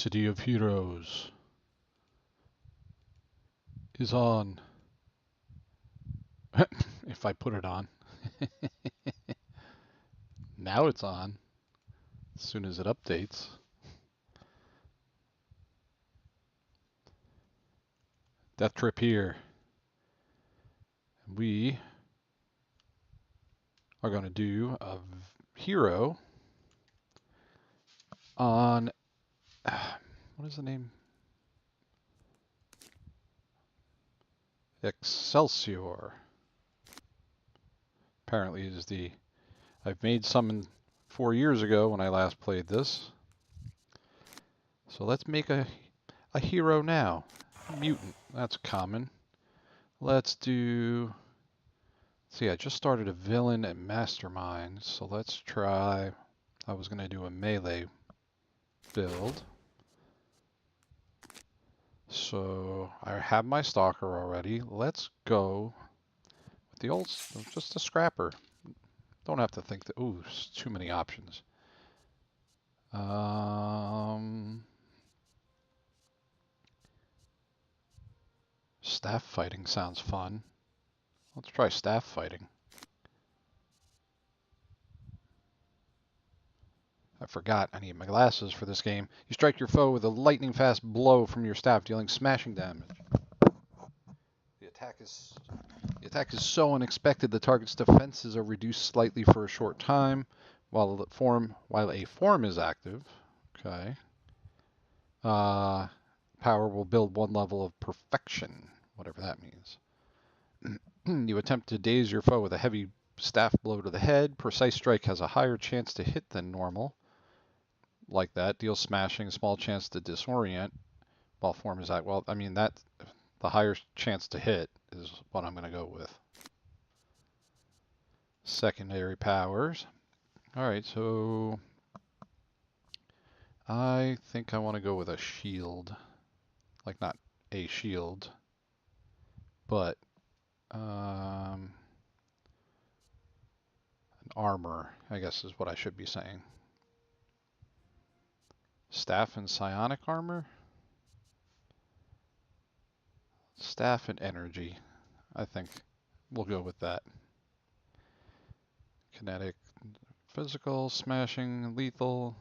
City of Heroes is on. If I put it on. Now it's on. As soon as it updates. Death Trip here. We are going to do a hero on. What is the name? Excelsior. Apparently is the. I've made some 4 years ago when I last played this. So let's make a hero now. Mutant. That's common. Let's do. See, I just started a villain at Mastermind, so let's try. I was going to do a melee build. So I have my Stalker already. Let's go with the old, just a Scrapper. Don't have to think that, ooh, too many options. Staff fighting sounds fun. Let's try staff fighting. I forgot, I need my glasses for this game. You strike your foe with a lightning fast blow from your staff, dealing smashing damage. The attack is so unexpected the target's defenses are reduced slightly for a short time while a form is active. Okay. Power will build 1 level of perfection, whatever that means. You attempt to daze your foe with a heavy staff blow to the head. Precise strike has a higher chance to hit than normal. Like that. Deals smashing, small chance to disorient while form is active. Well, I mean, the higher chance to hit is what I'm going to go with. Secondary powers. Alright, so I think I want to go with a shield. Like, not a shield, but an armor, I guess is what I should be saying. Staff and psionic armor? Staff and energy. I think we'll go with that. Kinetic, physical, smashing, lethal.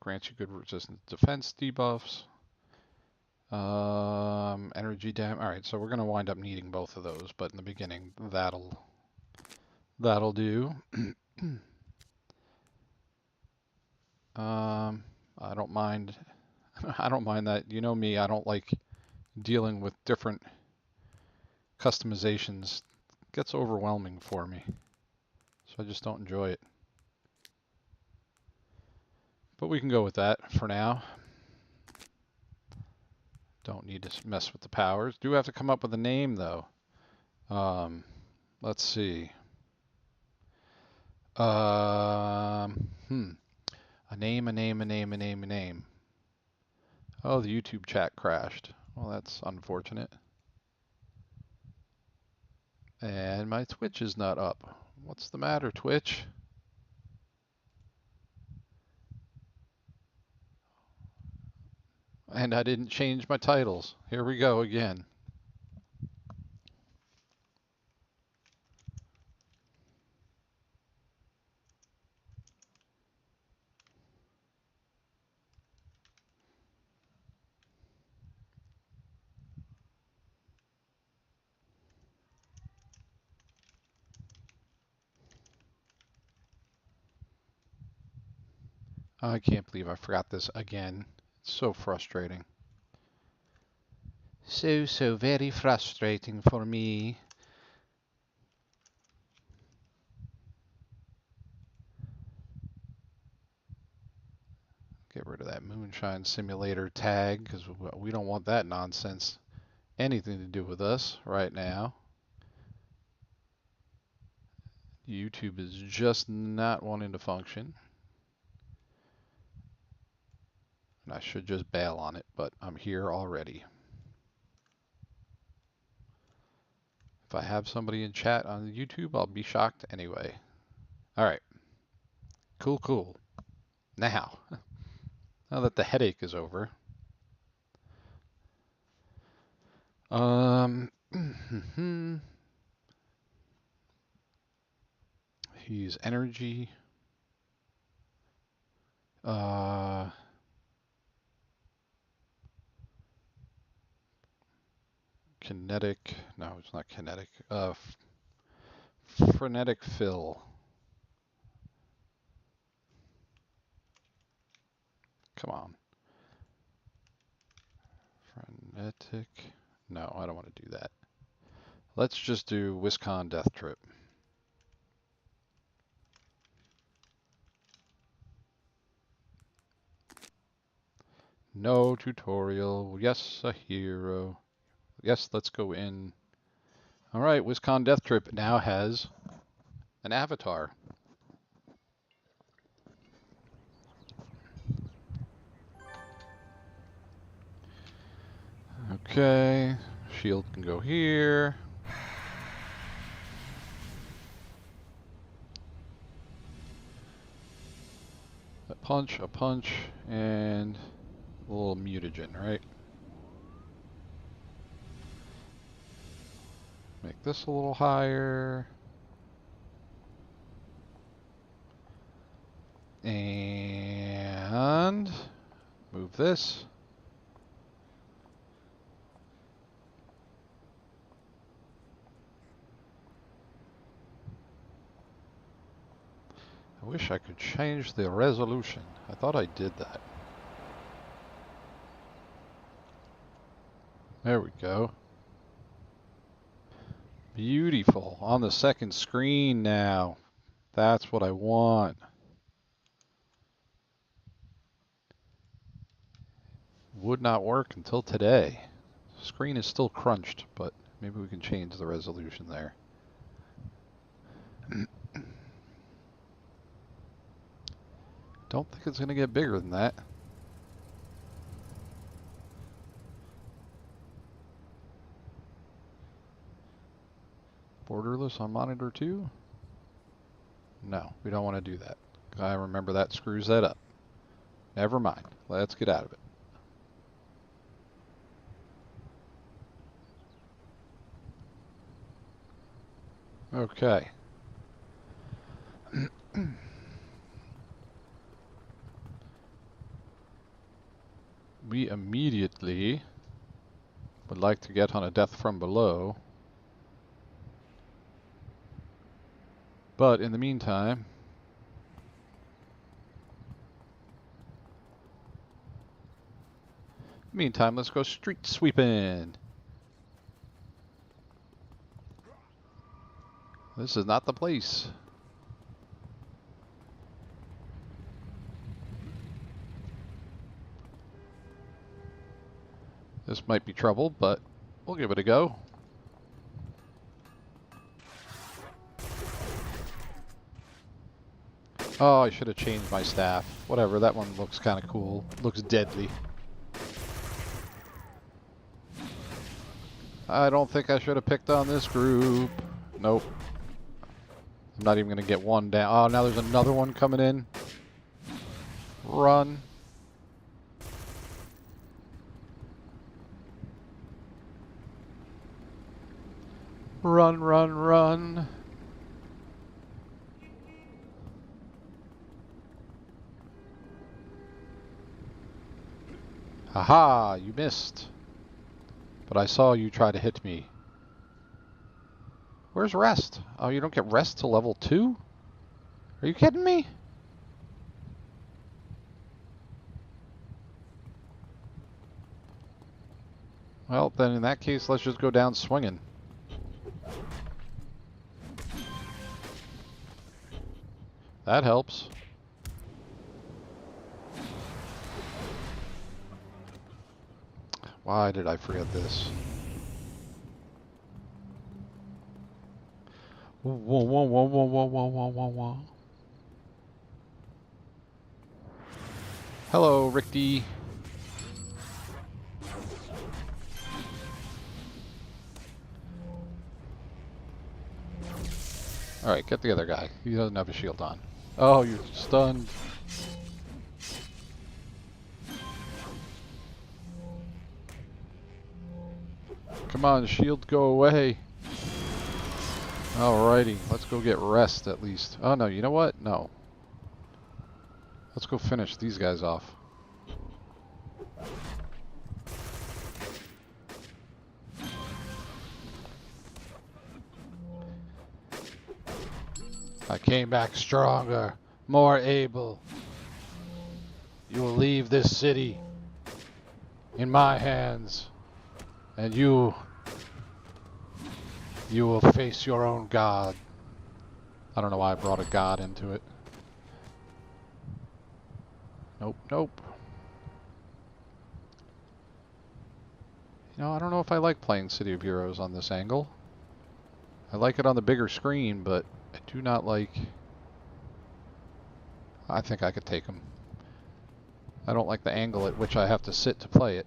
Grants you good resistance defense debuffs. Energy damage. Alright, so we're going to wind up needing both of those, but in the beginning, that'll do. I don't mind. I don't mind that. You know me, I don't like dealing with different customizations. It gets overwhelming for me. So I just don't enjoy it. But we can go with that for now. Don't need to mess with the powers. Do have to come up with a name though. Let's see. A name. Oh, the YouTube chat crashed. Well, that's unfortunate. And my Twitch is not up. What's the matter, Twitch? And I didn't change my titles. Here we go again. I can't believe I forgot this again. It's so frustrating. So very frustrating for me. Get rid of that Moonshine Simulator tag because we don't want that nonsense anything to do with us right now. YouTube is just not wanting to function. And I should just bail on it, but I'm here already. If I have somebody in chat on YouTube, I'll be shocked anyway. All right. Cool. now. Now that the headache is over. He's energy. Kinetic. No, it's not kinetic. Frenetic fill. Come on. Frenetic. No, I don't want to do that. Let's just do WisCon Death Trip. No tutorial. Yes, a hero. Yes, let's go in. All right, WisCon Death Trip now has an avatar. Okay, shield can go here. A punch, and a little mutagen, right? Make this a little higher. And move this. I wish I could change the resolution. I thought I did that. There we go. Beautiful. On the second screen now. That's what I want. Would not work until today. Screen is still crunched, but maybe we can change the resolution there. Don't think it's going to get bigger than that. Borderless on monitor 2? No, we don't want to do that. I remember that screws that up. Never mind. Let's get out of it. Okay. We immediately would like to get on a Death from Below. But in the meantime, let's go street sweeping. This is not the place. This might be trouble, but we'll give it a go. Oh, I should have changed my staff. Whatever, that one looks kind of cool. Looks deadly. I don't think I should have picked on this group. Nope. I'm not even going to get one down. Oh, now there's another one coming in. Run. Run, run, run. Haha, you missed. But I saw you try to hit me. Where's rest? Oh, you don't get rest till level 2? Are you kidding me? Well, then in that case, let's just go down swinging. That helps. Why did I forget this? Whoa, whoa, whoa, whoa, whoa, whoa, whoa, whoa, whoa. Hello, Ricky. Alright, get the other guy. He doesn't have a shield on. Oh, you're stunned. Come on, shield, go away. Alrighty, let's go get rest at least. Oh no, you know what? No. Let's go finish these guys off. I came back stronger, more able. You will leave this city in my hands, and you will face your own god. I don't know why I brought a god into it. Nope, nope. You know, I don't know if I like playing City of Heroes on this angle. I like it on the bigger screen, but I do not like... I think I could take him. I don't like the angle at which I have to sit to play it.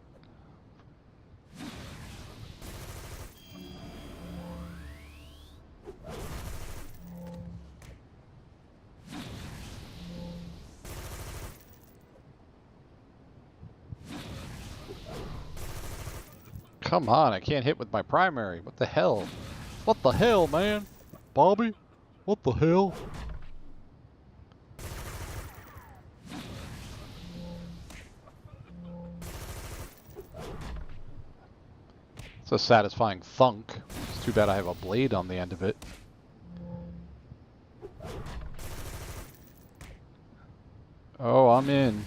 Come on, I can't hit with my primary. What the hell? What the hell, man? Bobby? What the hell? It's a satisfying thunk. It's too bad I have a blade on the end of it. Oh, I'm in.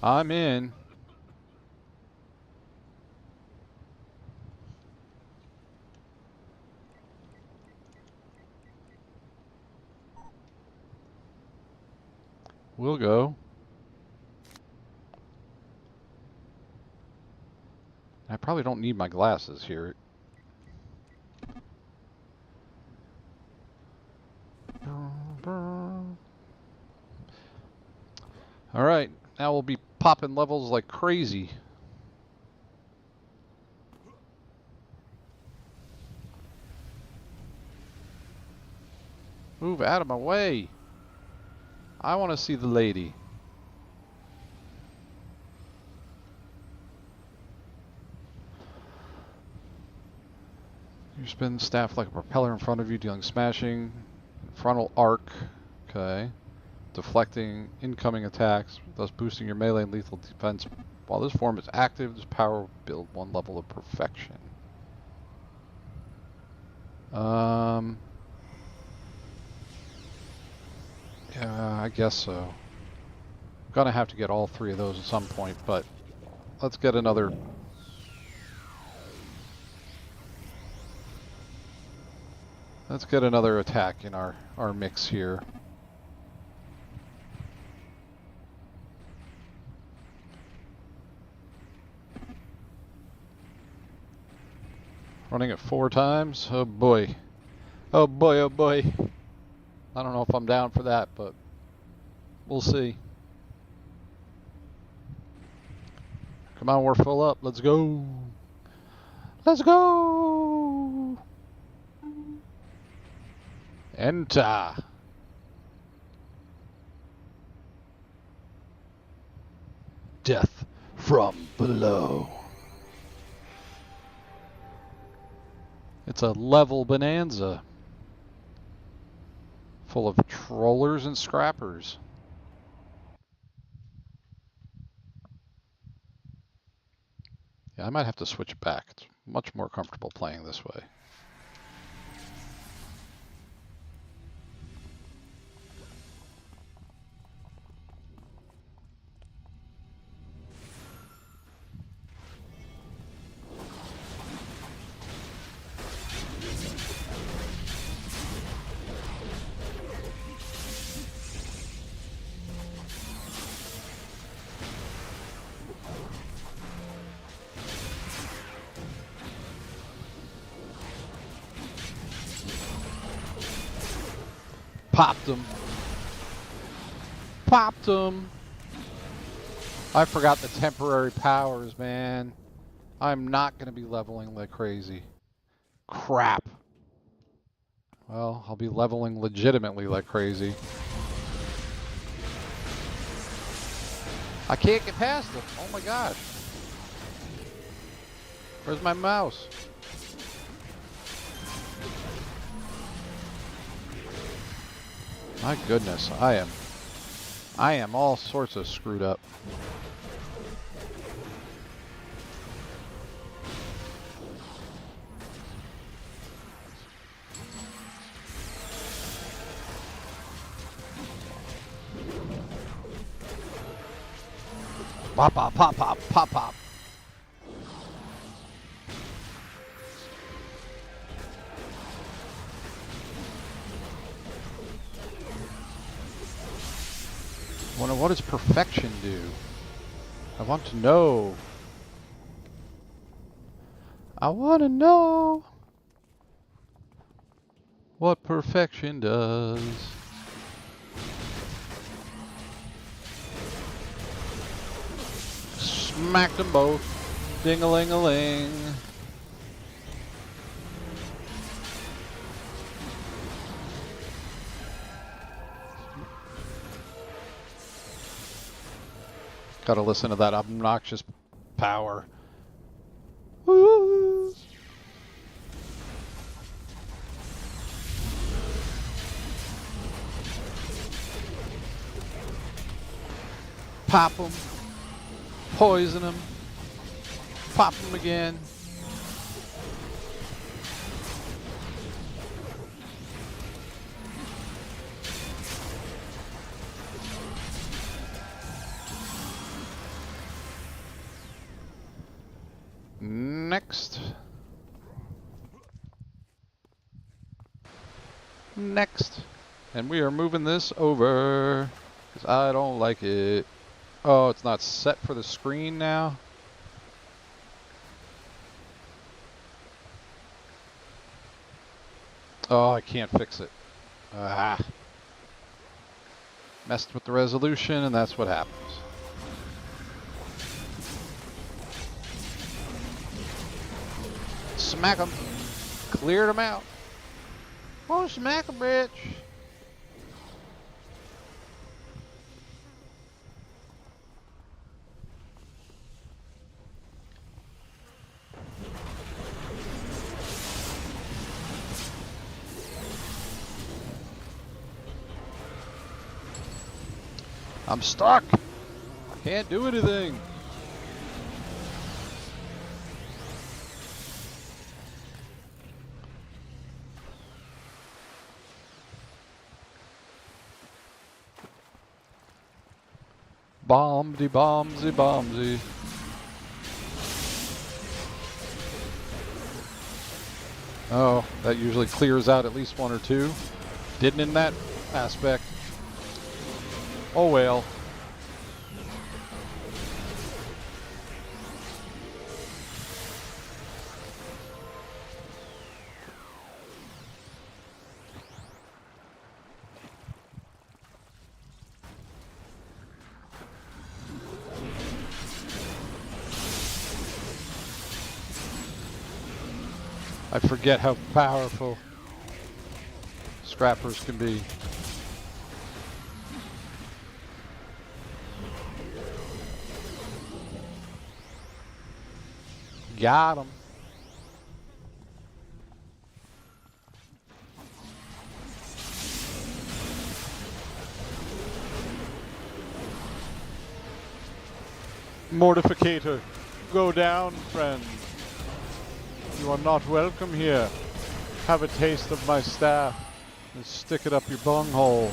I'm in. We'll go. I probably don't need my glasses here. Alright, now we'll be popping levels like crazy. Move out of my way. I want to see the lady. You spin staff like a propeller in front of you, dealing smashing. Frontal arc. Okay. Deflecting incoming attacks, thus boosting your melee and lethal defense. While this form is active, this power will build one level of perfection. Yeah, I guess so. Gonna have to get all three of those at some point, but let's get another. Let's get another attack in our mix here. Running it 4 times? Oh boy. Oh boy, oh boy. I don't know if I'm down for that, but we'll see. Come on, we're full up. Let's go. Let's go. Enter. Death from below. It's a level bonanza. Full of trollers and scrappers. Yeah, I might have to switch it back. It's much more comfortable playing this way. Popped him. Popped him. I forgot the temporary powers, man. I'm not going to be leveling like crazy. Crap. Well, I'll be leveling legitimately like crazy. I can't get past them. Oh my gosh. Where's my mouse? My goodness, I am all sorts of screwed up. Pop, pop, pop, pop, pop, pop. Wonder what does perfection do? I want to know. I want to know what perfection does. Smacked them both. Ding-a-ling-a-ling. Gotta listen to that obnoxious power. Woo! Pop them. Poison them. Pop them again. Next. Next. And we are moving this over because I don't like it. Oh, it's not set for the screen now. Oh, I can't fix it. Ah. Messed with the resolution, and that's what happens. Smack them. Cleared them out. Oh, smack them, bitch. I'm stuck. Can't do anything. Bombsy, bombsy, bombsy. Oh, that usually clears out at least one or two. Didn't in that aspect. Oh well. I forget how powerful scrappers can be. Got him. Mortificator, go down, friend. You are not welcome here. Have a taste of my staff and stick it up your bunghole.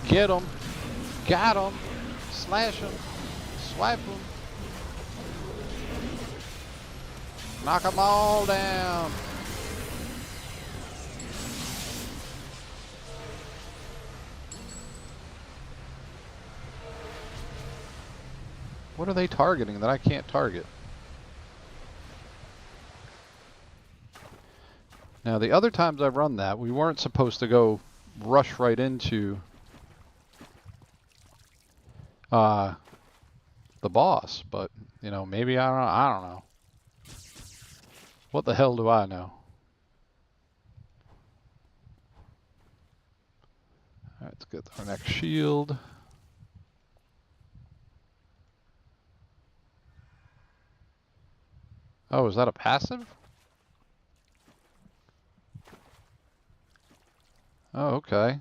Get him. Got him. Slash him. Swipe him. Knock them all down. What are they targeting that I can't target? Now, the other times I've run that, we weren't supposed to go rush right into the boss, but, you know, maybe I don't know. What the hell do I know? All right, let's get our next shield. Oh, is that a passive? Oh, okay.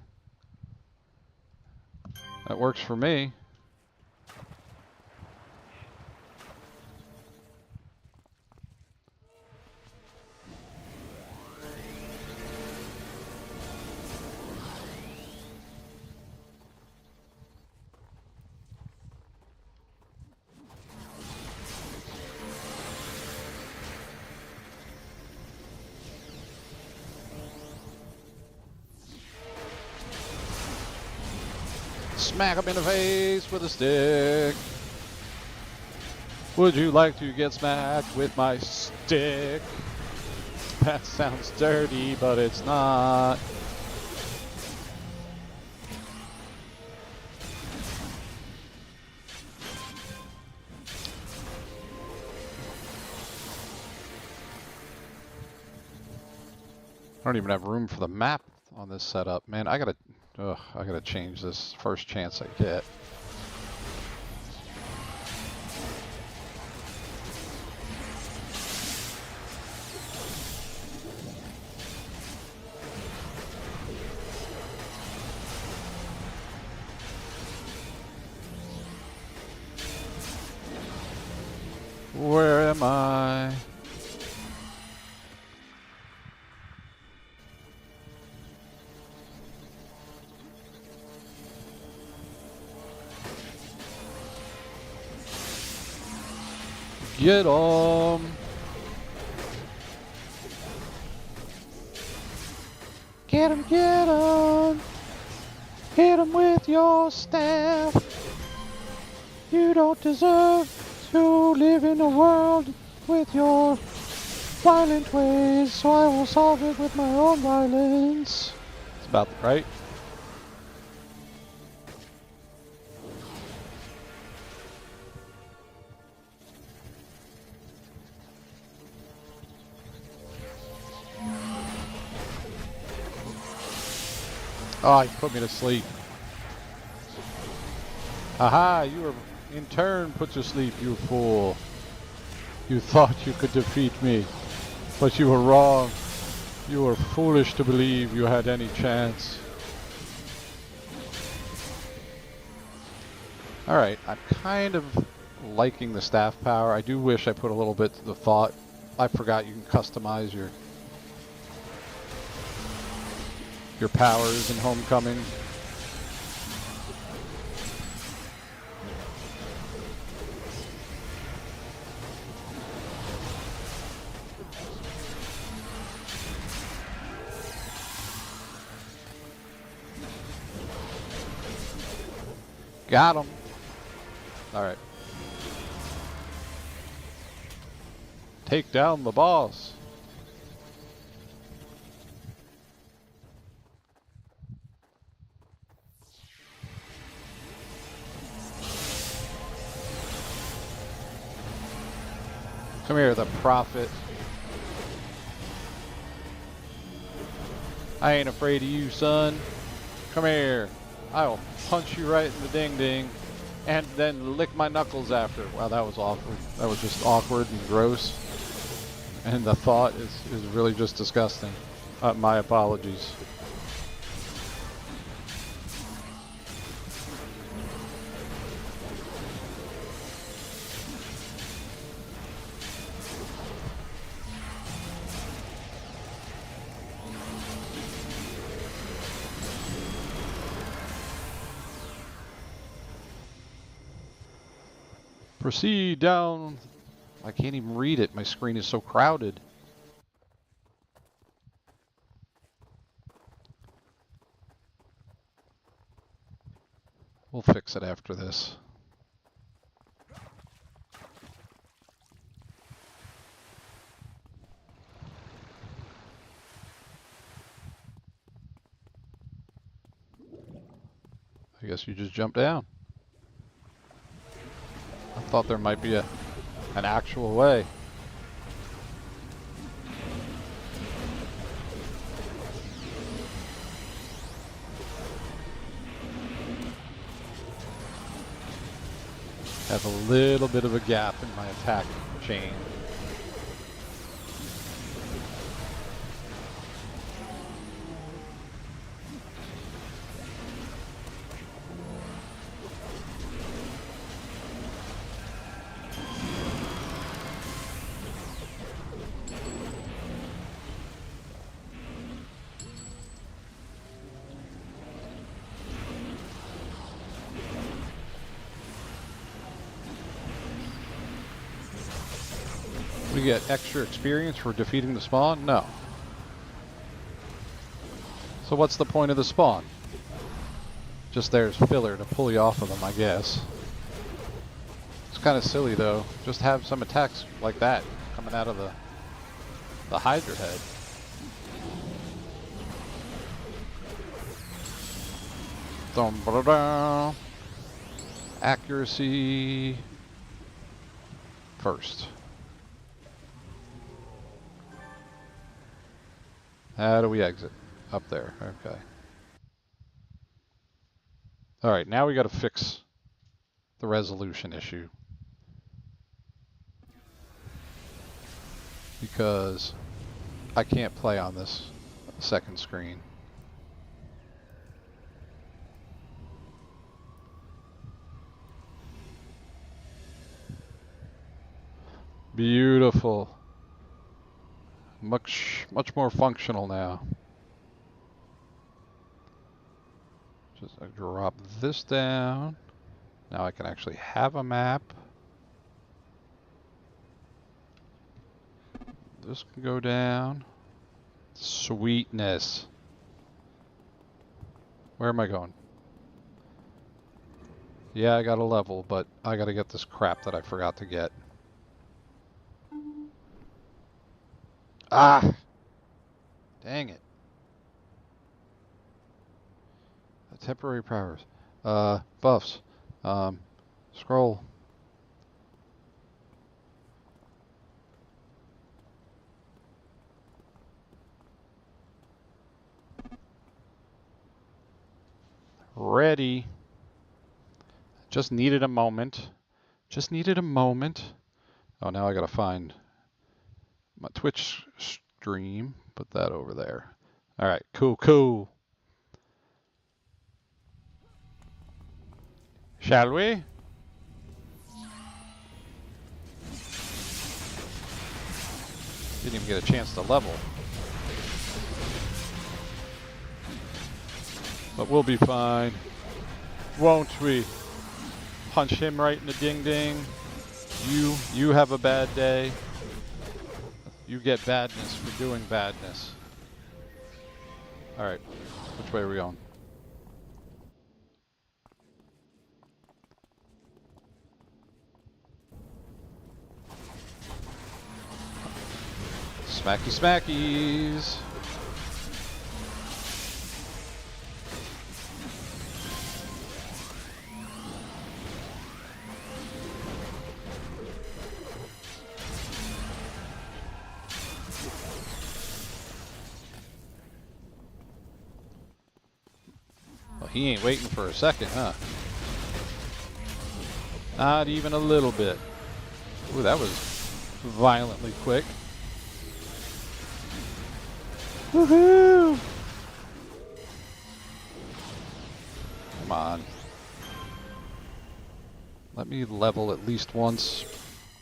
That works for me. Smack him in the face with a stick. Would you like to get smacked with my stick? That sounds dirty, but it's not. I don't even have room for the map on this setup. Man, I gotta change this first chance I get. Where am I? Get 'em! Get 'em, get 'em! Hit 'em with your staff! You don't deserve to live in a world with your violent ways, so I will solve it with my own violence. It's about right. Oh, you put me to sleep. Aha, you were in turn put to sleep, you fool. You thought you could defeat me, but you were wrong. You were foolish to believe you had any chance. Alright, I'm kind of liking the staff power. I do wish I put a little bit of thought. I forgot you can customize your powers in Homecoming. Got him. Alright. Take down the boss. Come here, the prophet. I ain't afraid of you, son. Come here. I'll punch you right in the ding-ding and then lick my knuckles after. Wow, that was awkward. That was just awkward and gross. And the thought is really just disgusting. My apologies. Proceed down. I can't even read it. My screen is so crowded. We'll fix it after this. guess you just jump down. I thought there might be an actual way. Have a little bit of a gap in my attack chain. We get extra experience for defeating the spawn? No. So what's the point of the spawn? Just there's filler to pull you off of them, I guess. It's kind of silly though. Just have some attacks like that coming out of the Hydra head. Dum, ba, da, da. Accuracy first. How do we exit? Up there. Okay. Alright, now we gotta fix the resolution issue. Because I can't play on this second screen. Beautiful. Much more functional now. Just drop this down. Now I can actually have a map. This can go down. Sweetness. Where am I going? Yeah, I got a level, but I gotta get this crap that I forgot to get. Ah! Dang it. Temporary powers. Buffs. Scroll. Ready. Just needed a moment. Just needed a moment. Oh, now I gotta find my Twitch stream. Put that over there. All right, cool. Shall we? Didn't even get a chance to level. But we'll be fine. Won't we? Punch him right in the ding-ding. You have a bad day. You get badness for doing badness. Alright, which way are we going? Smacky smackies! He ain't waiting for a second, huh? Not even a little bit. Ooh, that was violently quick. Woohoo! Come on. Let me level at least once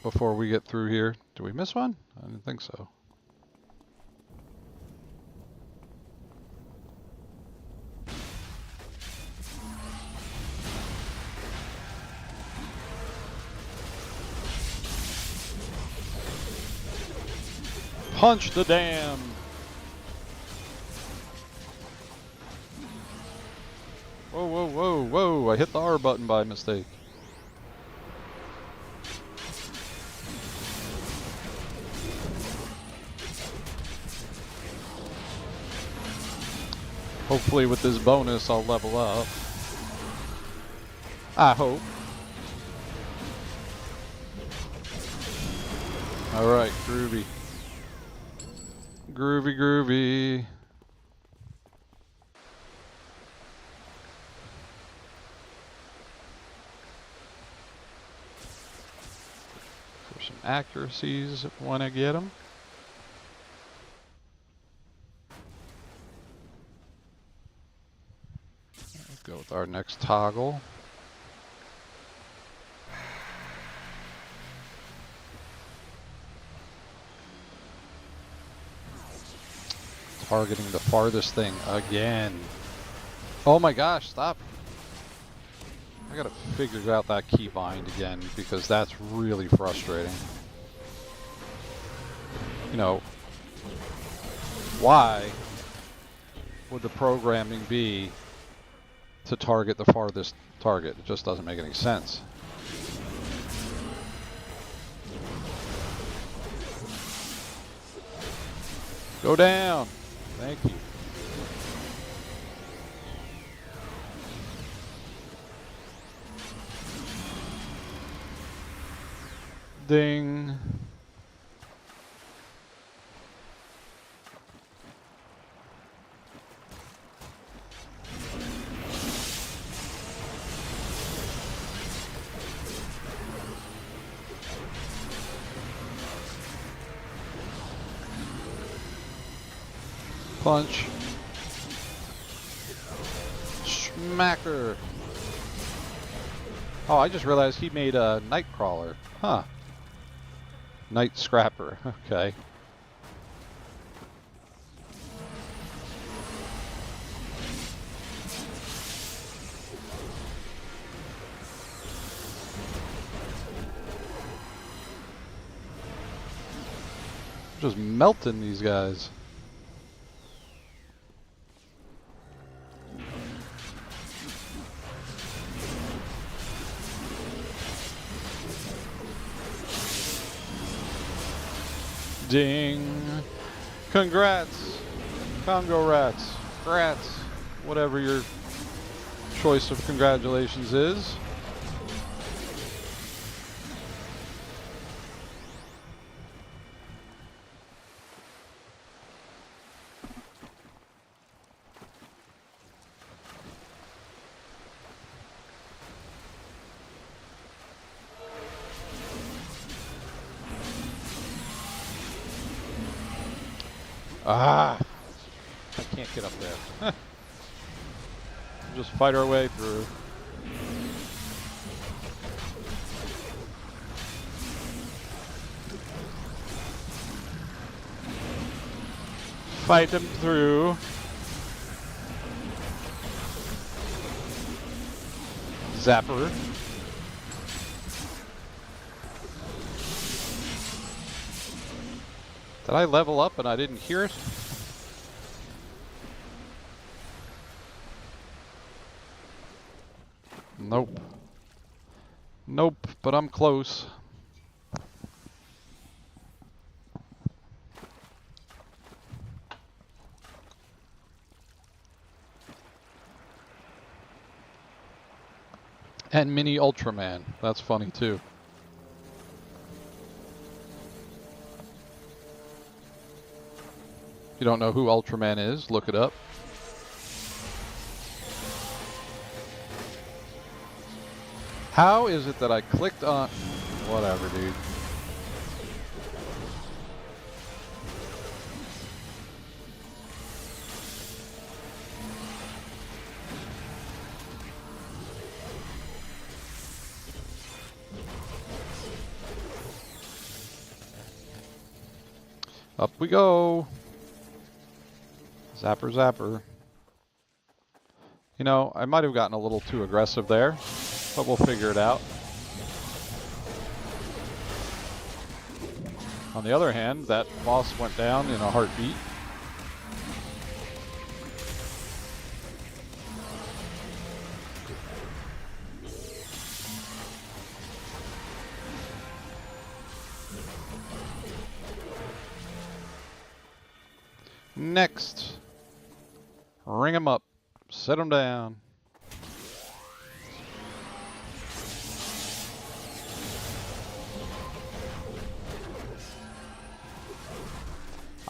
before we get through here. Did we miss one? I didn't think so. Punch the dam! Whoa, I hit the R button by mistake. Hopefully with this bonus I'll level up. I hope. Alright, groovy. Groovy, groovy. For some accuracies when I get them. Let's go with our next toggle. Targeting the farthest thing again. Oh my gosh, stop. I gotta figure out that keybind again because that's really frustrating. You know, why would the programming be to target the farthest target? It just doesn't make any sense. Go down. Thank you. Ding. Punch. Smacker. Oh, I just realized he made a Nightcrawler. Huh. Night Scrapper. Okay. Just melting these guys. Ding. Congrats. Congo rats. Grats. Whatever your choice of congratulations is. Ah, I can't get up there. Just fight our way through. Fight them through. Zapper. Did I level up and I didn't hear it? Nope. Nope, but I'm close. And Mini Ultraman. That's funny too. If you don't know who Ultraman is, look it up. How is it that I clicked on... Whatever, dude. Up we go. Zapper, zapper. You know, I might have gotten a little too aggressive there, but we'll figure it out. On the other hand, that boss went down in a heartbeat. Next, ring them up, set them down.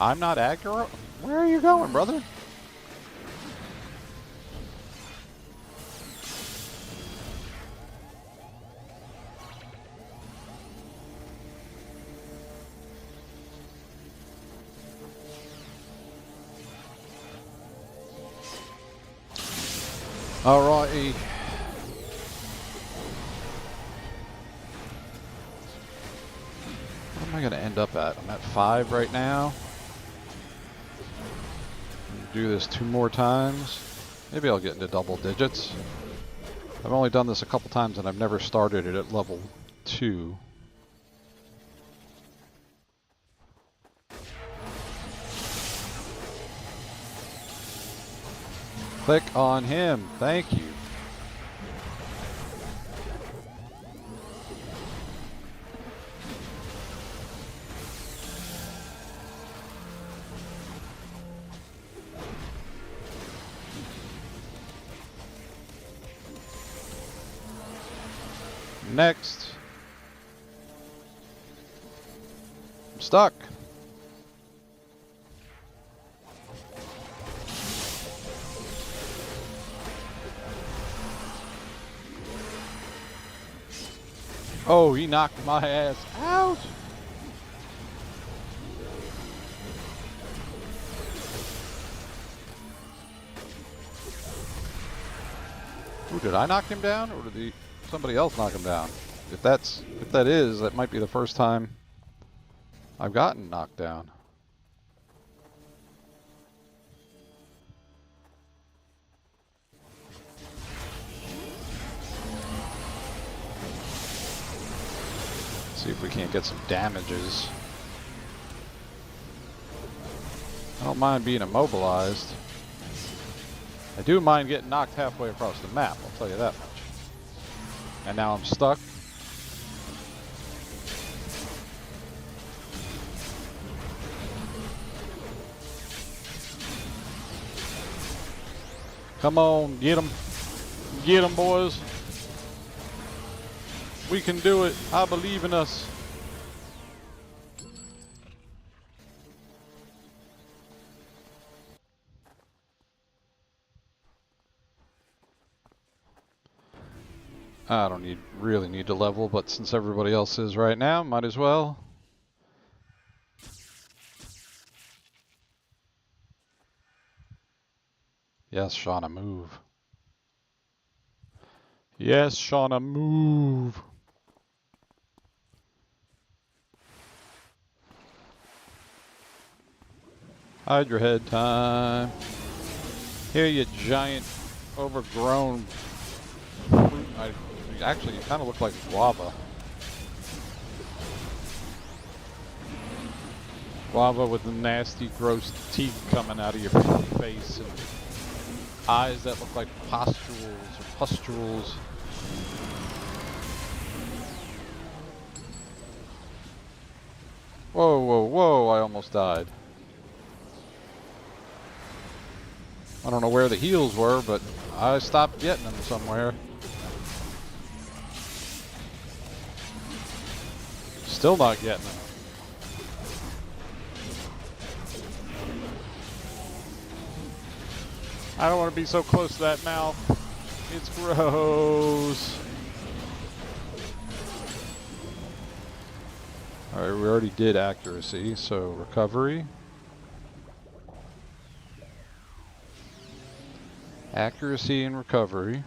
I'm not accurate? Where are you going, brother? Alrighty. What am I going to end up at? I'm at 5 right now. Do this 2 more times. Maybe I'll get into double digits. I've only done this a couple times and I've never started it at level 2. Click on him. Thank you. Next. I'm stuck. Oh, he knocked my ass out. Ooh, did I knock him down, or did somebody else knock him down? If that is, that might be the first time I've gotten knocked down. See if we can't get some damages. I don't mind being immobilized. I do mind getting knocked halfway across the map, I'll tell you that much. And now I'm stuck. Come on, get them. Get them, boys. We can do it. I believe in us. I don't really need to level, but since everybody else is right now, might as well. Yes, Shauna, move. Yes, Shauna, move. Hide your head time. Here, you giant, overgrown fruit. Actually, you kind of look like guava. Guava with the nasty, gross teeth coming out of your face and eyes that look like pustules. Whoa, whoa, whoa, I almost died. I don't know where the heals were, but I stopped getting them somewhere. Still not getting them. I don't want to be so close to that mouth. It's gross. Alright, we already did accuracy, so recovery. Accuracy and recovery.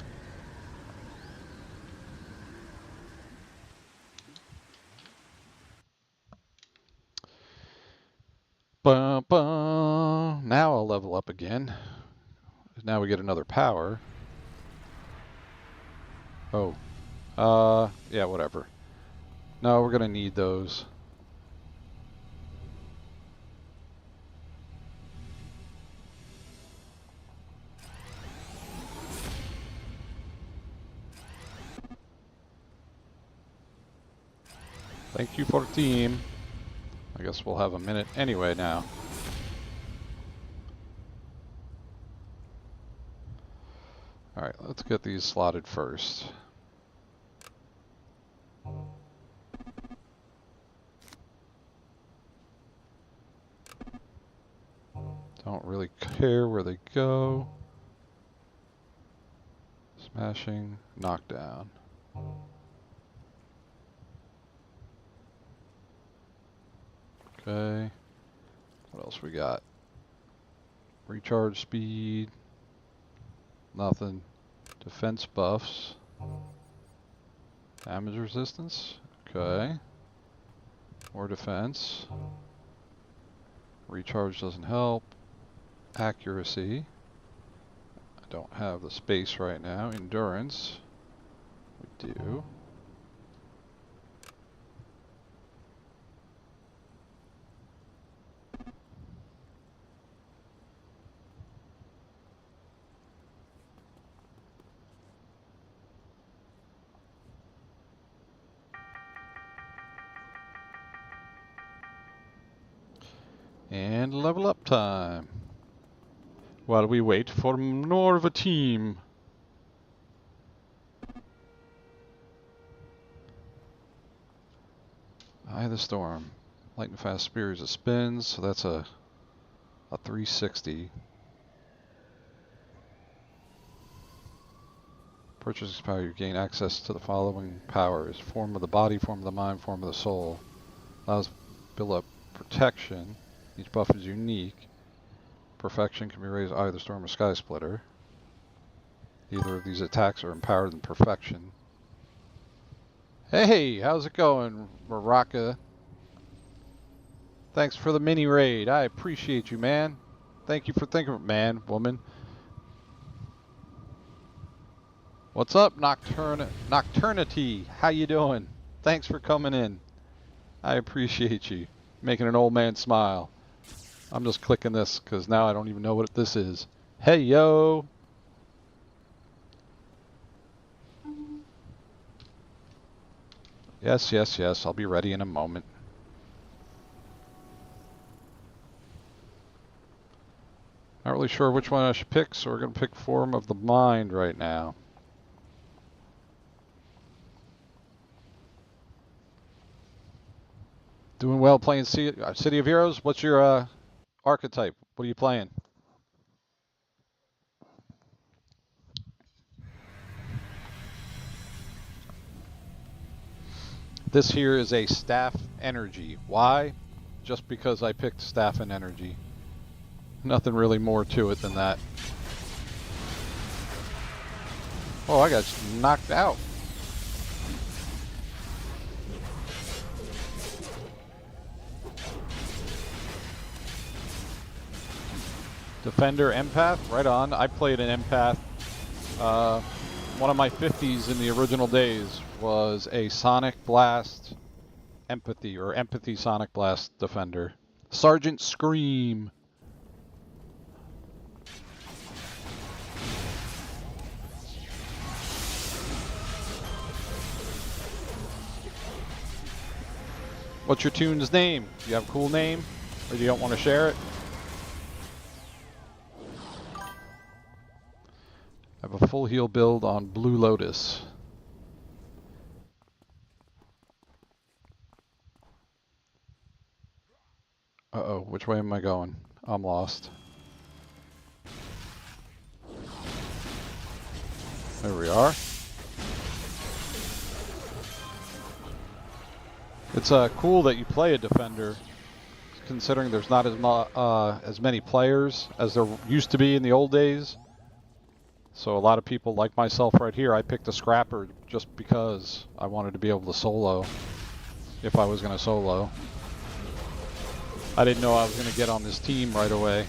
Now I'll level up again. Now we get another power. Oh. Yeah, whatever. No, we're gonna need those. Thank you for the team. I guess we'll have a minute anyway now. Alright, let's get these slotted first. don't really care where they go. Smashing, knockdown. Okay. What else we got? Recharge speed. Nothing. Defense buffs. Damage resistance. Okay. More defense. Recharge doesn't help. Accuracy. I don't have the space right now. Endurance. We do. And level up time. While we wait for more of a team. Eye of the Storm. Lightning fast spears it spins, so that's a 360. Purchase power, you gain access to the following powers. Form of the body, form of the mind, form of the soul. Allows build up protection. Each buff is unique. Perfection can be raised Eye of the Storm or Sky Splitter. Either of these attacks are empowered in perfection. Hey, how's it going, Baraka? Thanks for the mini raid. I appreciate you, man. Thank you for thinking of it, man, woman. What's up, Nocturnity? How you doing? Thanks for coming in. I appreciate you. Making an old man smile. I'm just clicking this because now I don't even know what this is. Hey, yo. Yes, yes, yes. I'll be ready in a moment. Not really sure which one I should pick, so we're going to pick Form of the Mind right now. Doing well playing City of Heroes. What's your archetype? What are you playing? This here is a staff energy. Why? Just because I picked staff and energy. Nothing really more to it than that. Oh, I got knocked out. Defender Empath, right on. I played an Empath. One of my 50s in the original days was a Sonic Blast Empathy, or Empathy Sonic Blast Defender. Sergeant Scream. What's your tune's name? Do you have a cool name? Or do you don't want to share it? I have a full heal build on Blue Lotus. Uh-oh, which way am I going? I'm lost. There we are. It's cool that you play a defender, considering there's not as many players as there used to be in the old days. So a lot of people, like myself right here, I picked a scrapper just because I wanted to be able to solo if I was going to solo. I didn't know I was going to get on this team right away.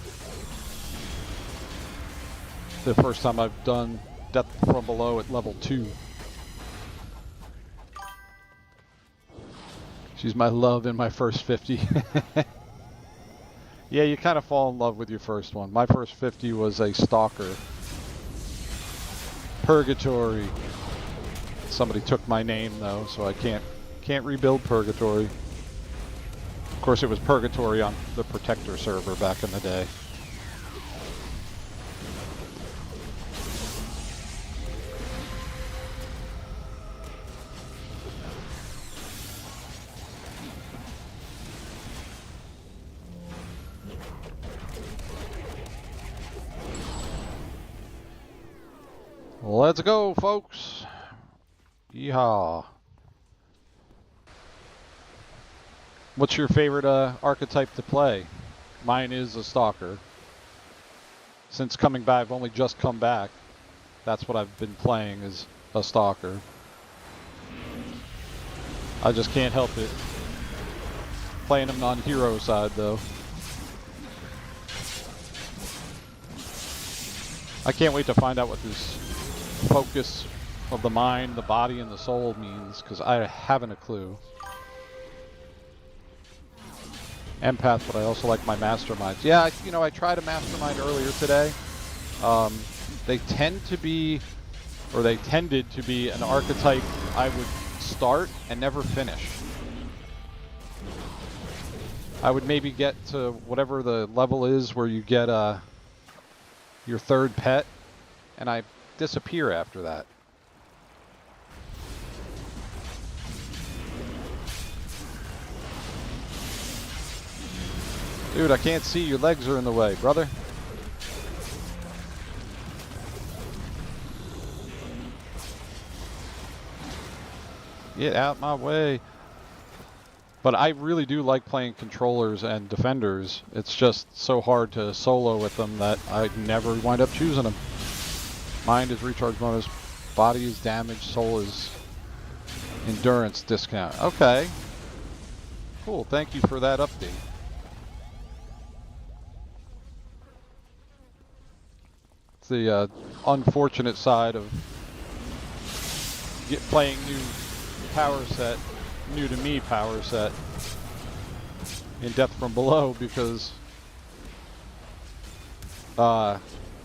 The first time I've done Death from Below at level 2. She's my love in my first 50. Yeah, you kind of fall in love with your first one. My first 50 was a Stalker. Purgatory. Somebody took my name though, so I can't rebuild Purgatory. Of course, it was Purgatory on the Protector server back in the day. Let's go, folks. Yeehaw. What's your favorite archetype to play? Mine is a stalker. Since coming back, I've only just come back. That's what I've been playing, is a stalker. I just can't help it. Playing him on hero side, though. I can't wait to find out what this focus of the mind, the body, and the soul means, because I haven't a clue. Empath, but I also like my masterminds. Yeah, you know, I tried a mastermind earlier today. They tend to be, or they tended to be, an archetype I would start and never finish. I would maybe get to whatever the level is where you get your third pet, and I disappear after that. Dude, I can't see. Your legs are in the way, brother. Get out my way. But I really do like playing controllers and defenders. It's just so hard to solo with them that I never wind up choosing them. Mind is recharge bonus, body is damage, soul is endurance discount. Okay. Cool, thank you for that update. It's the unfortunate side of playing new power set, new to me power set in Death from Below, because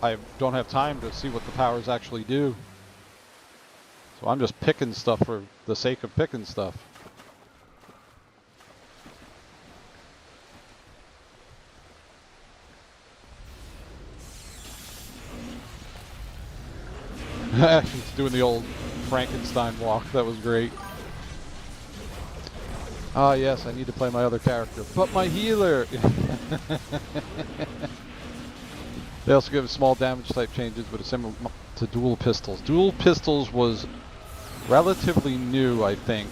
I don't have time to see what the powers actually do. So I'm just picking stuff for the sake of picking stuff. He's doing the old Frankenstein walk. That was great. Ah, yes, I need to play my other character. But my healer! They also give small damage type changes, but it's similar to dual pistols. Dual pistols was relatively new, I think,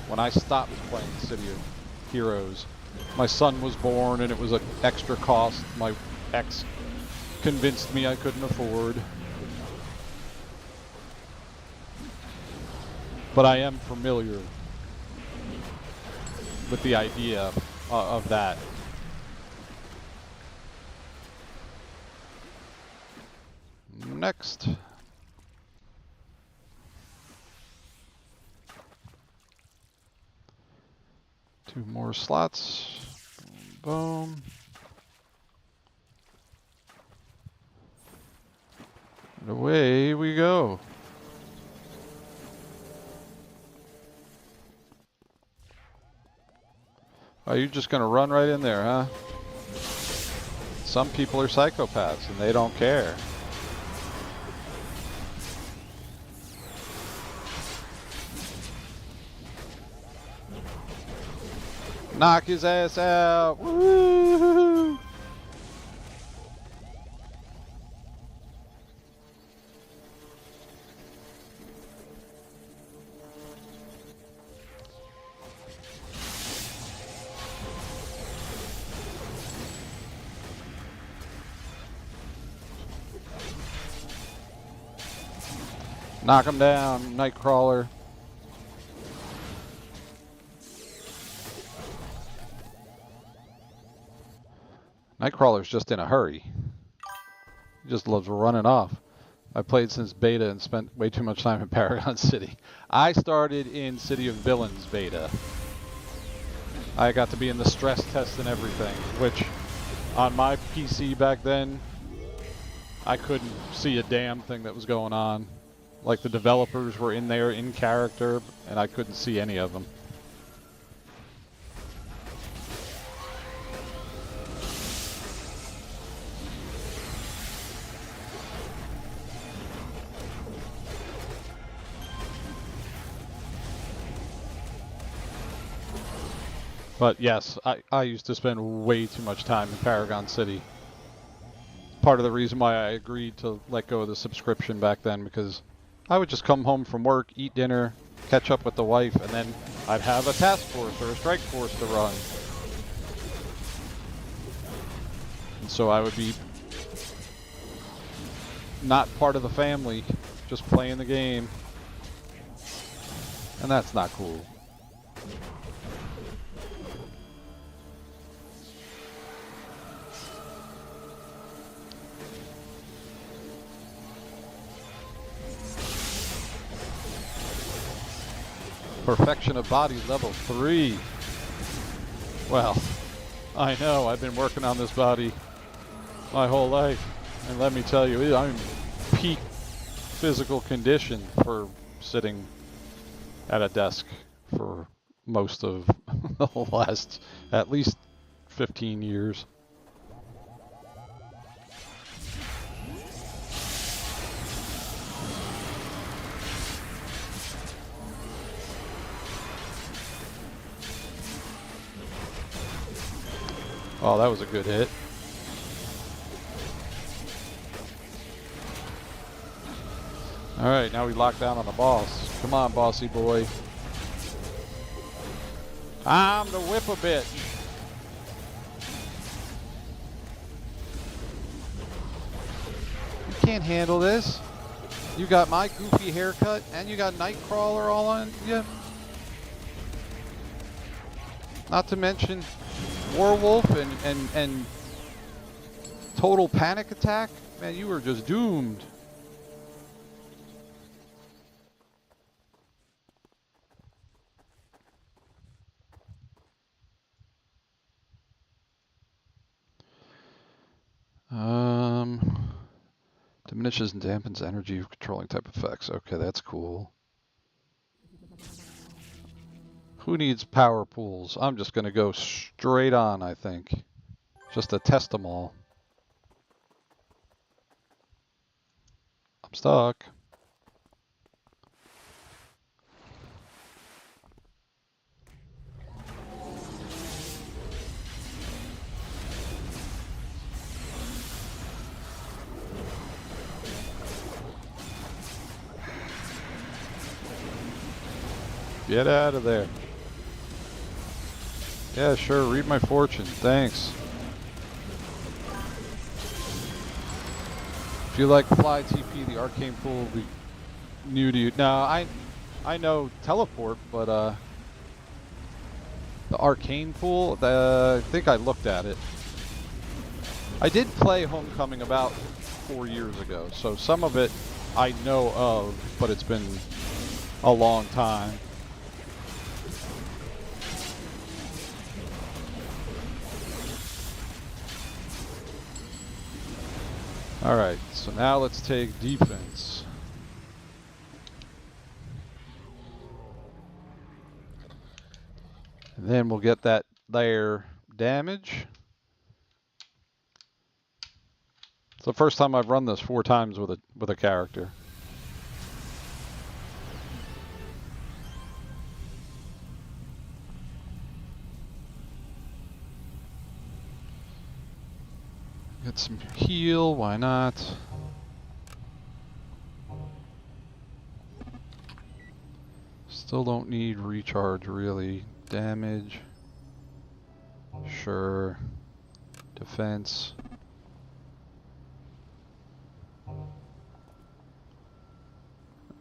when I stopped playing City of Heroes. My son was born, and it was an extra cost my ex convinced me I couldn't afford. But I am familiar with the idea of that. Next. Two more slots. Boom. And away we go. Are you just gonna run right in there, huh? Some people are psychopaths and they don't care. Knock his ass out! Woo-hoo-hoo. Knock him down, Nightcrawler. Nightcrawler's just in a hurry. He just loves running off. I played since beta and spent way too much time in Paragon City. I started in City of Villains beta. I got to be in the stress test and everything, which on my PC back then, I couldn't see a damn thing that was going on. Like, the developers were in there in character, and I couldn't see any of them. But yes, I used to spend way too much time in Paragon City. Part of the reason why I agreed to let go of the subscription back then, because I would just come home from work, eat dinner, catch up with the wife, and then I'd have a task force or a strike force to run. And so I would be not part of the family, just playing the game. And that's not cool. Perfection of body level 3. Well, I know, I've been working on this body my whole life. And let me tell you, I'm in peak physical condition for sitting at a desk for most of the last at least 15 years. Oh, that was a good hit. All right, now we lock down on the boss. Come on, bossy boy. I'm the whip-a-bitch. You can't handle this. You got my goofy haircut, and you got Nightcrawler all on you. Not to mention Werewolf and Total Panic Attack. Man, you were just doomed. Diminishes and dampens energy of controlling type effects. Okay, that's cool. Who needs power pools? I'm just going to go straight on, I think. Just to test them all. I'm stuck. Get out of there. Yeah, sure, read my fortune. Thanks. If you like Fly TP, the arcane pool will be new to you. No, I know teleport, but the arcane pool, I think I looked at it. I did play Homecoming about 4 years ago, so some of it I know of, but it's been a long time. All right, so now let's take defense. And then we'll get that there damage. It's the first time I've run this 4 times with a character. Get some heal, why not? Still don't need recharge really. Damage. Sure. Defense.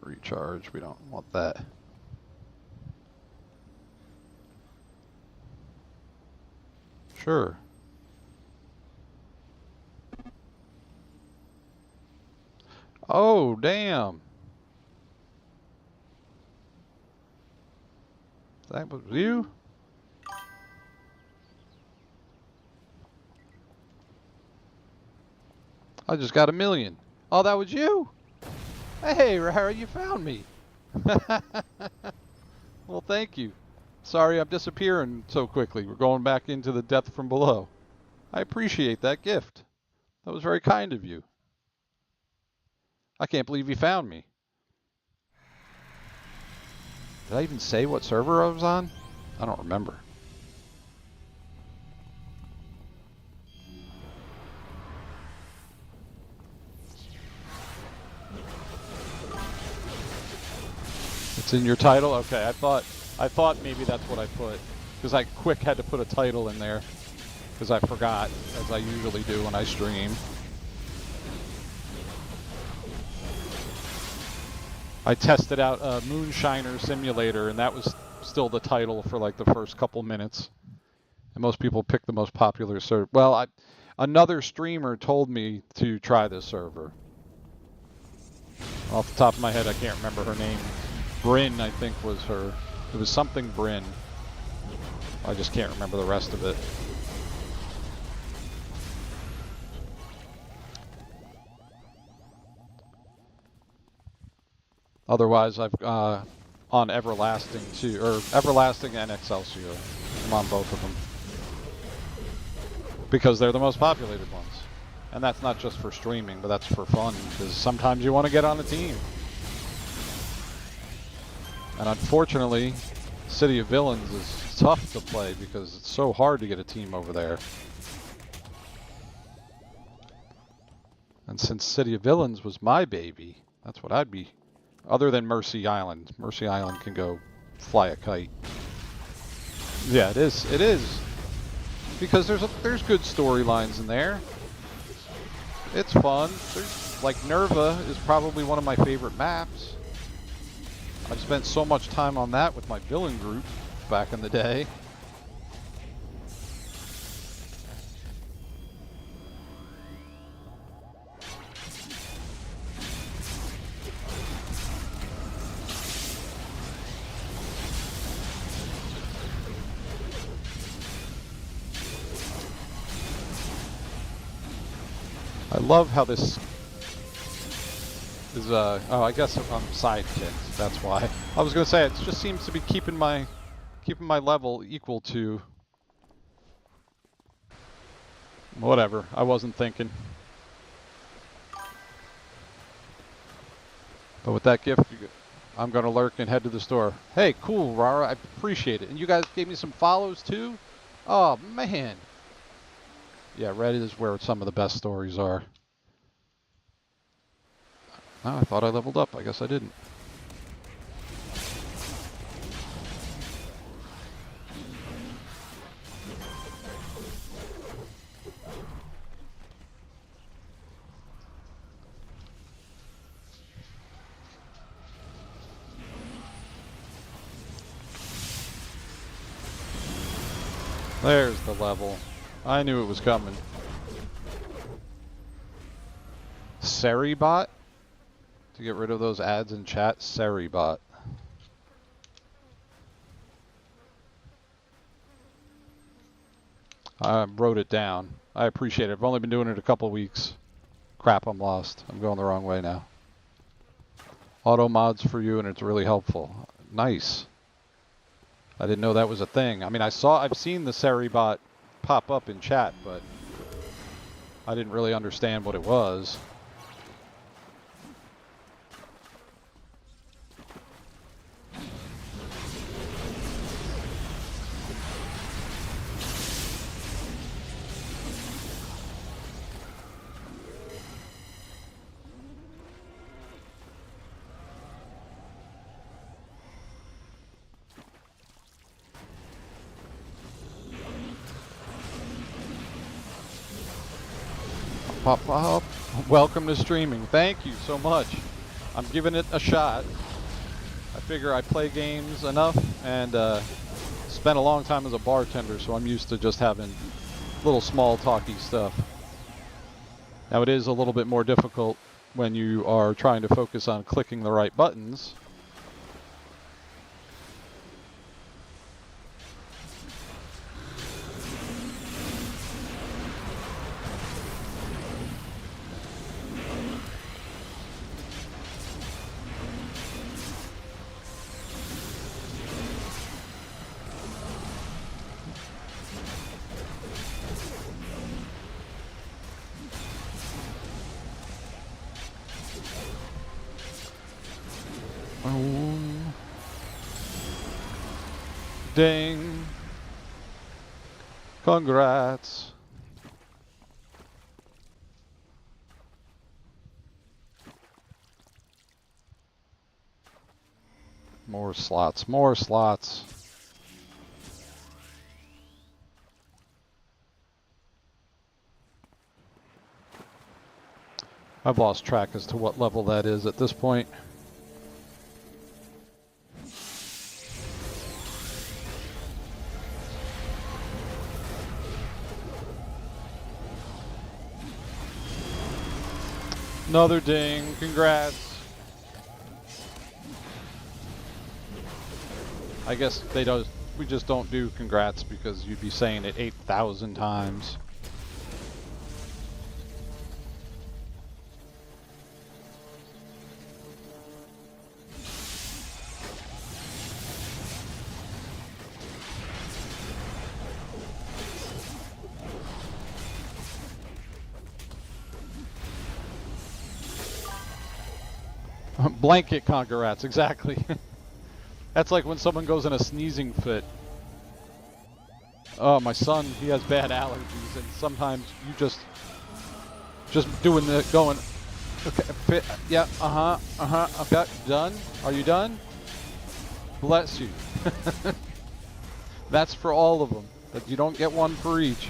Recharge, we don't want that. Sure. Oh, damn. That was you? I just got 1 million. Oh, that was you? Hey, Rara, you found me. Well, thank you. Sorry I'm disappearing so quickly. We're going back into the depth from below. I appreciate that gift. That was very kind of you. I can't believe you found me. Did I even say what server I was on? I don't remember. It's in your title? Okay, I thought maybe that's what I put. Because I quick had to put a title in there. Because I forgot, as I usually do when I stream. I tested out a Moonshiner Simulator, and that was still the title for like the first couple minutes. And most people pick the most popular server. Well, another streamer told me to try this server. Off the top of my head, I can't remember her name. Bryn, I think, was her. It was something Bryn. I just can't remember the rest of it. Otherwise, I've on Everlasting too, or Everlasting and Excelsior. I'm on both of them because they're the most populated ones. And that's not just for streaming, but that's for fun, because sometimes you want to get on a team. And unfortunately, City of Villains is tough to play because it's so hard to get a team over there. And since City of Villains was my baby, that's what I'd be. Other than Mercy Island. Mercy Island can go fly a kite. Yeah, it is. It is. Because there's good storylines in there. It's fun. Like Nerva is probably one of my favorite maps. I've spent so much time on that with my villain group back in the day. I love how this is, oh, I guess I'm sidekicked, that's why. I was gonna say, it just seems to be keeping my level equal to... Whatever, I wasn't thinking. But with that gift, I'm gonna lurk and head to the store. Hey, cool, Rara, I appreciate it. And you guys gave me some follows too? Oh, man. Yeah, Reddit is where some of the best stories are. Oh, I thought I leveled up. I guess I didn't. There's the level. I knew it was coming. Seribot? To get rid of those ads in chat, Seribot. I wrote it down. I appreciate it. I've only been doing it a couple weeks. Crap, I'm lost. I'm going the wrong way now. Auto mods for you, and it's really helpful. Nice. I didn't know that was a thing. I mean, I've seen the Seribot pop up in chat, but I didn't really understand what it was. Pop up. Welcome to streaming. Thank you so much. I'm giving it a shot. I figure I play games enough and spent a long time as a bartender, so I'm used to just having little small talky stuff. Now it is a little bit more difficult when you are trying to focus on clicking the right buttons. Ding. Congrats. More slots, more slots. I've lost track as to what level that is at this point. Another ding, congrats. I guess we just don't do congrats because you'd be saying it 8,000 times. Blanket congrats, exactly. That's like when someone goes in a sneezing fit. Oh, my son, he has bad allergies, and sometimes you just doing the going. Okay, fit, yeah, okay, done. Are you done? Bless you. That's for all of them, but you don't get one for each.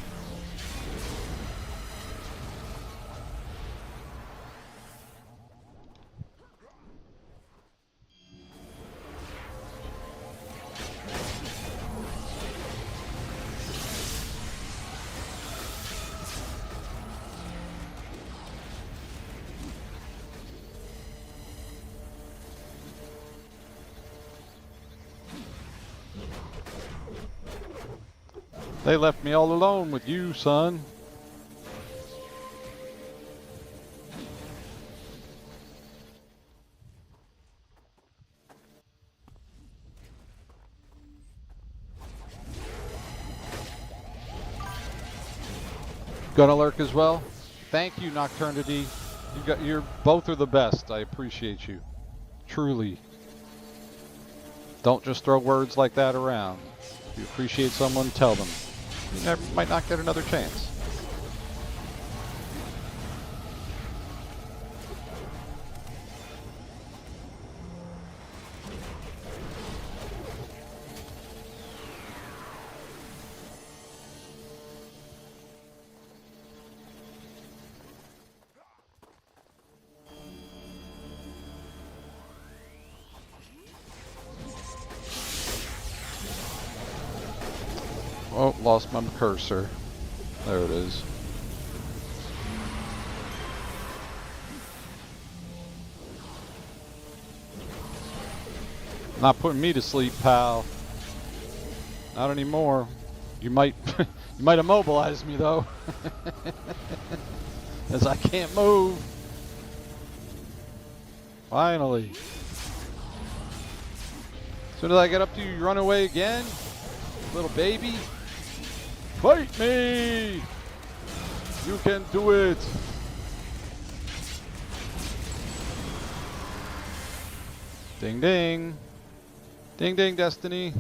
They left me all alone with you, son. Gonna lurk as well. Thank you, Nocturnity. You're both are the best. I appreciate you, truly. Don't just throw words like that around. If you appreciate someone, tell them. You might not get another chance. Oh, lost my cursor. There it is. Not putting me to sleep, pal. Not anymore. You might you might immobilize me though. As I can't move. Finally. As soon as I get up to you, you run away again? Little baby? Fight me! You can do it! Ding ding! Ding ding, Destiny!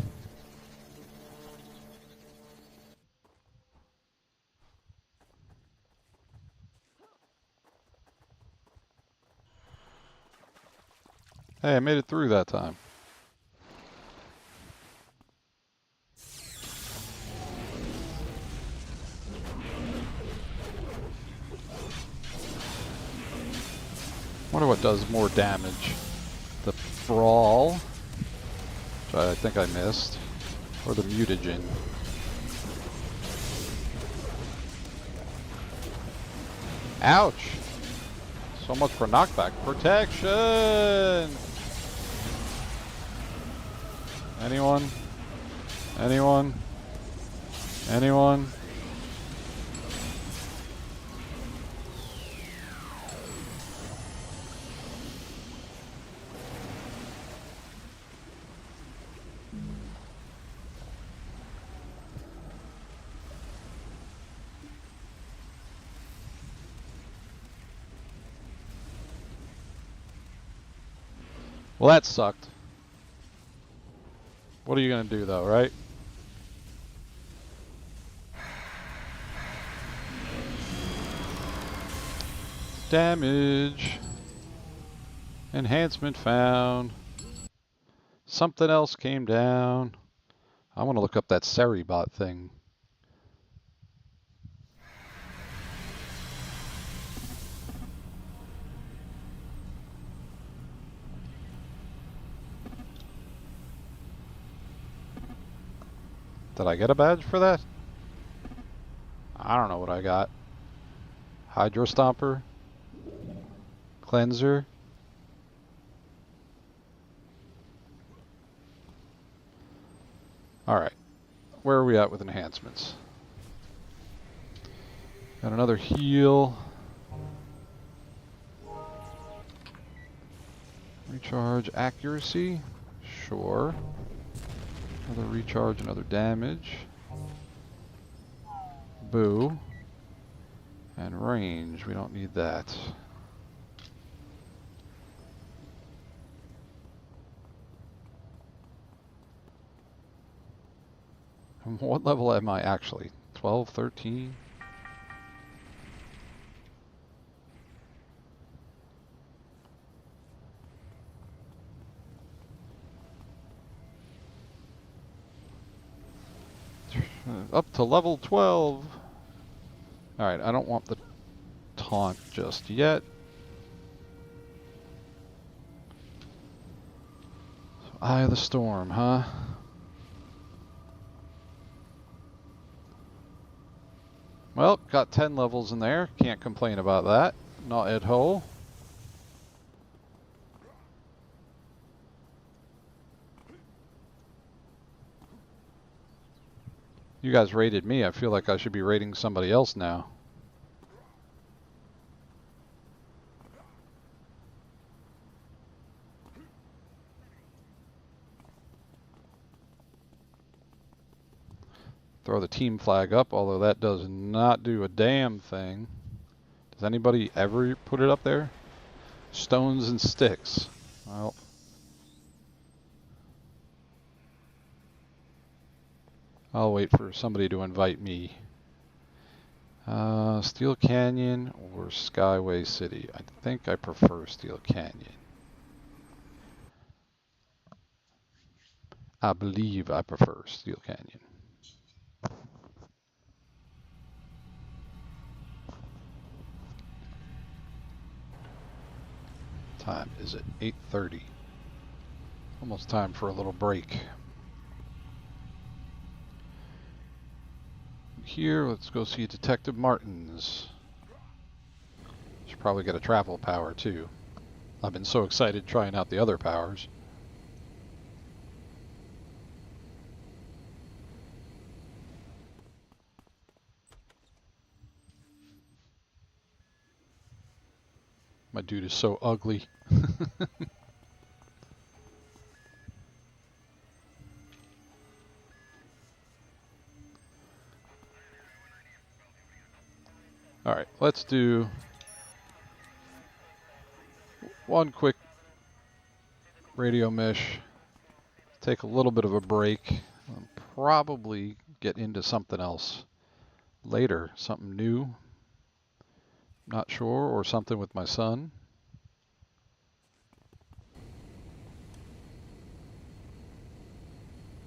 Hey, I made it through that time. Wonder what does more damage. The Brawl, which I think I missed, or the Mutagen. Ouch! So much for knockback protection! Anyone? Anyone? Anyone? Well, that sucked. What are you going to do, though, right? Damage. Enhancement found. something else came down. I want to look up that Seribot thing. Did I get a badge for that? I don't know what I got. Hydro Stomper. Cleanser. Alright. Where are we at with enhancements? Got another heal. Recharge accuracy. Sure. Another recharge, another damage. Boo. And range. We don't need that. What level am I actually? 12, 13? Up to level 12. Alright, I don't want the taunt just yet. So, Eye of the Storm, huh? Well, got 10 levels in there. Can't complain about that. Not at all. You guys rated me. I feel like I should be rating somebody else now. Throw the team flag up, although that does not do a damn thing. Does anybody ever put it up there? Stones and sticks. Well, I'll wait for somebody to invite me. Steel Canyon or Skyway City? I think I prefer Steel Canyon. I believe I prefer Steel Canyon. Time is it? 8:30. Almost time for a little break. Here, let's go see Detective Martins. Should probably get a travel power too. I've been so excited trying out the other powers. My dude is so ugly. Alright, let's do one quick radio mish. Take a little bit of a break. And probably get into something else later. Something new. Not sure. Or something with my son.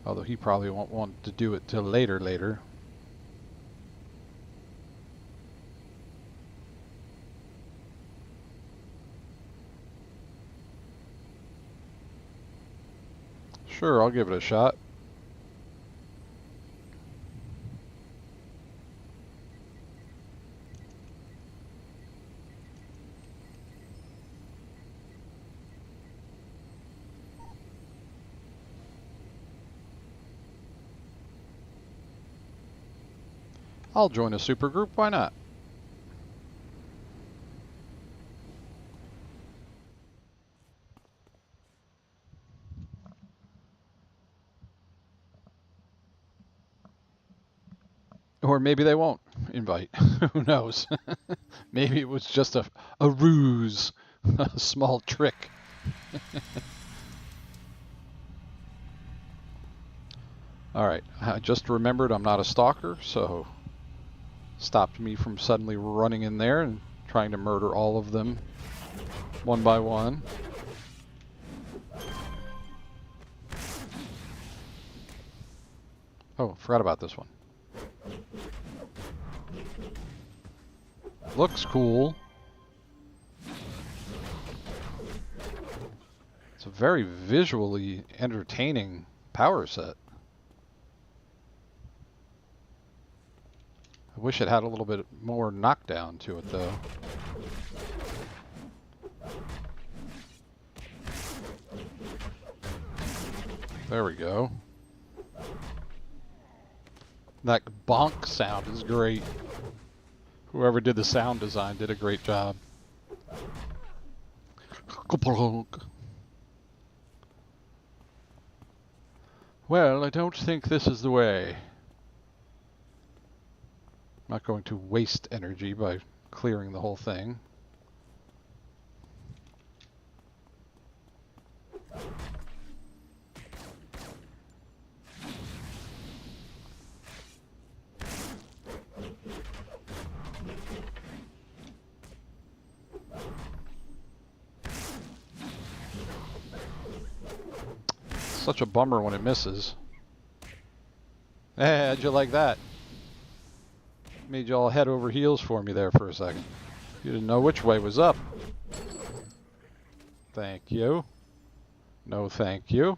Although he probably won't want to do it till later. Sure, I'll give it a shot. I'll join a supergroup, why not? Or maybe they won't invite. Who knows? Maybe it was just a ruse, a small trick. Alright, I just remembered I'm not a stalker, so stopped me from suddenly running in there and trying to murder all of them one by one. Oh, forgot about this one. Looks cool. It's a very visually entertaining power set. I wish it had a little bit more knockdown to it, though. There we go. That bonk sound is great. Whoever did the sound design did a great job. Well, I don't think this is the way. I'm not going to waste energy by clearing the whole thing. Such a bummer when it misses. Hey, how'd you like that? Made you all head over heels for me there for a second. You didn't know which way was up. Thank you. No, thank you.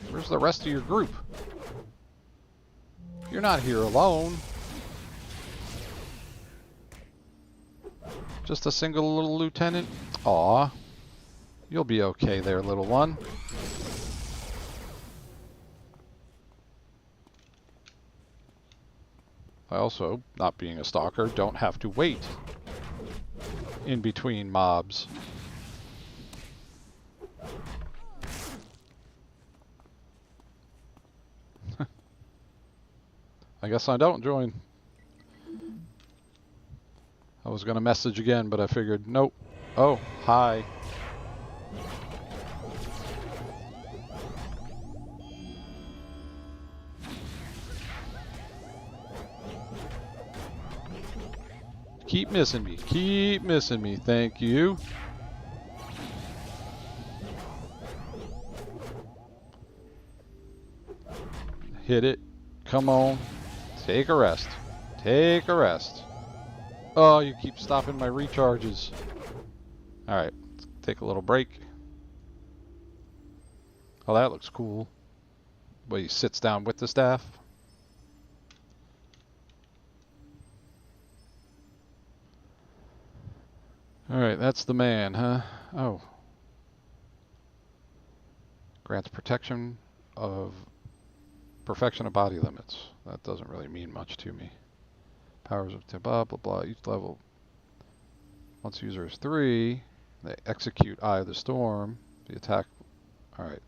Where's the rest of your group? You're not here alone. Just a single little lieutenant? Aw. You'll be okay there, little one. I also, not being a stalker, don't have to wait in between mobs. I guess I don't join. I was going to message again, but I figured, nope. Oh, hi. Keep missing me. Keep missing me. Thank you. Hit it. Come on. Take a rest. Take a rest. Oh, you keep stopping my recharges. Alright, let's take a little break. Oh, that looks cool. Where he sits down with the staff. Alright, that's the man, huh? Oh. Grants protection of perfection of body limits. That doesn't really mean much to me. Powers of blah blah blah. Each level. Once user is 3, they execute Eye of the Storm. The attack. Alright.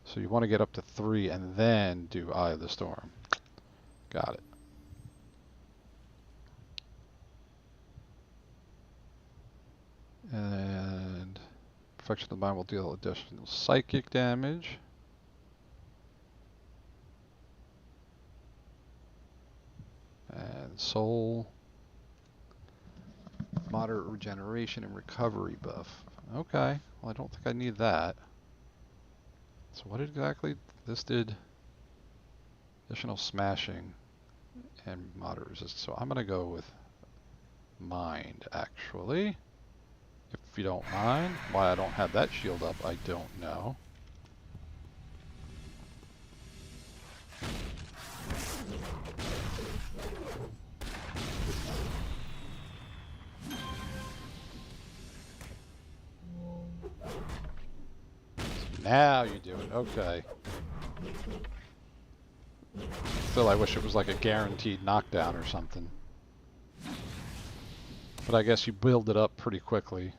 So you want to get up to 3 and then do Eye of the Storm. Got it. And perfection of the mind will deal additional psychic damage. And soul. Moderate regeneration and recovery buff. Okay, well I don't think I need that. So what exactly? This did additional smashing and moderate resistance. So I'm going to go with mind, actually. If you don't mind. Why I don't have that shield up, I don't know. Now you do it. Okay. Still, I wish it was like a guaranteed knockdown or something. But I guess you build it up pretty quickly.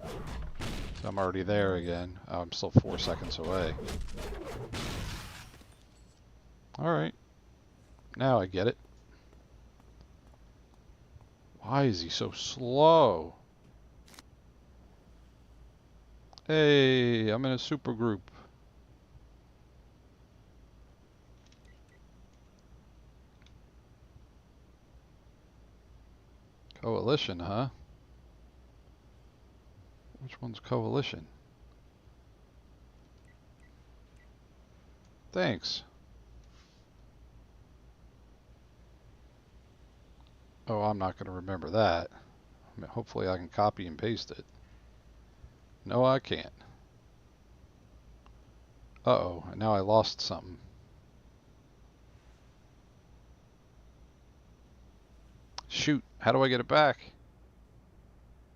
So I'm already there again. Oh, I'm still 4 seconds away. Alright. Now I get it. Why is he so slow? Hey, I'm in a super group. Coalition, huh? Which one's Coalition? Thanks. Oh, I'm not going to remember that. I mean, hopefully I can copy and paste it. No, I can't. Uh-oh, now I lost something. Shoot, how do I get it back?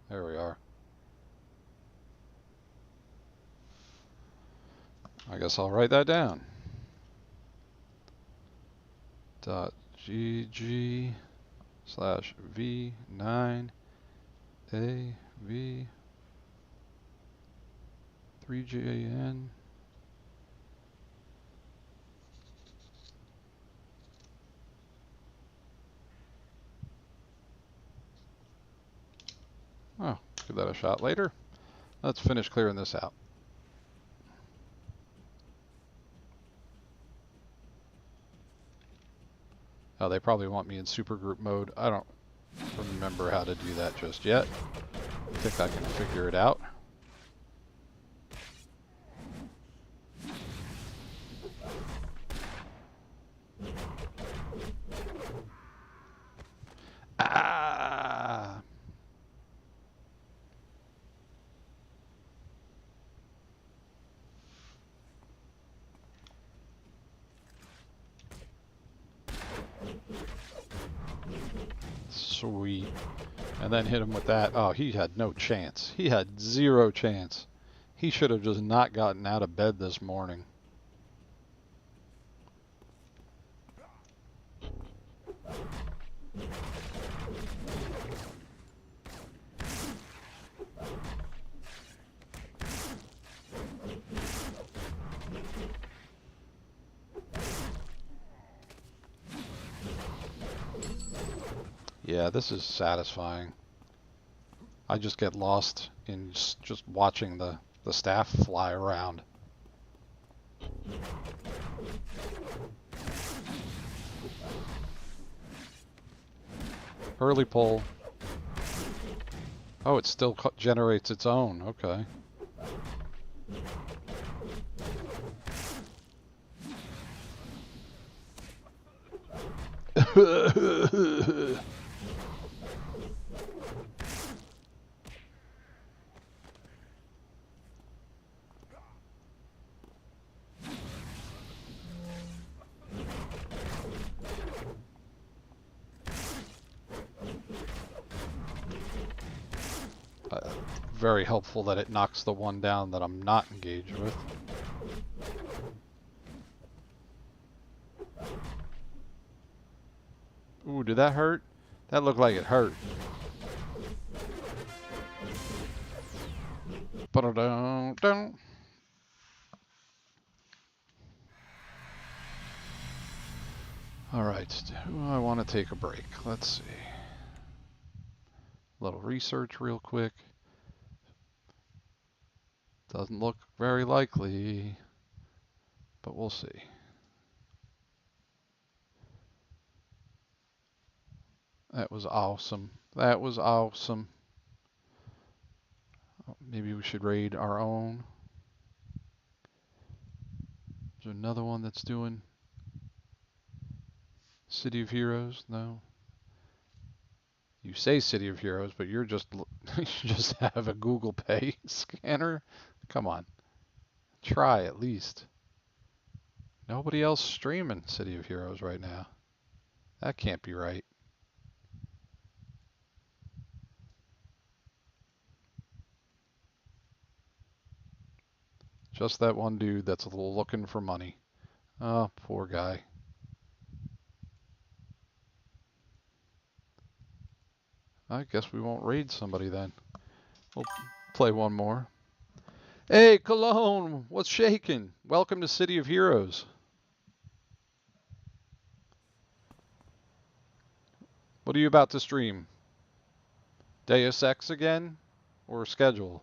There we are. I guess I'll write that down. .gg / v9 av 3jan. Oh, give that a shot later. Let's finish clearing this out. Oh, they probably want me in supergroup mode. I don't remember how to do that just yet. I think I can figure it out. Ah! Sweet. And then hit him with that. Oh, he had no chance. He had 0 chance. He should have just not gotten out of bed this morning. Yeah, this is satisfying. I just get lost in just watching the staff fly around. Early pull. Oh, it still generates its own. Okay. Very helpful that it knocks the one down that I'm not engaged with. Ooh, did that hurt? That looked like it hurt. Ba-da-dum-dum. All right, I want to take a break. Let's see. A little research real quick. Doesn't look very likely, but we'll see. That was awesome. That was awesome. Maybe we should raid our own. Is there another one that's doing City of Heroes? No. You say City of Heroes, but you're just you just have a Google Pay scanner. Come on, try at least. Nobody else streaming City of Heroes right now. That can't be right. Just that one dude that's a little looking for money. Oh, poor guy. I guess we won't raid somebody then. We'll play one more. Hey, Cologne, what's shaking? Welcome to City of Heroes. What are you about to stream? Deus Ex again? Or schedule?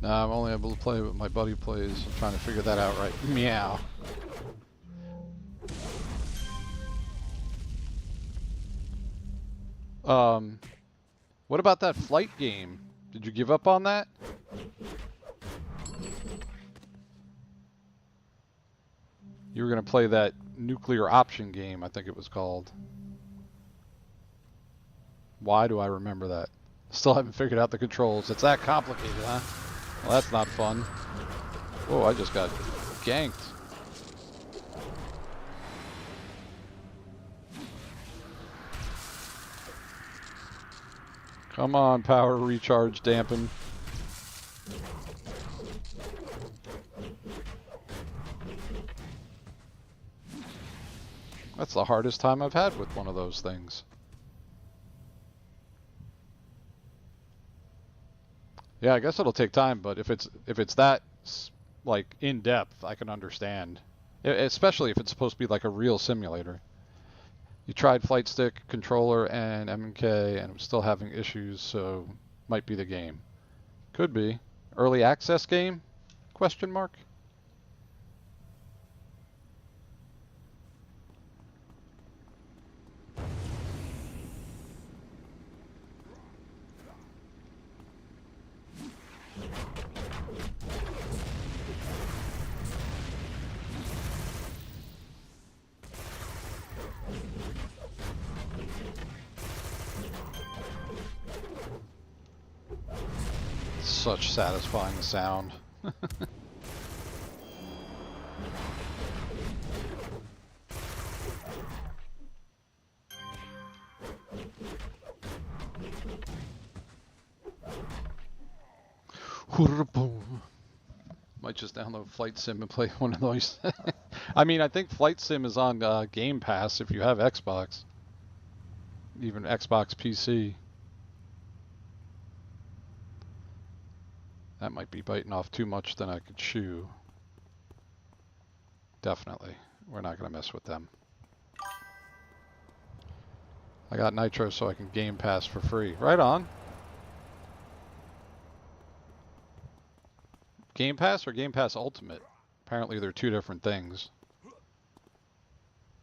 Nah, I'm only able to play what my buddy plays. I'm trying to figure that out right. Meow. What about that flight game? Did you give up on that? You were going to play that nuclear option game, I think it was called. Why do I remember that? Still haven't figured out the controls. It's that complicated, huh? Well, that's not fun. Oh, I just got ganked. Come on, power recharge dampen. That's the hardest time I've had with one of those things. Yeah, I guess it'll take time, but if it's that like in depth, I can understand. Especially if it's supposed to be like a real simulator. You tried flight stick, controller, and MK, and I'm still having issues, so might be the game. Could be. Early access game? Question mark. Such satisfying sound. Might just download Flight Sim and play one of those. I mean, I think Flight Sim is on Game Pass if you have Xbox. Even Xbox PC. That might be biting off too much than I could chew. Definitely. We're not going to mess with them. I got Nitro so I can Game Pass for free. Right on. Game Pass or Game Pass Ultimate? Apparently they're two different things.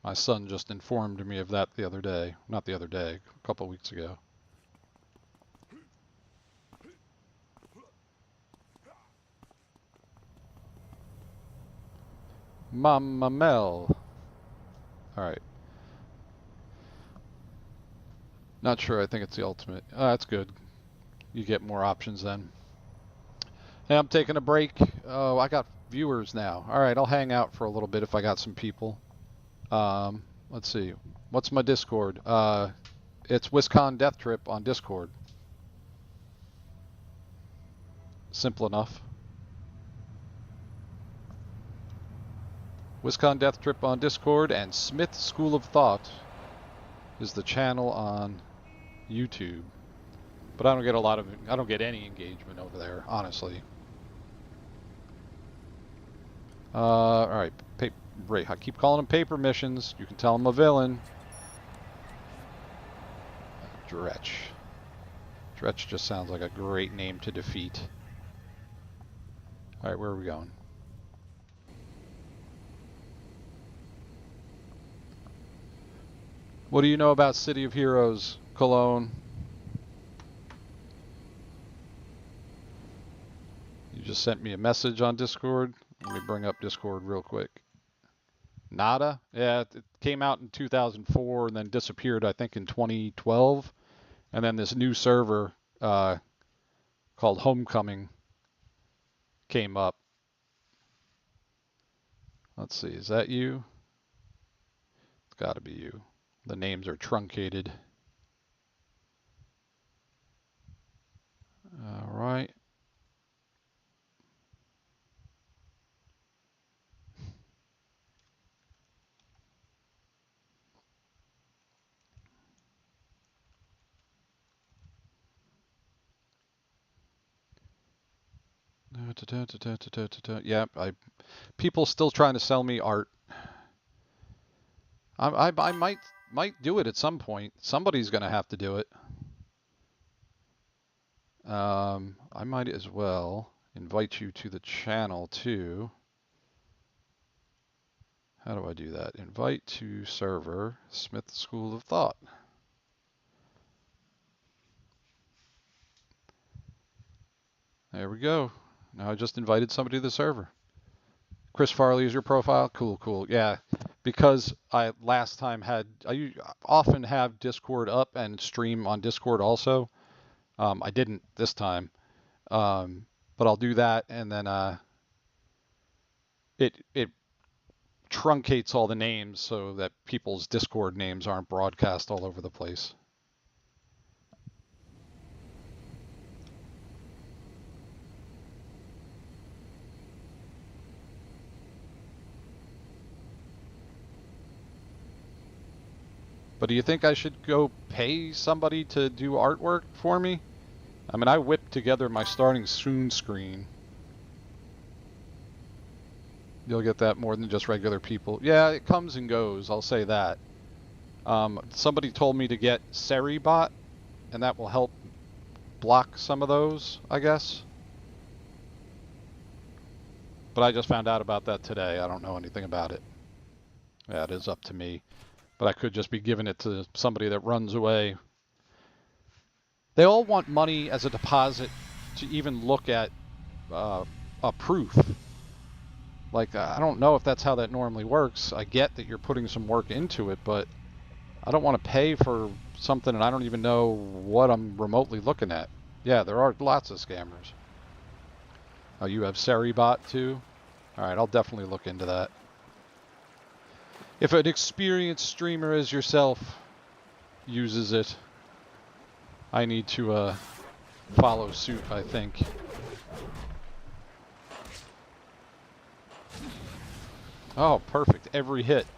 My son just informed me of that the other day. Not the other day, a couple weeks ago. Mamma Mel. Alright. Not sure, I think it's the Ultimate. That's good. You get more options then. Hey, I'm taking a break. Oh, I got viewers now. Alright, I'll hang out for a little bit if I got some people. Let's see. What's my Discord? It's WisCon Death Trip on Discord. Simple enough. WisCon Death Trip on Discord, and Smith School of Thought is the channel on YouTube. But I don't get any engagement over there, honestly. Alright, I keep calling them paper missions. You can tell I'm a villain. Dretch. Dretch just sounds like a great name to defeat. Alright, where are we going? What do you know about City of Heroes, Cologne? You just sent me a message on Discord. Let me bring up Discord real quick. Nada? Yeah, it came out in 2004 and then disappeared, I think, in 2012. And then this new server called Homecoming came up. Let's see, is that you? It's got to be you. The names are truncated. All right. Yeah, people still trying to sell me art. I might do it at some point. Somebody's gonna have to do it. I might as well. invite you to the channel too. How do I do that? Invite to server, Smith School of Thought. There we go. Now I just invited somebody to the server. Chris Farley is your profile? Cool, cool. Yeah, because I last time I often have Discord up and stream on Discord also. I didn't this time, but I'll do that, and then it truncates all the names so that people's Discord names aren't broadcast all over the place. But do you think I should go pay somebody to do artwork for me? I mean, I whipped together my starting soon screen. You'll get that more than just regular people. Yeah, it comes and goes, I'll say that. Somebody told me to get Seribot, and that will help block some of those, I guess. But I just found out about that today. I don't know anything about it. Yeah, it is up to me. But I could just be giving it to somebody that runs away. They all want money as a deposit to even look at a proof. Like, I don't know if that's how that normally works. I get that you're putting some work into it, but I don't want to pay for something and I don't even know what I'm remotely looking at. Yeah, there are lots of scammers. Oh, you have Seribot too? All right, I'll definitely look into that. If an experienced streamer as yourself uses it, I need to follow suit, I think. Oh, perfect. Every hit.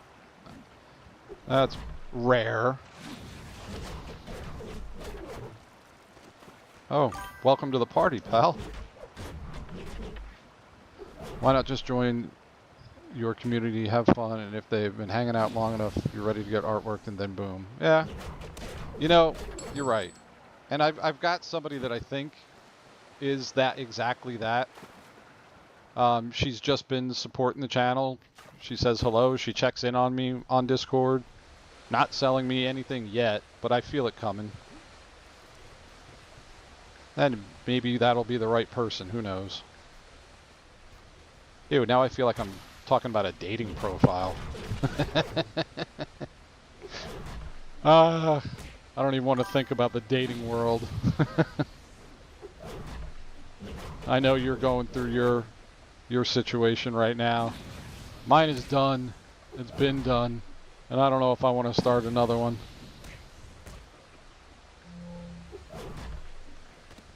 That's rare. Oh, welcome to the party, pal. Why not just join your community, have fun, and if they've been hanging out long enough, you're ready to get artwork, and then boom. Yeah. You know, you're right. And I've got somebody that I think is that exactly that. She's just been supporting the channel. She says hello. She checks in on me on Discord. Not selling me anything yet, but I feel it coming. And maybe that'll be the right person. Who knows? Ew, now I feel like I'm talking about a dating profile. I don't even want to think about the dating world. I know you're going through your situation right now. Mine is done. It's been done. And I don't know if I want to start another one.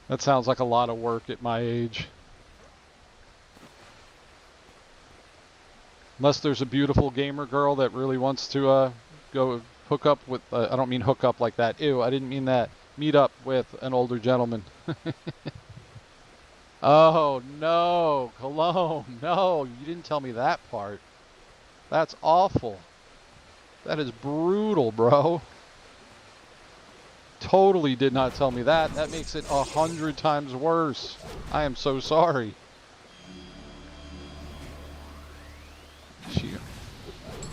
That sounds like a lot of work at my age. Unless there's a beautiful gamer girl that really wants to go hook up with, I don't mean hook up like that. Ew, I didn't mean that. Meet up with an older gentleman. Oh, no, Cologne, no, you didn't tell me that part. That's awful. That is brutal, bro. Totally did not tell me that. That makes it 100 times worse. I am so sorry.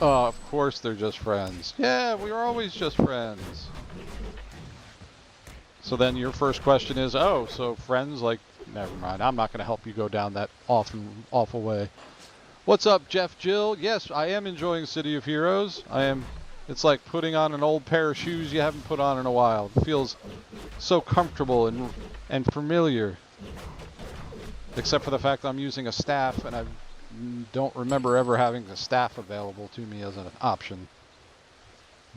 Oh, of course they're just friends. Yeah, we were always just friends. So then your first question is, oh, so friends, like, never mind. I'm not going to help you go down that awful way. What's up, Jeff Jill? Yes, I am enjoying City of Heroes. I am. It's like putting on an old pair of shoes you haven't put on in a while. It feels so comfortable and familiar. Except for the fact that I'm using a staff, and I don't remember ever having a staff available to me as an option.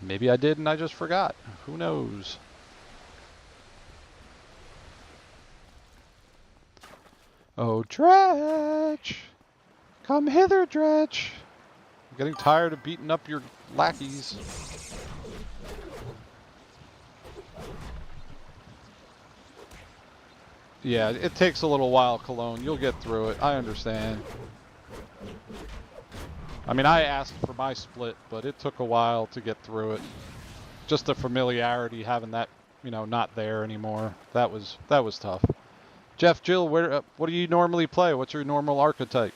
Maybe I did and I just forgot. Who knows? Oh, Dretch! Come hither, Dretch! I'm getting tired of beating up your lackeys. Yeah, it takes a little while, Cologne. You'll get through it. I understand. I mean, I asked for my split, but it took a while to get through it. Just the familiarity, having that, you know, not there anymore. That was tough. Jeff, Jill, what do you normally play? What's your normal archetype?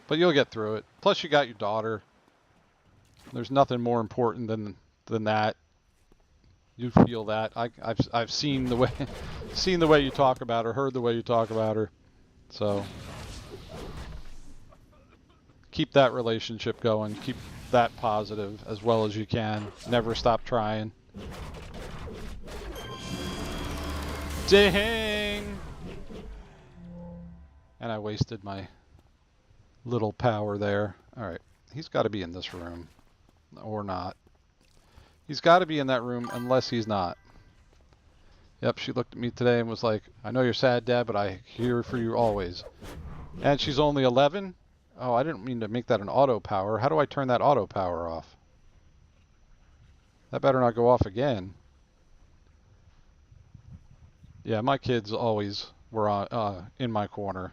But you'll get through it. Plus, you got your daughter. There's nothing more important than that. You feel that. I've seen the way seen the way you talk about her, heard the way you talk about her. So keep that relationship going. Keep that positive as well as you can. Never stop trying. Dang! And I wasted my little power there. Alright, he's got to be in this room. Or not. He's got to be in that room unless he's not. Yep, she looked at me today and was like, I know you're sad, Dad, but I'm here for you always. And she's only 11? Oh, I didn't mean to make that an auto power. How do I turn that auto power off? That better not go off again. Yeah, my kids always were in my corner.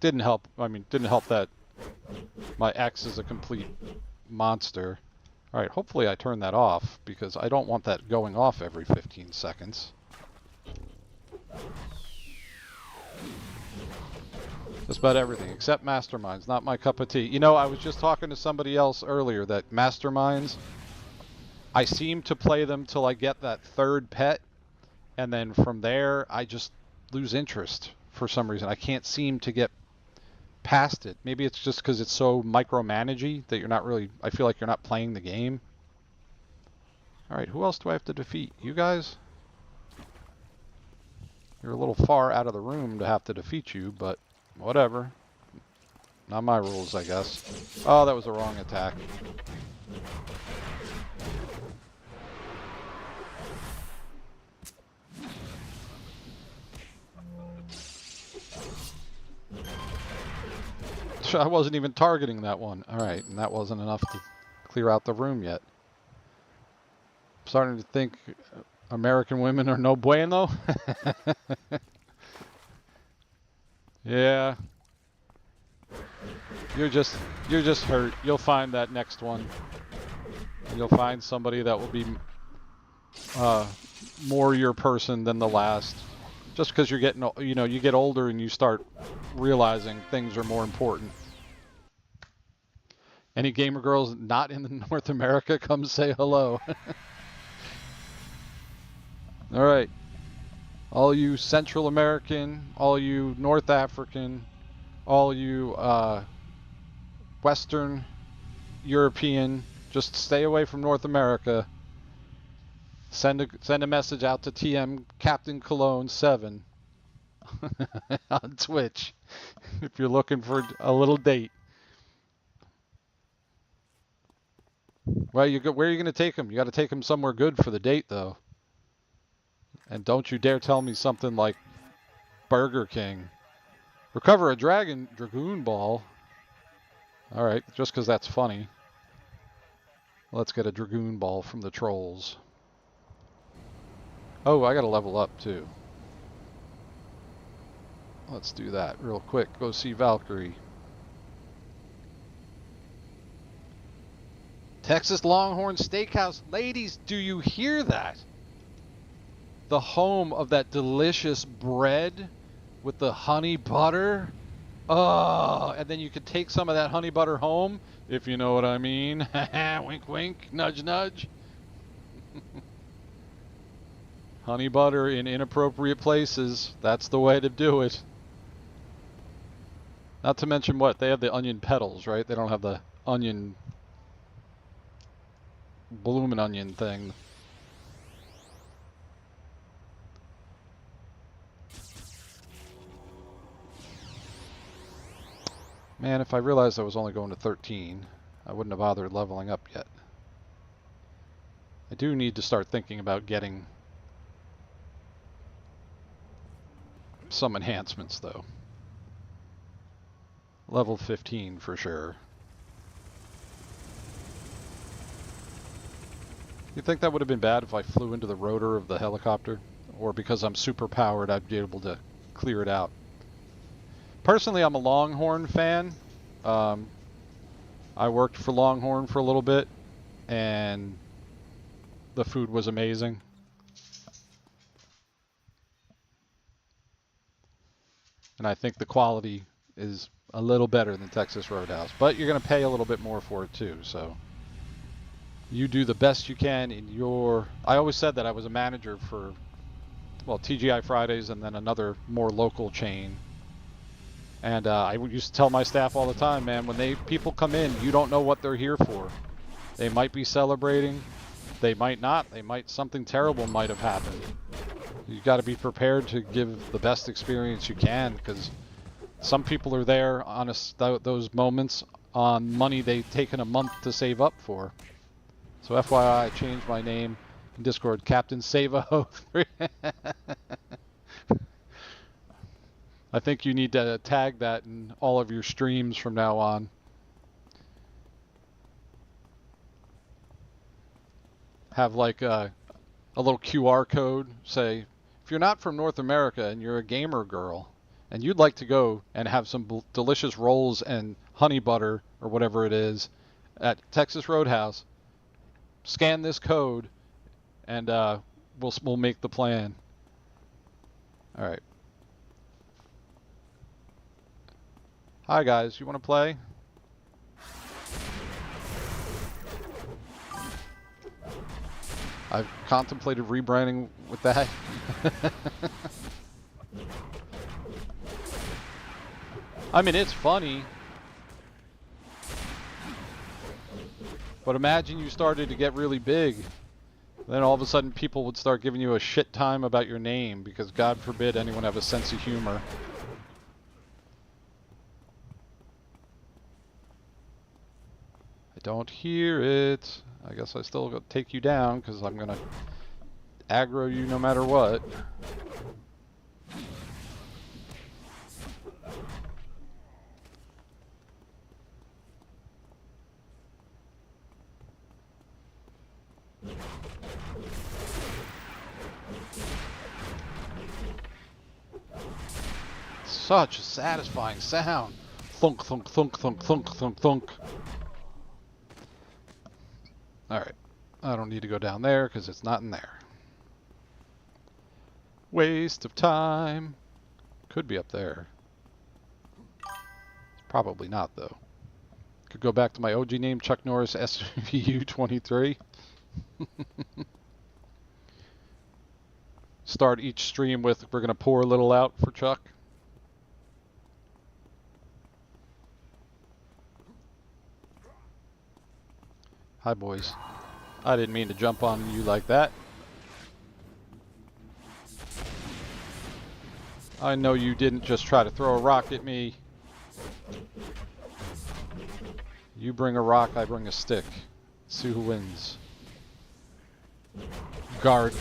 Didn't help. I mean, didn't help that my ex is a complete monster. All right, hopefully I turn that off because I don't want that going off every 15 seconds. Just about everything except masterminds. Not my cup of tea. You know, I was just talking to somebody else earlier that masterminds, I seem to play them till I get that third pet. And then from there, I just lose interest for some reason. I can't seem to get past it. Maybe it's just because it's so micromanagey that you're not really, I feel like you're not playing the game. All right, who else do I have to defeat? You guys? You're a little far out of the room to have to defeat you, but whatever. Not my rules, I guess. Oh, that was the wrong attack. I wasn't even targeting that one. All right, and that wasn't enough to clear out the room yet. I'm starting to think American women are no bueno. Yeah. You're just hurt. You'll find that next one. You'll find somebody that will be more your person than the last. Just because you're getting, you know, you get older and you start realizing things are more important. Any gamer girls not in North America, come say hello. All right. All you Central American, all you North African, all you Western European, just stay away from North America. Send a message out to TM Captain Cologne 7 on Twitch if you're looking for a little date. Where are you going to take him? You got to take him somewhere good for the date, though. And don't you dare tell me something like Burger King. Recover a Dragoon Ball. All right, just because that's funny. Let's get a Dragoon Ball from the trolls. Oh, I got to level up, too. Let's do that real quick. Go see Valkyrie. Texas Longhorn Steakhouse. Ladies, do you hear that? The home of that delicious bread with the honey butter. Oh, and then you could take some of that honey butter home, if you know what I mean. Wink, wink, nudge, nudge. Honey butter in inappropriate places. That's the way to do it. Not to mention what? They have the onion petals, right? They don't have the onion, bloomin' onion thing. Man, if I realized I was only going to 13, I wouldn't have bothered leveling up yet. I do need to start thinking about getting some enhancements, though. Level 15 for sure. You think that would have been bad if I flew into the rotor of the helicopter? Or because I'm super powered, I'd be able to clear it out? Personally, I'm a Longhorn fan. I worked for Longhorn for a little bit, and the food was amazing. And I think the quality is a little better than Texas Roadhouse. But you're going to pay a little bit more for it too, so you do the best you can in your... I always said that I was a manager for, well, TGI Fridays and then another more local chain. And I used to tell my staff all the time, man, when people come in, you don't know what they're here for. They might be celebrating, they might not, something terrible might have happened. You got to be prepared to give the best experience you can, because some people are there on those moments on money they've taken a month to save up for. So FYI, I changed my name in Discord, Captain Savo. I think you need to tag that in all of your streams from now on. Have like a little QR code, say, if you're not from North America and you're a gamer girl and you'd like to go and have some delicious rolls and honey butter or whatever it is at Texas Roadhouse, scan this code and we'll make the plan. All right. Hi guys, you want to play? I've contemplated rebranding with that. I mean, it's funny. But imagine you started to get really big. Then all of a sudden people would start giving you a shit time about your name because God forbid anyone have a sense of humor. I don't hear it. I guess I still got to take you down because I'm going to aggro you no matter what. Such a satisfying sound. Thunk, thunk, thunk, thunk, thunk, thunk, thunk. Alright. I don't need to go down there because it's not in there. Waste of time. Could be up there. It's probably not, though. Could go back to my OG name, Chuck Norris SVU23. Start each stream with, we're going to pour a little out for Chuck. Hi, boys. I didn't mean to jump on you like that. I know you didn't just try to throw a rock at me. You bring a rock, I bring a stick. See who wins. Guard.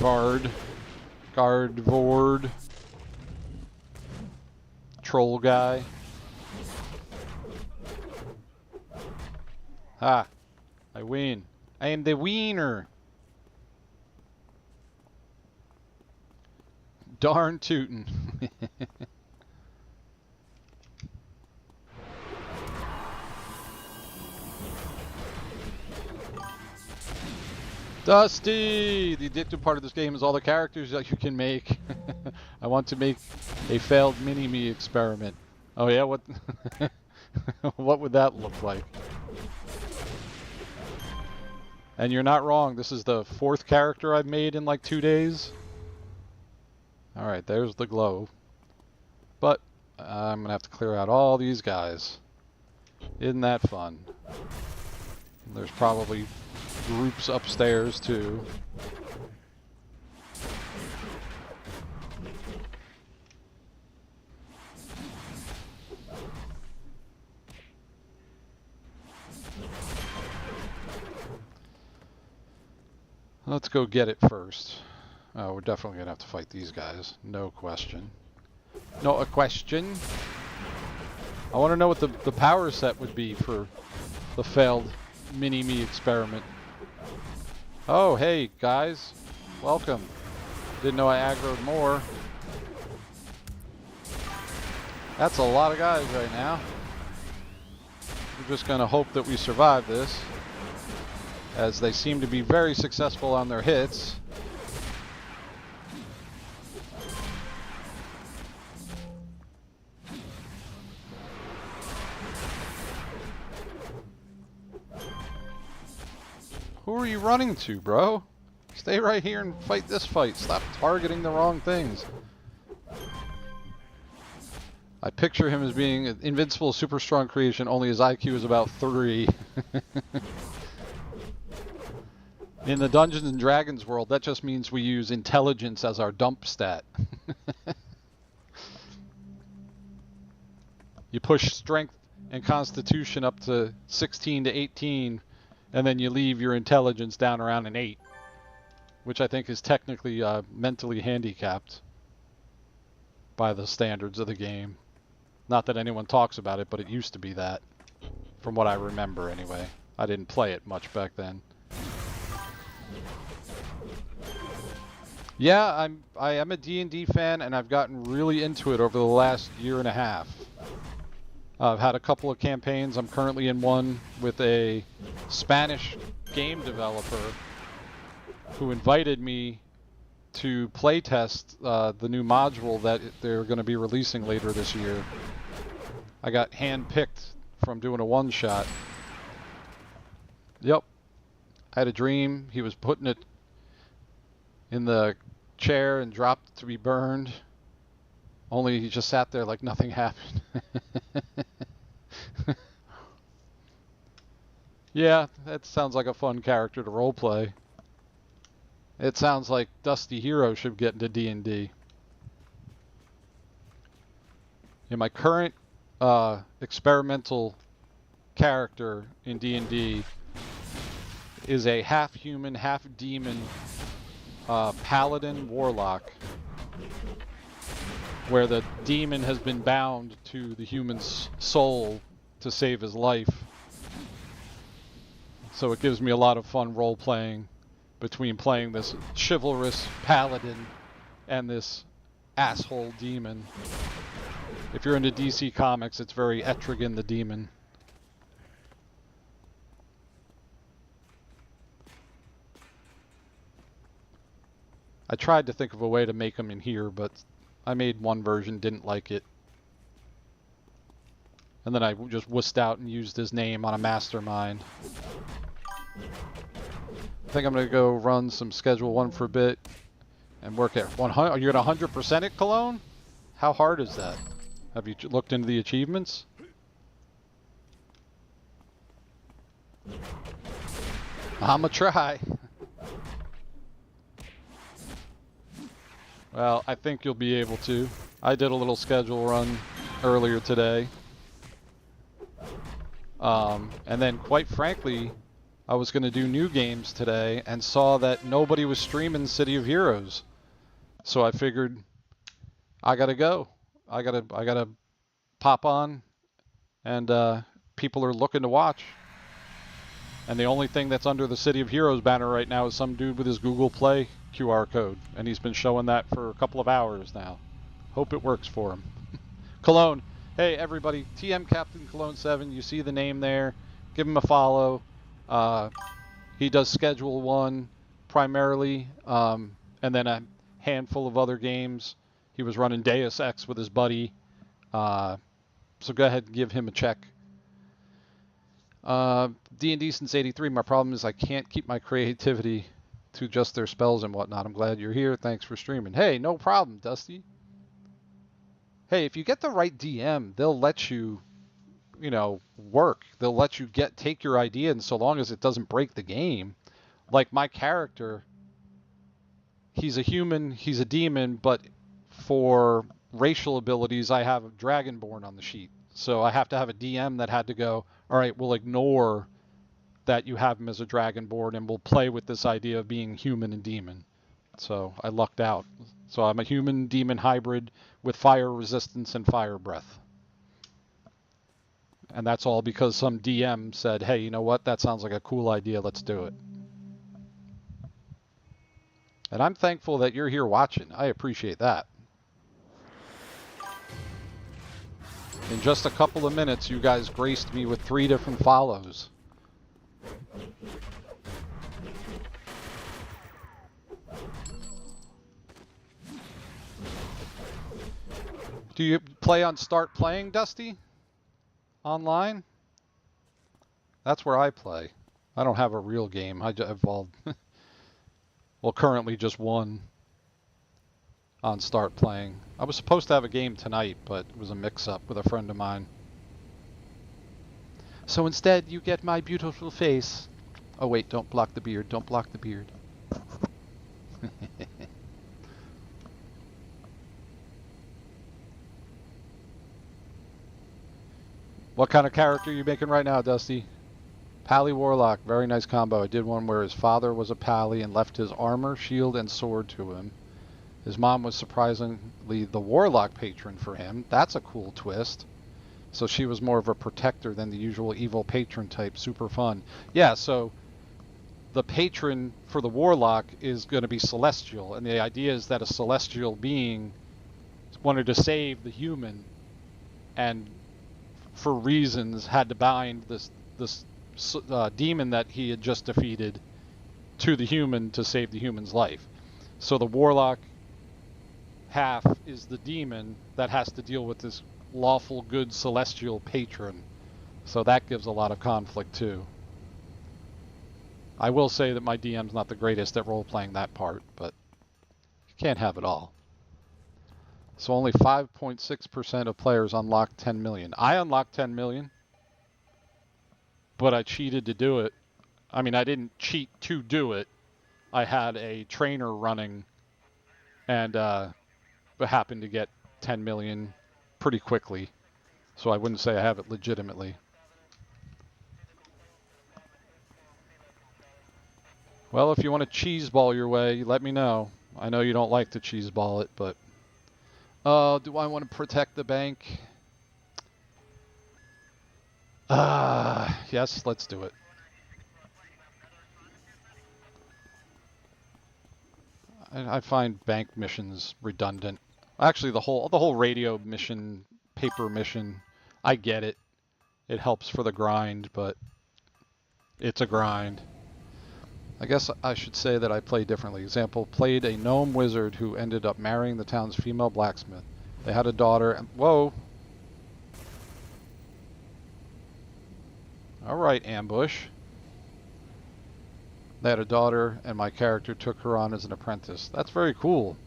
Troll guy. Ha! I win. I am the wiener. Darn tootin'. Dusty! The addictive part of this game is all the characters that you can make. I want to make a failed mini-me experiment. Oh yeah, what what would that look like? And you're not wrong, this is the 4th character I've made in like 2 days. Alright, there's the glow. But I'm gonna have to clear out all these guys. Isn't that fun? There's probably groups upstairs too. Let's go get it first. Oh, we're definitely gonna have to fight these guys. No question. Not a question. I want to know what the power set would be for the failed mini-me experiment. Oh, hey, guys. Welcome. Didn't know I aggroed more. That's a lot of guys right now. We're just gonna hope that we survive this, as they seem to be very successful on their hits. Who are you running to, bro? Stay right here and fight this fight. Stop targeting the wrong things. I picture him as being an invincible, super strong creation, only his IQ is about 3. In the Dungeons and Dragons world, that just means we use intelligence as our dump stat. You push strength and constitution up to 16 to 18, and then you leave your intelligence down around an 8, which I think is technically mentally handicapped by the standards of the game. Not that anyone talks about it, but it used to be that, from what I remember anyway. I didn't play it much back then. Yeah, I am a D&D fan, and I've gotten really into it over the last year and a half. I've had a couple of campaigns. I'm currently in one with a Spanish game developer who invited me to playtest the new module that they're going to be releasing later this year. I got hand-picked from doing a one-shot. Yep. I had a dream. He was putting it in the chair and dropped it to be burned. Only he just sat there like nothing happened. Yeah, that sounds like a fun character to roleplay. It sounds like Dusty Hero should get into D&D. Yeah, my current experimental character in D&D is a half-human, half-demon paladin warlock, where the demon has been bound to the human's soul to save his life. So it gives me a lot of fun role-playing between playing this chivalrous paladin and this asshole demon. If you're into DC Comics, it's very Etrigan the Demon. I tried to think of a way to make him in here, but I made one version, didn't like it. And then I just wussed out and used his name on a mastermind. I think I'm going to go run some Schedule 1 for a bit and work at 100. Are you at 100% at Cologne? How hard is that? Have you looked into the achievements? I'ma try. Well, I think you'll be able to. I did a little schedule run earlier today. And then, quite frankly, I was going to do new games today and saw that nobody was streaming City of Heroes. So I figured I gotta go. I gotta pop on, and people are looking to watch. And the only thing that's under the City of Heroes banner right now is some dude with his Google Play QR code, and he's been showing that for a couple of hours now. Hope it works for him. Cologne, hey everybody, TM Captain Cologne 7. You see the name there? Give him a follow. He does Schedule 1 primarily, and then a handful of other games. He was running Deus Ex with his buddy, so go ahead and give him a check. D&D since '83. My problem is I can't keep my creativity to just their spells and whatnot. I'm glad you're here. Thanks for streaming. Hey, no problem, Dusty. Hey, if you get the right DM, they'll let you, you know, work. They'll let you take your idea, and so long as it doesn't break the game. Like my character, he's a human, he's a demon, but for racial abilities, I have Dragonborn on the sheet. So I have to have a DM that had to go, all right, we'll ignore that you have him as a Dragonborn, and we'll play with this idea of being human and demon. So I lucked out. So I'm a human-demon hybrid with fire resistance and fire breath. And that's all because some DM said, hey, you know what? That sounds like a cool idea. Let's do it. And I'm thankful that you're here watching. I appreciate that. In just a couple of minutes, you guys graced me with 3 different follows. Do you play on Start Playing, Dusty? Online? That's where I play. I don't have a real game. I've evolved. Well, currently just one on Start Playing. I was supposed to have a game tonight, but it was a mix-up with a friend of mine. So instead, you get my beautiful face. Oh wait, don't block the beard. Don't block the beard. What kind of character are you making right now, Dusty? Pally Warlock, very nice combo. I did one where his father was a Pally and left his armor, shield, and sword to him. His mom was surprisingly the Warlock patron for him. That's a cool twist. So she was more of a protector than the usual evil patron type. Super fun. Yeah, so the patron for the Warlock is going to be celestial, and the idea is that a celestial being wanted to save the human, and for reasons had to bind this demon that he had just defeated to the human to save the human's life. So the Warlock half is the demon that has to deal with this lawful good celestial patron. So that gives a lot of conflict too. I will say that my DM's not the greatest at role-playing that part, but you can't have it all. So only 5.6% of players unlock 10 million. I unlocked 10 million, but I cheated to do it. I mean, I didn't cheat to do it. I had a trainer running and happened to get 10 million pretty quickly. So I wouldn't say I have it legitimately. Well, if you want to cheese ball your way, let me know. I know you don't like to cheese ball it, but... do I want to protect the bank? Yes, let's do it. I find bank missions redundant. Actually, the whole radio mission, paper mission, I get it. It helps for the grind, but it's a grind. I guess I should say that I play differently. Example, played a gnome wizard who ended up marrying the town's female blacksmith. They had a daughter and... Whoa! Alright, ambush. They had a daughter and my character took her on as an apprentice. That's very cool.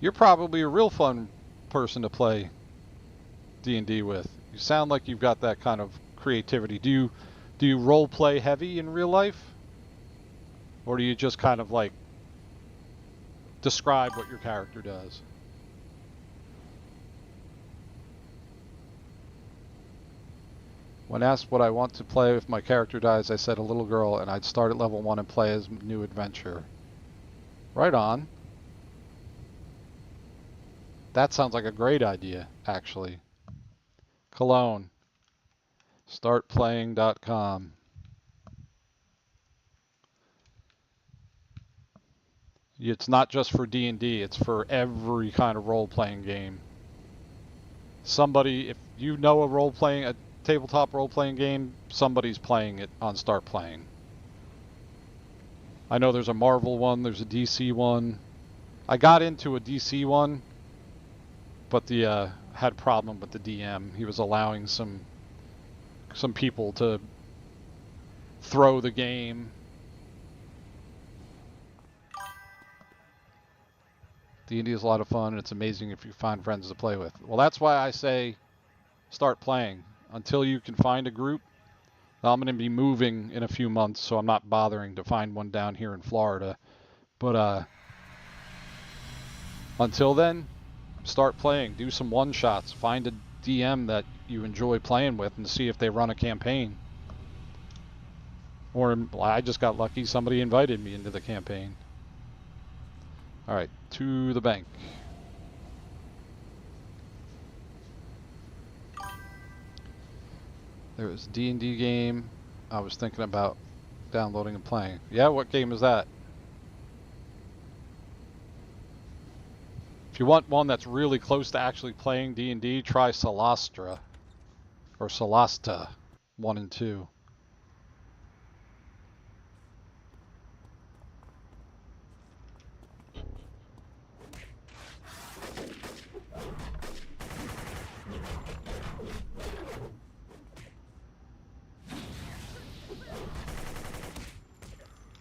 You're probably a real fun person to play D&D with. You sound like you've got that kind of creativity. Do you role play heavy in real life? Or do you just kind of like describe what your character does? When asked what I want to play if my character dies, I said a little girl, and I'd start at level 1 and play as new adventure. Right on. That sounds like a great idea, actually. Cologne. Startplaying.com. It's not just for D&D, it's for every kind of role-playing game. Somebody, if you know a tabletop role-playing game, somebody's playing it on Start Playing. I know there's a Marvel one, there's a DC one. I got into a DC one, but had a problem with the DM. He was allowing some people to throw the game. D&D is a lot of fun, and it's amazing if you find friends to play with. Well, that's why I say start playing. Until you can find a group, I'm going to be moving in a few months, so I'm not bothering to find one down here in Florida. But until then, start playing. Do some one-shots. Find a DM that you enjoy playing with and see if they run a campaign. Or I just got lucky. Somebody invited me into the campaign. All right, to the bank. There was a D&D game I was thinking about downloading and playing. Yeah, what game is that? If you want one that's really close to actually playing D&D, try Solastra. Or Solasta 1 and 2.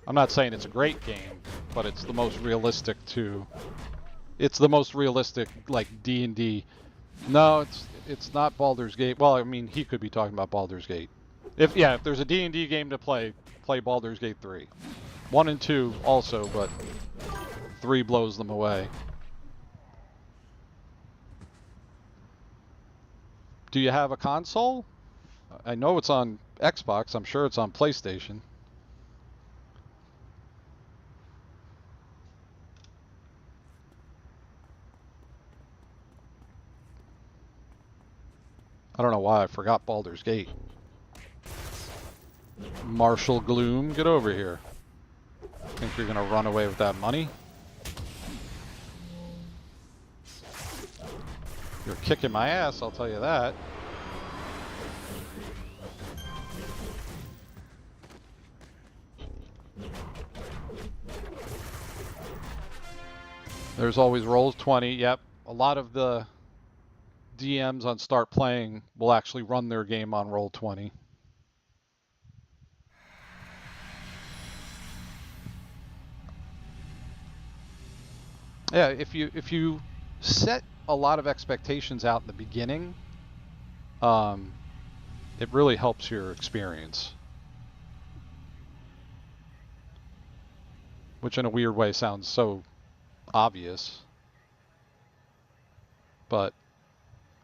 I'm not saying it's a great game, but it's the most realistic to. It's the most realistic, like D&D. No, it's not Baldur's Gate. Well, I mean, he could be talking about Baldur's Gate. If there's a D&D game to play Baldur's Gate 3. 1 and 2 also, but 3 blows them away. Do you have a console? I know it's on Xbox. I'm sure it's on PlayStation. I don't know why I forgot Baldur's Gate. Marshall Gloom, get over here. Think you're gonna run away with that money? You're kicking my ass, I'll tell you that. There's always rolls 20. Yep. A lot of the DMs on Start Playing will actually run their game on roll 20. Yeah, if you set a lot of expectations out in the beginning, it really helps your experience. Which in a weird way sounds so obvious. But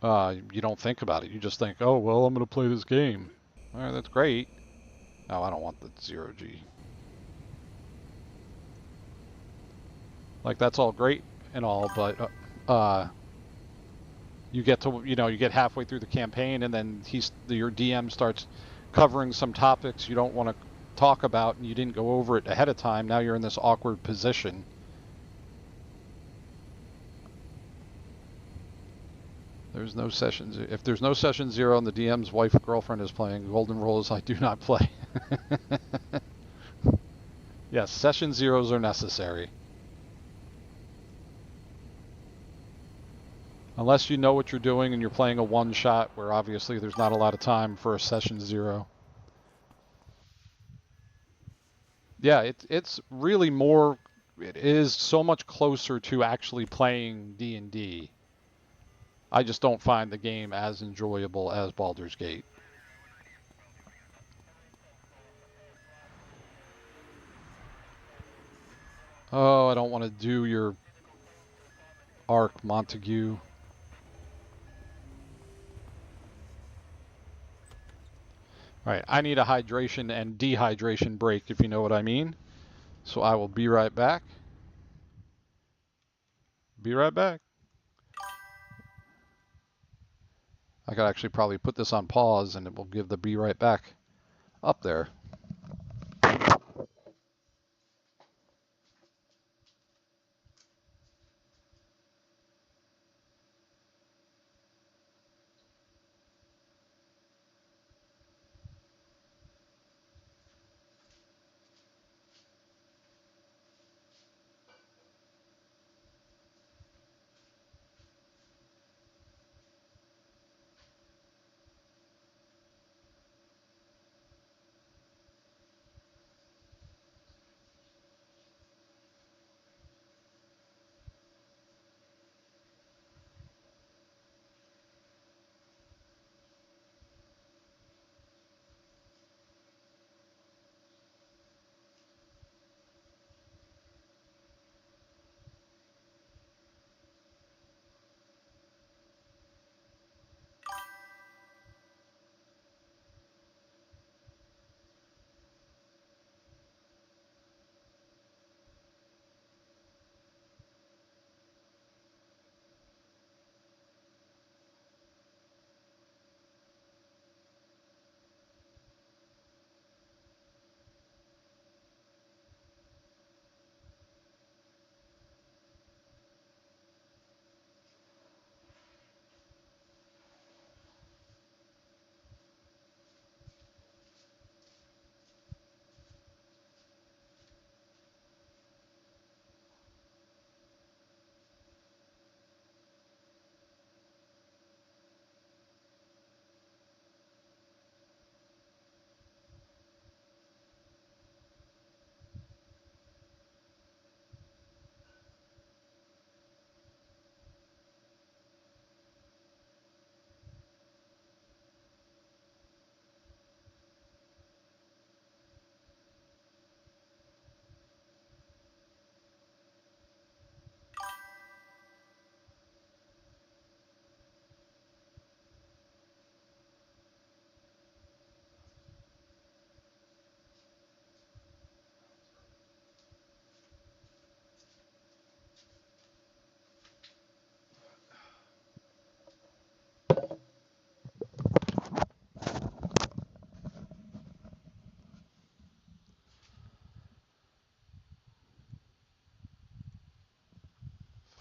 you don't think about it. You just think, oh, well, I'm going to play this game. All right, that's great. No, I don't want the 0G. Like, that's all great and all, but you get to, you get halfway through the campaign and then your DM starts covering some topics you don't want to talk about and you didn't go over it ahead of time. Now you're in this awkward position. There's no sessions. If there's no session 0 and the DM's wife or girlfriend is playing, golden rules I do not play. Yes, session 0s are necessary. Unless you know what you're doing and you're playing a one-shot where obviously there's not a lot of time for a session 0. Yeah, it's really more, it is so much closer to actually playing D&D. I just don't find the game as enjoyable as Baldur's Gate. Oh, I don't want to do your arc, Montague. All right, I need a hydration and dehydration break, if you know what I mean. So I will be right back. Be right back. I could actually probably put this on pause and it will give the be right back up there.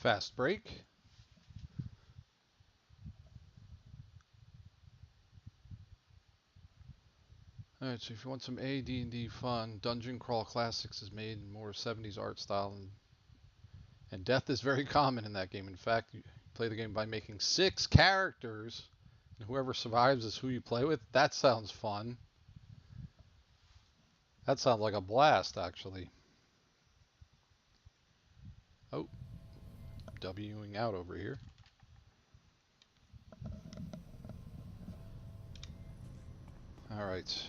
Fast break. Alright, so if you want some AD&D fun, Dungeon Crawl Classics is made in more 70s art style, and death is very common in that game. In fact, you play the game by making 6 characters, and whoever survives is who you play with. That sounds fun. That sounds like a blast, actually. Oh, Wing out over here. Alright.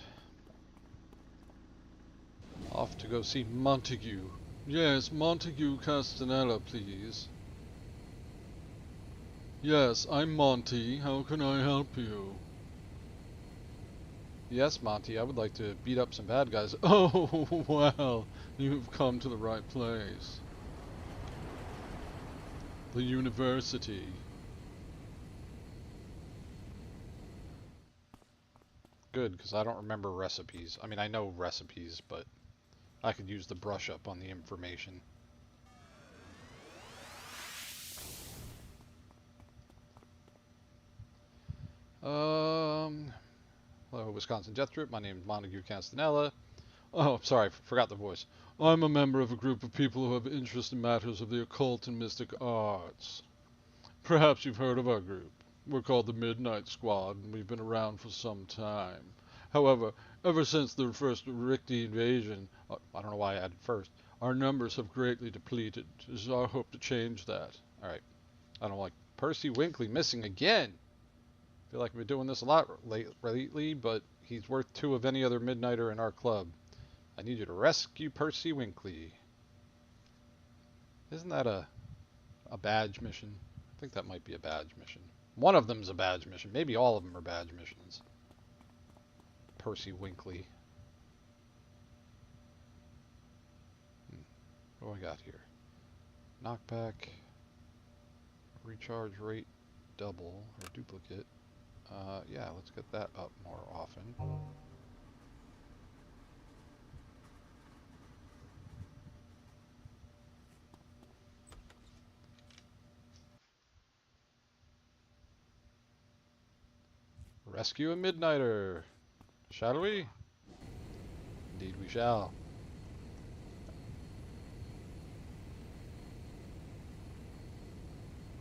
Off to go see Montague. Yes, Montague Castanella, please. Yes, I'm Monty. How can I help you? Yes, Monty, I would like to beat up some bad guys. Oh, well, you've come to the right place. The university. Good, because I don't remember recipes. I mean, I know recipes, but I could use the brush up on the information. Hello, Wisconsin Death Troop. My name is Montague Castanella. Oh, sorry, forgot the voice. I'm a member of a group of people who have interest in matters of the occult and mystic arts. Perhaps you've heard of our group. We're called the Midnight Squad, and we've been around for some time. However, ever since the first Rikti invasion, I don't know why I added first, our numbers have greatly depleted. It is our hope to change that. Alright. I don't like Percy Winkley missing again. I feel like I've been doing this a lot lately, but he's worth 2 of any other Midnighter in our club. I need you to rescue Percy Winkley. Isn't that a badge mission? I think that might be a badge mission. One of them's a badge mission. Maybe all of them are badge missions. Percy Winkley. What do I got here? Knockback. Recharge rate double or duplicate. Yeah, let's get that up more often. Rescue a Midnighter. Shall we? Indeed we shall.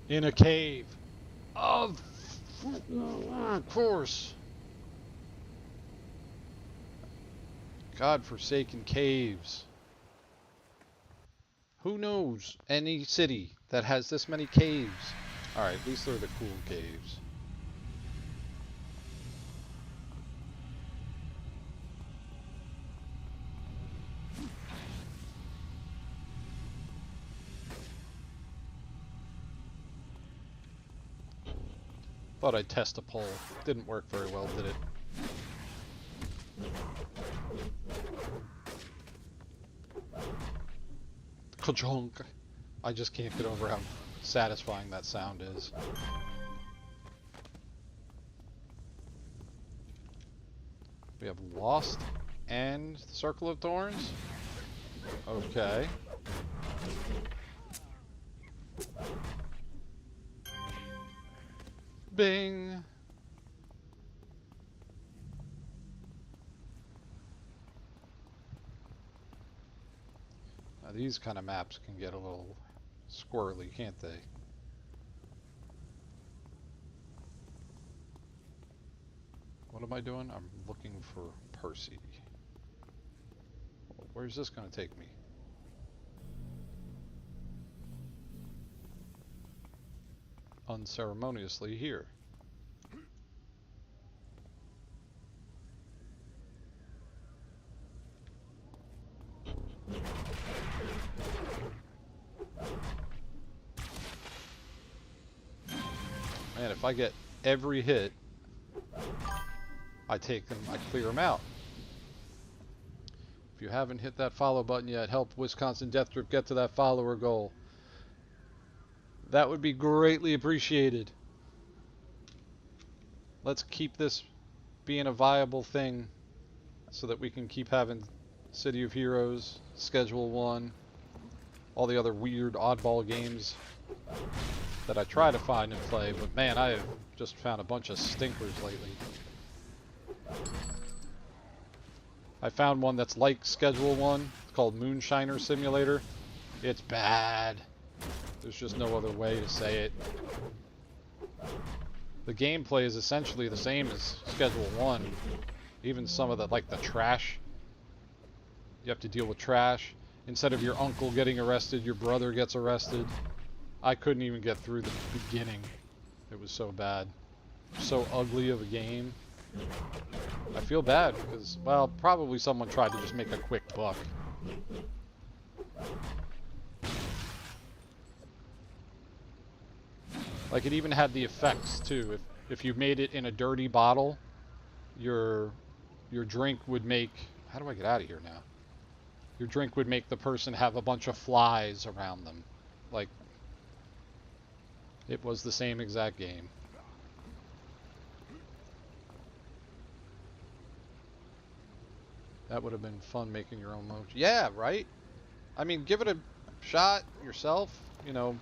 In a cave. Of course. God-forsaken caves. Who knows any city that has this many caves? Alright, at least they're the cool caves. Thought I'd test a pole. Didn't work very well, did it? Ka-chonk. I just can't get over how satisfying that sound is. We have Lost and the Circle of Thorns. Okay. Bing! Now these kind of maps can get a little squirrely, can't they? What am I doing? I'm looking for Percy. Where's this going to take me? Unceremoniously here. Man, if I get every hit, I take them, I clear them out. If you haven't hit that follow button yet, help Wisconsin Death Troop get to that follower goal. That would be greatly appreciated. Let's keep this being a viable thing so that we can keep having City of Heroes, Schedule 1. all the other weird oddball games that I try to find and play, but man, I have just found a bunch of stinkers lately. I found one that's like Schedule 1. It's called Moonshiner Simulator. It's bad. There's just no other way to say it. The gameplay is essentially the same as Schedule 1. Even some of the, like the trash. You have to deal with trash. Instead of your uncle getting arrested, your brother gets arrested. I couldn't even get through the beginning. It was so bad. So ugly of a game. I feel bad because, well, probably someone tried to just make a quick buck. Like, it even had the effects too. If you made it in a dirty bottle, your drink would make... How do I get out of here now? Your drink would make the person have a bunch of flies around them. Like, it was the same exact game. That would have been fun, making your own mojo. Yeah, right? I mean, give it a shot yourself. You know,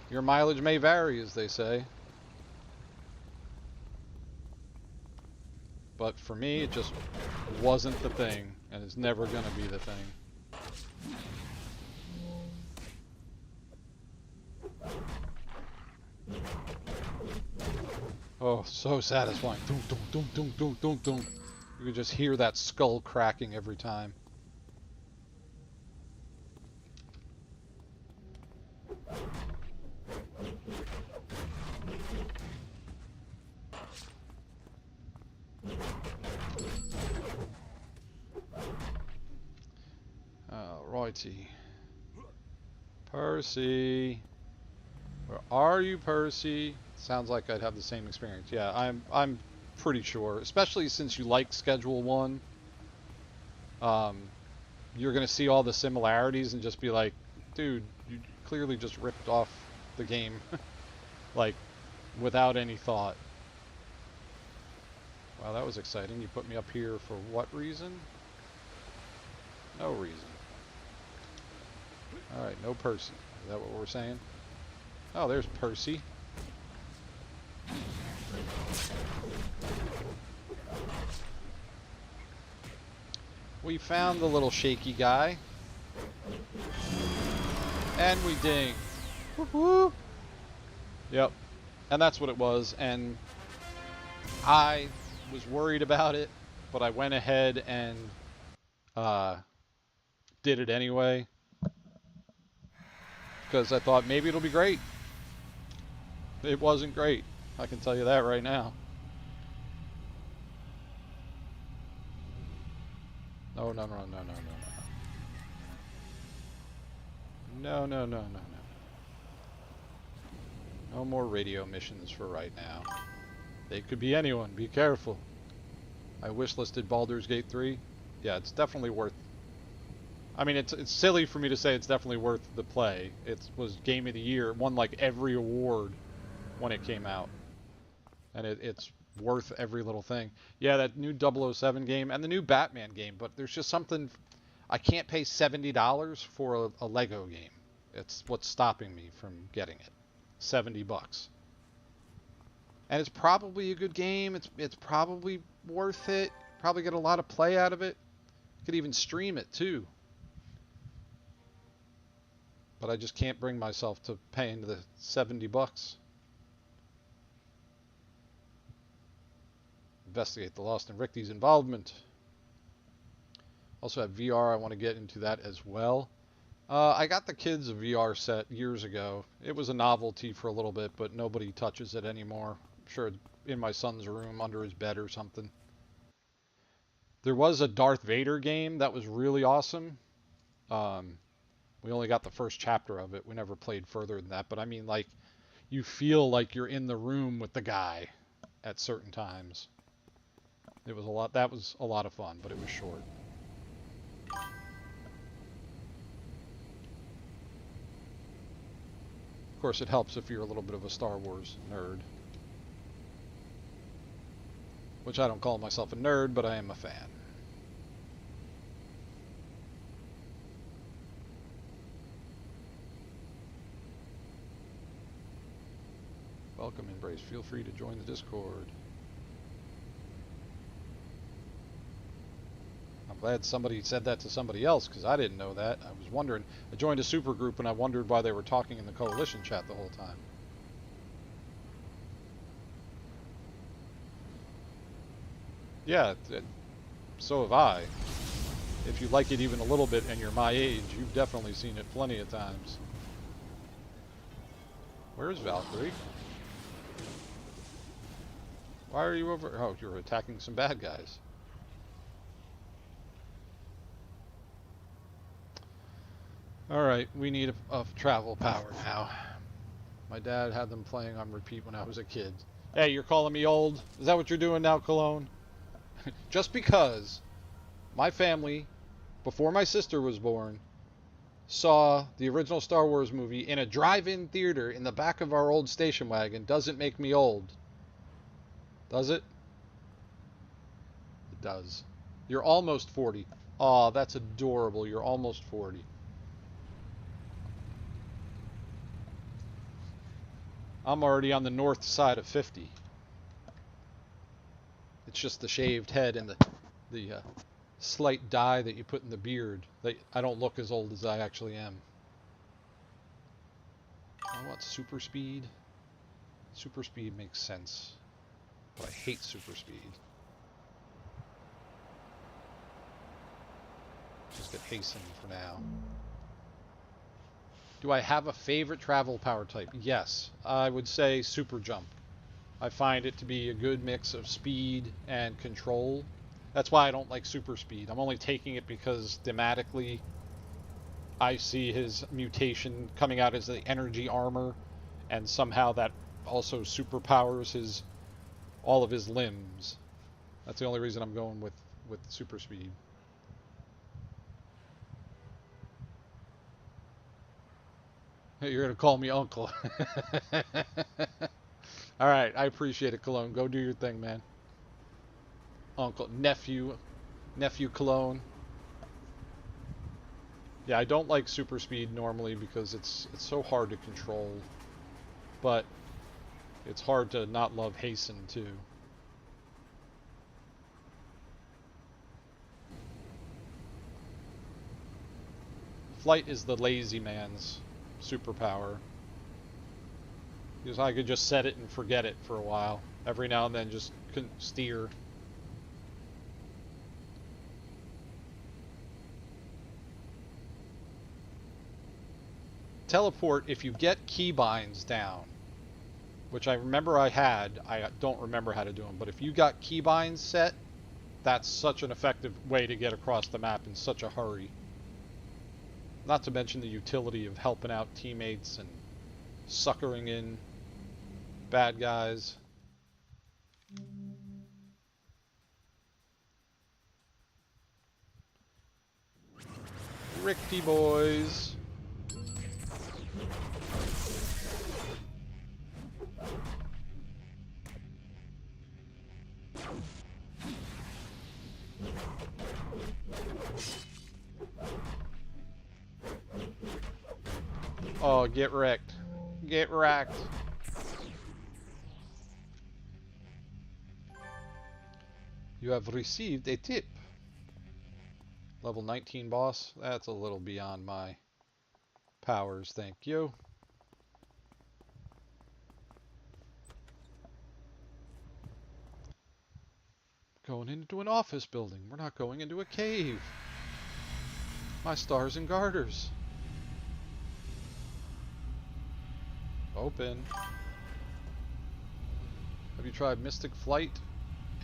your mileage may vary, as they say. But for me, it just wasn't the thing, and it's never going to be the thing. Oh, so satisfying. Doom, doom, doom, doom, doom, doom, doom. You can just hear that skull cracking every time. Righty. Percy. Where are you, Percy? Sounds like I'd have the same experience. Yeah, I'm pretty sure, especially since you like Schedule 1. You're gonna see all the similarities and just be like, dude, you clearly just ripped off the game. Like, without any thought. Wow, that was exciting. You put me up here for what reason? No reason. Alright, no Percy. Is that what we're saying? Oh, there's Percy. We found the little shaky guy. And we ding. Woohoo! Yep. And that's what it was. And I was worried about it, but I went ahead and did it anyway. Because I thought maybe it'll be great. It wasn't great. I can tell you that right now. No, no, no, no, no, no, no. No, no, no, no, no. No more radio missions for right now. They could be anyone. Be careful. I wishlisted Baldur's Gate 3. Yeah, it's definitely worth... I mean, it's silly for me to say it's definitely worth the play. It was Game of the Year. It won like every award when it came out. And it's worth every little thing. Yeah, that new 007 game and the new Batman game, but there's just something... I can't pay $70 for a Lego game. It's what's stopping me from getting it. $70. And it's probably a good game. It's probably worth it. Probably get a lot of play out of it. Could even stream it too. But I just can't bring myself to paying the $70. Investigate the Lost and Richie's involvement. Also have VR. I want to get into that as well. I got the kids a VR set years ago. It was a novelty for a little bit, but nobody touches it anymore. I'm sure it's in my son's room under his bed or something. There was a Darth Vader game that was really awesome. We only got the first chapter of it. We never played further than that. But I mean, like, you feel like you're in the room with the guy at certain times. It was a lot. That was a lot of fun, but it was short. Of course, it helps if you're a little bit of a Star Wars nerd. Which I don't call myself a nerd, but I am a fan. Welcome, Embrace. Feel free to join the Discord. I'm glad somebody said that to somebody else, because I didn't know that. I was wondering. I joined a super group and I wondered why they were talking in the Coalition chat the whole time. Yeah, so have I. If you like it even a little bit and you're my age, you've definitely seen it plenty of times. Where's Valkyrie? Why are you over? Oh, you're attacking some bad guys. Alright, we need a travel power now. My dad had them playing on repeat when I was a kid. Hey, you're calling me old? Is that what you're doing now, Cologne? Just because my family, before my sister was born, saw the original Star Wars movie in a drive-in theater in the back of our old station wagon doesn't make me old. Does it? It does. You're almost 40. Aw, that's adorable. You're almost 40. I'm already on the north side of 50. It's just the shaved head and the slight dye that you put in the beard. I don't look as old as I actually am. I want super speed. Super speed makes sense. But I hate super speed. Just get hastened for now. Do I have a favorite travel power type? Yes. I would say super jump. I find it to be a good mix of speed and control. That's why I don't like super speed. I'm only taking it because thematically I see his mutation coming out as the energy armor, and somehow that also superpowers all of his limbs. That's the only reason I'm going with super speed. You're gonna call me uncle. Alright, I appreciate it, Cologne. Go do your thing, man. Uncle, nephew Cologne. Yeah, I don't like super speed normally because it's so hard to control. But it's hard to not love hasten too. Flight is the lazy man's superpower. Because I could just set it and forget it for a while. Every now and then just steer. Teleport, if you get keybinds down, which I remember I had, I don't remember how to do them, but if you got keybinds set, that's such an effective way to get across the map in such a hurry. Not to mention the utility of helping out teammates and suckering in bad guys. Rickety boys. Oh, get wrecked. Get wrecked. You have received a tip. Level 19 boss? That's a little beyond my powers, thank you. Going into an office building. We're not going into a cave. My stars and garters. Open. Have you tried Mystic Flight?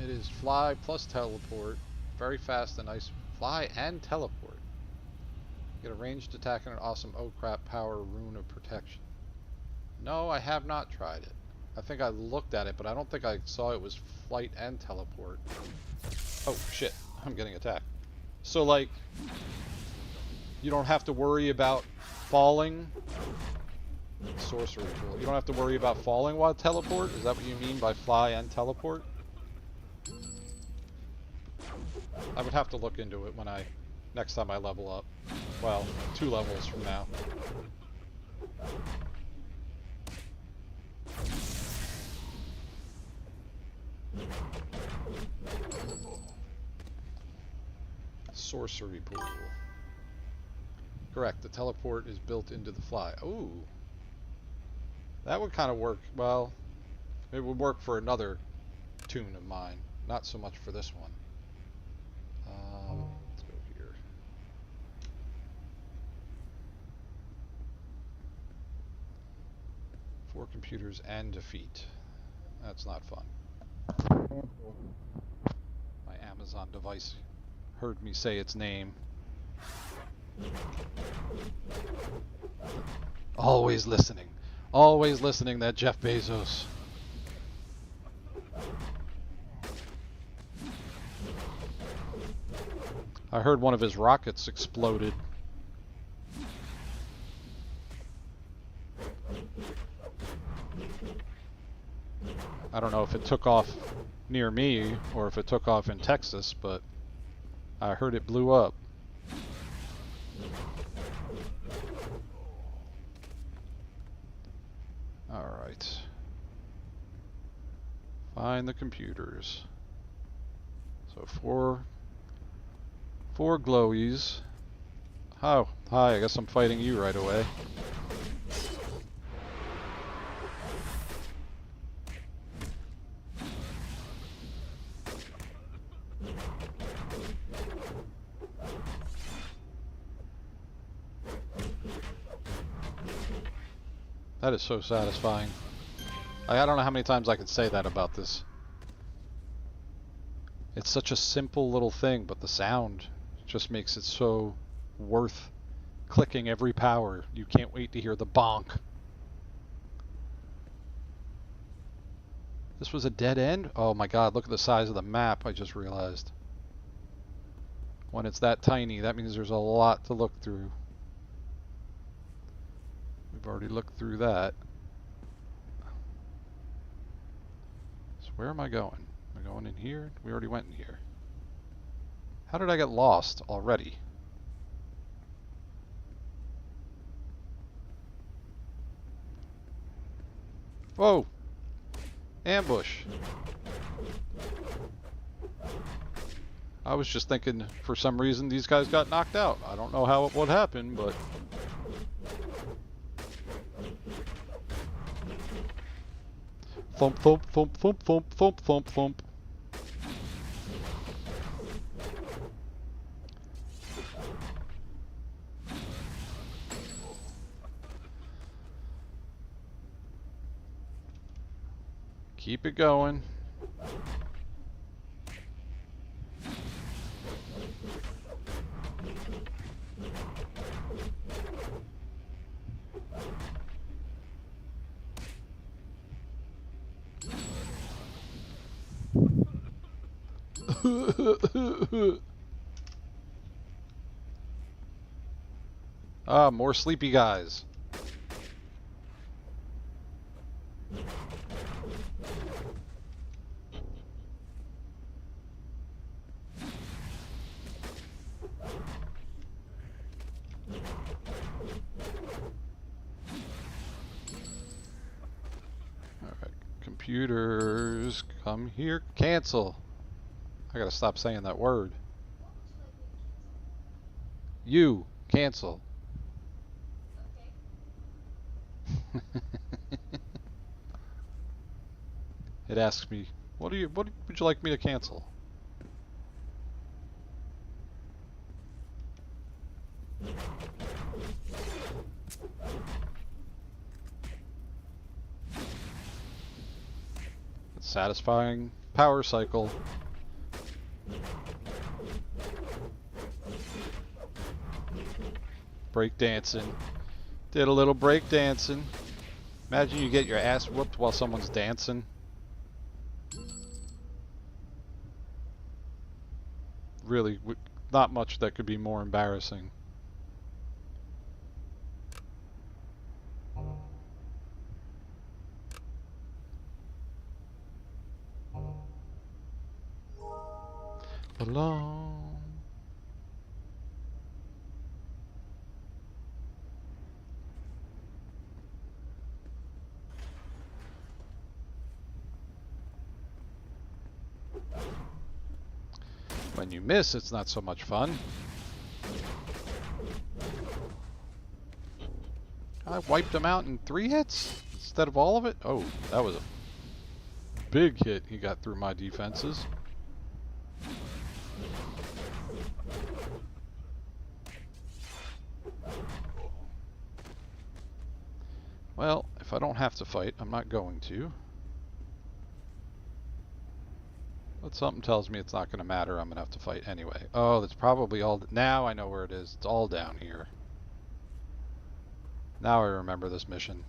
It is fly plus teleport. Very fast and nice. Fly and teleport. Get a ranged attack and an awesome oh crap power rune of protection. No, I have not tried it. I think I looked at it, but I don't think I saw it was flight and teleport. Oh shit, I'm getting attacked. So like, you don't have to worry about falling. Sorcery tool. You don't have to worry about falling while teleport? Is that what you mean by fly and teleport? I would have to look into it when next time I level up. Well, 2 levels from now. Sorcery pool. Correct. The teleport is built into the fly. Ooh. That would kind of work. Well, it would work for another tune of mine. Not so much for this one. Let's go here. Four computers and defeat. That's not fun. My Amazon device heard me say its name. Always listening. Always listening, that Jeff Bezos. I heard one of his rockets exploded. I don't know if it took off near me or if it took off in Texas, but I heard it blew up. Alright. Find the computers. So four glowies. Oh, hi, I guess I'm fighting you right away. That is so satisfying. I don't know how many times I could say that about this. It's such a simple little thing, but the sound just makes it so worth clicking every power. You can't wait to hear the bonk. This was a dead end? Oh my god, look at the size of the map, I just realized. When it's that tiny, that means there's a lot to look through. We've already looked through that. So where am I going? Am I going in here? We already went in here. How did I get lost already? Whoa! Ambush! I was just thinking for some reason these guys got knocked out. I don't know what happened, but... Thump, thump, thump, thump, thump, thump, thump, thump. Keep it going. Ah, more sleepy guys. Alright, computers, come here, cancel. I gotta stop saying that word. You, cancel. It asks me, what would you like me to cancel? It's satisfying power cycle. Break dancing. Did a little break dancing. Imagine you get your ass whooped while someone's dancing. Really, not much that could be more embarrassing. Belong. When you miss, it's not so much fun. I wiped him out in 3 hits instead of all of it? Oh, that was a big hit he got through my defenses. Well, if I don't have to fight, I'm not going to. But something tells me it's not going to matter. I'm going to have to fight anyway. Oh, that's probably all. Now I know where it is. It's all down here. Now I remember this mission.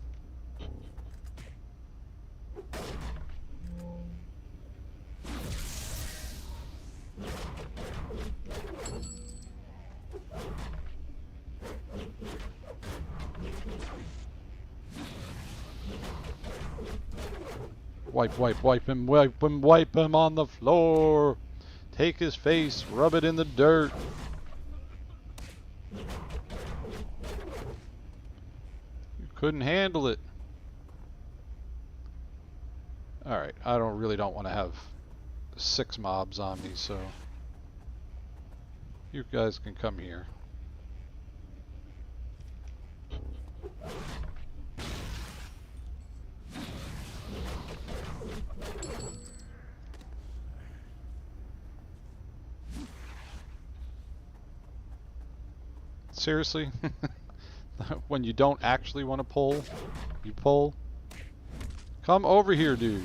Wipe him on the floor. Take his face, rub it in the dirt. You couldn't handle it. Alright, I really don't want to have 6 mobs on me, so you guys can come here. Seriously? When you don't actually want to pull, you pull? Come over here, dude.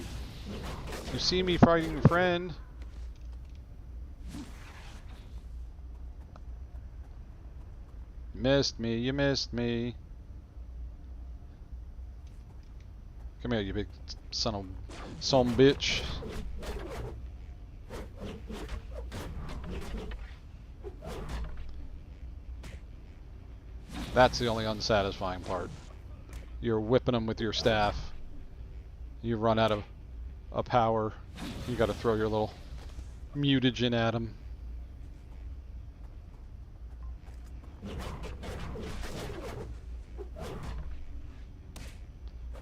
You see me fighting a friend? Missed me, you missed me. Come here, you big son of some bitch. That's the only unsatisfying part. You're whipping them with your staff. You run out of power. You gotta throw your little mutagen at them.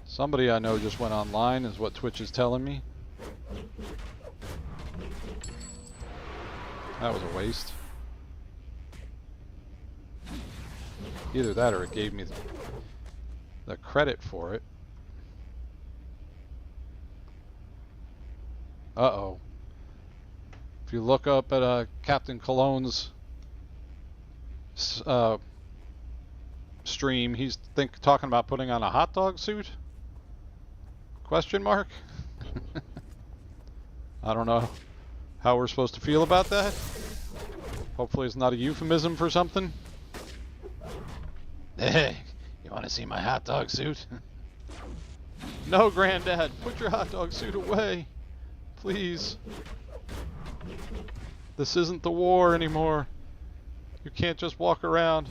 Somebody I know just went online, is what Twitch is telling me. That was a waste. Either that or it gave me the credit for it. Uh-oh. If you look up at Captain Cologne's stream, he's talking about putting on a hot dog suit? Question mark? I don't know how we're supposed to feel about that. Hopefully it's not a euphemism for something. Hey, you want to see my hot dog suit? No, Granddad, put your hot dog suit away. Please. This isn't the war anymore. You can't just walk around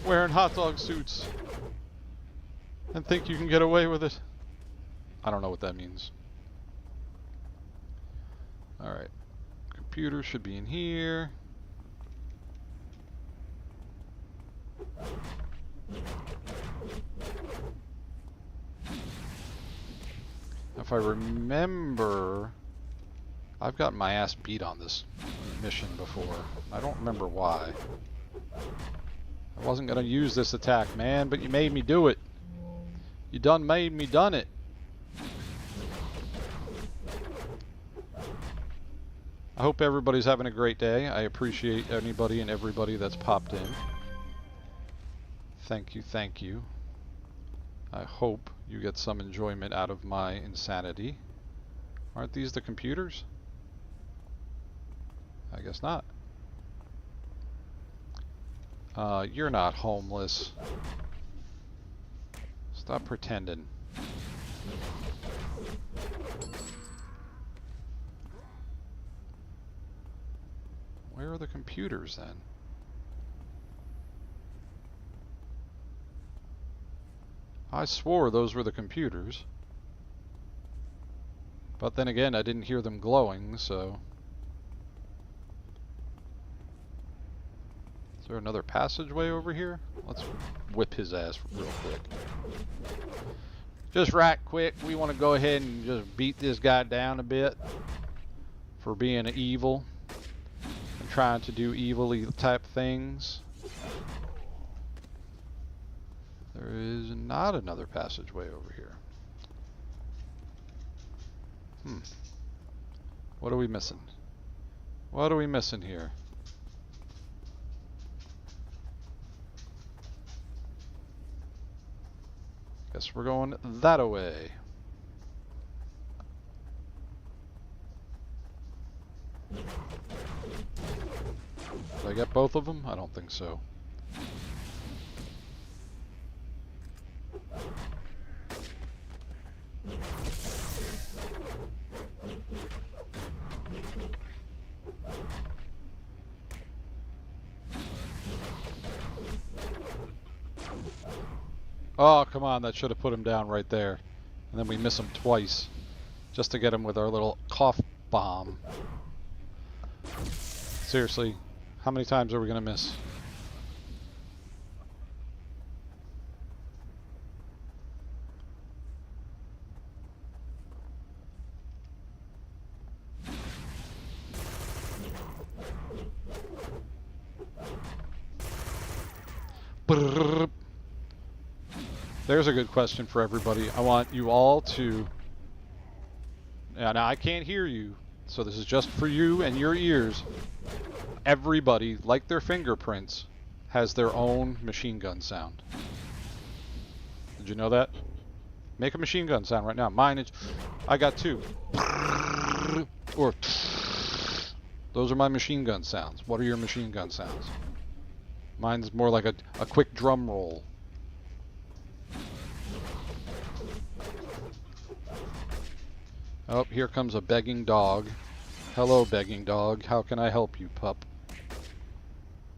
wearing hot dog suits and think you can get away with it. I don't know what that means. Alright. Computer should be in here. If I remember, I've gotten my ass beat on this mission before. I don't remember why. I wasn't gonna use this attack, man, but you made me do it. You done made me done it. I hope everybody's having a great day. I appreciate anybody and everybody that's popped in. Thank you, thank you. I hope you get some enjoyment out of my insanity. Aren't these the computers? I guess not. You're not homeless. Stop pretending. Where are the computers then? I swore those were the computers. But then again, I didn't hear them glowing, so... Is there another passageway over here? Let's whip his ass real quick. Just right quick, we want to go ahead and just beat this guy down a bit for being evil and trying to do evilly type things. There is not another passageway over here. What are we missing? What are we missing here? Guess we're going that way. Did I get both of them? I don't think so. Oh, come on, that should have put him down right there. And then we miss him twice, just to get him with our little cough bomb. Seriously, how many times are we going to miss? Brrr. There's a good question for everybody. I want you all to... Yeah, now I can't hear you, so this is just for you and your ears. Everybody, like their fingerprints, has their own machine gun sound. Did you know that? Make a machine gun sound right now. Mine is... I got two. Or... Those are my machine gun sounds. What are your machine gun sounds? Mine's more like a quick drum roll. Oh, here comes a begging dog. Hello, begging dog. How can I help you, pup?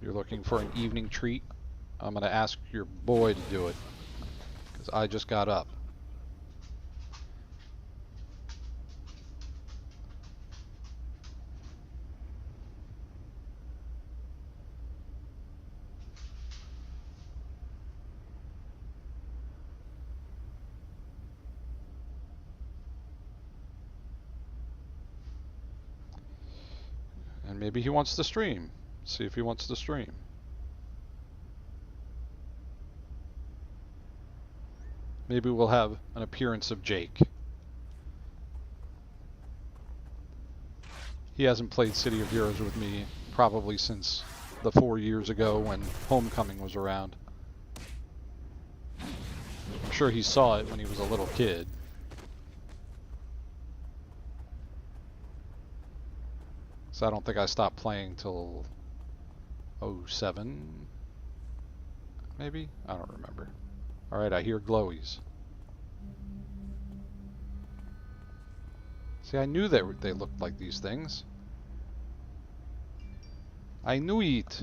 You're looking for an evening treat? I'm going to ask your boy to do it, because I just got up. And maybe he wants to stream. See if he wants to stream. Maybe we'll have an appearance of Jake. He hasn't played City of Heroes with me probably since the 4 years ago when Homecoming was around. I'm sure he saw it when he was a little kid. So I don't think I stopped playing till 07, maybe? I don't remember. Alright, I hear glowies. See, I knew they looked like these things. I knew it.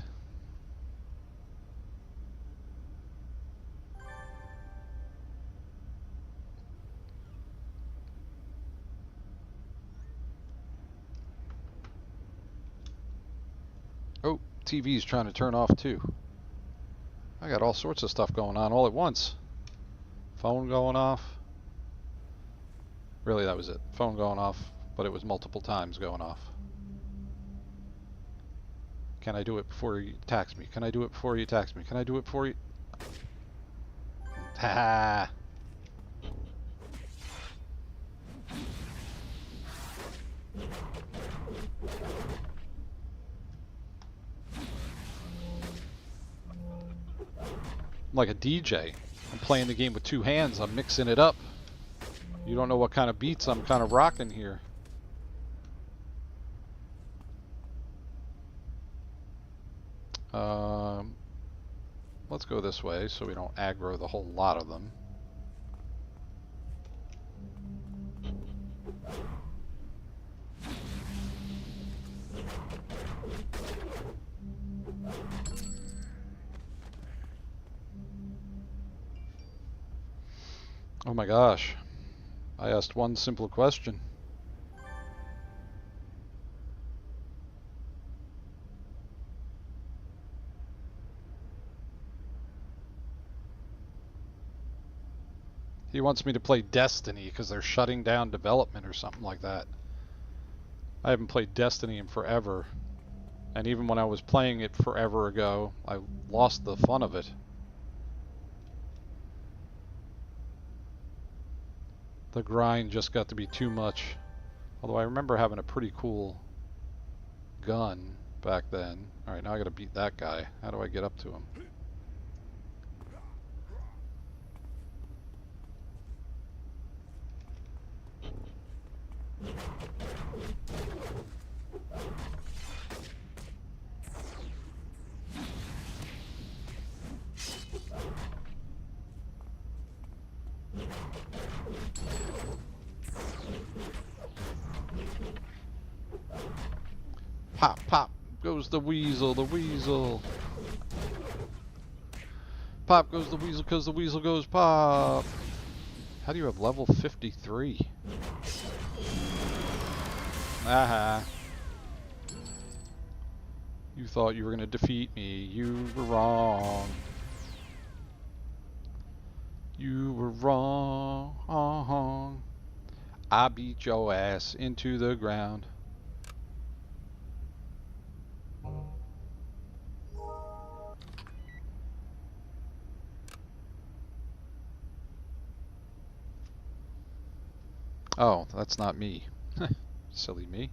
Oh, TV's trying to turn off too. I got all sorts of stuff going on all at once. Phone going off. Really, that was it. Phone going off, but it was multiple times going off. Can I do it before you tax me? Can I do it before you tax me? Can I do it before you... Ha! I'm like a DJ. I'm playing the game with two hands. I'm mixing it up. You don't know what kind of beats I'm kind of rocking here. Let's go this way so we don't aggro the whole lot of them. Oh my gosh. I asked one simple question. He wants me to play Destiny because they're shutting down development or something like that. I haven't played Destiny in forever. And even when I was playing it forever ago, I lost the fun of it. The grind just got to be too much. Although I remember having a pretty cool gun back then. Alright, now I gotta beat that guy. How do I get up to him? Pop, pop, goes the weasel, the weasel. Pop goes the weasel because the weasel goes pop. How do you have level 53? Aha. You thought you were going to defeat me. You were wrong. You were wrong. I beat your ass into the ground. Oh, that's not me. Silly me.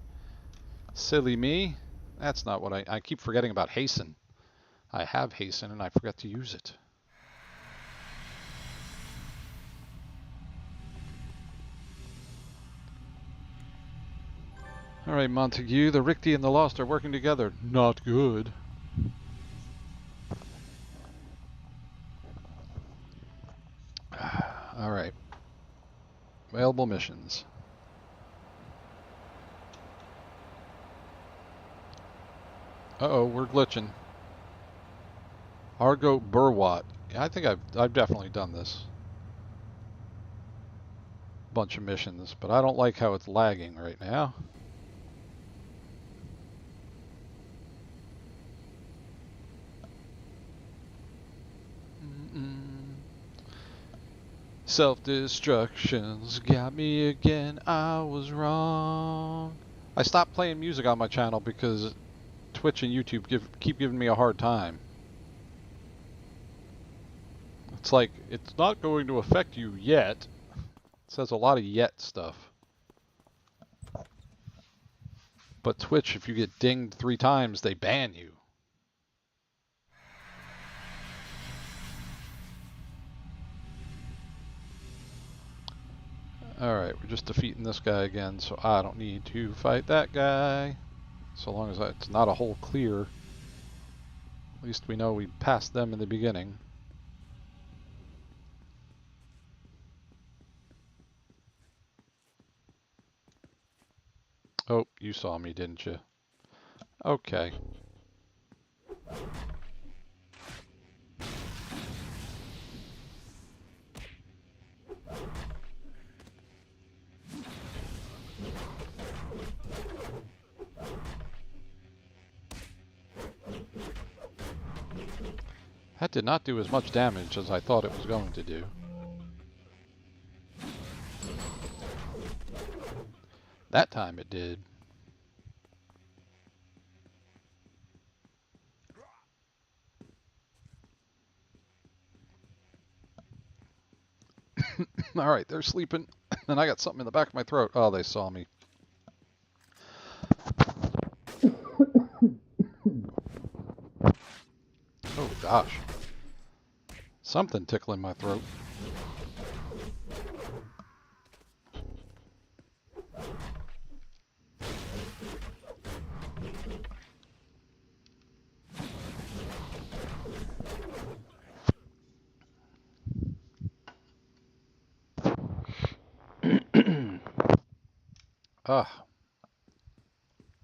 Silly me. That's not what I keep forgetting about hasten. I have hasten and I forgot to use it. Alright, Montague, the Ricti and the Lost are working together. Not good. Alright. Available missions. Uh-oh, we're glitching. Argo Burwat. Yeah, I think I've definitely done this. Bunch of missions, but I don't like how it's lagging right now. Self-destruction's got me again. I was wrong. I stopped playing music on my channel because Twitch and YouTube keep giving me a hard time. It's like, it's not going to affect you yet. It says a lot of yet stuff. But Twitch, if you get dinged 3 times, they ban you. Alright, we're just defeating this guy again, so I don't need to fight that guy. So long as it's not a whole clear. At least we know we passed them in the beginning. Oh, you saw me, didn't you? Okay. That did not do as much damage as I thought it was going to do. That time it did. Alright, they're sleeping. And I got something in the back of my throat. Oh, they saw me. Oh, gosh. Something tickling my throat. Ah.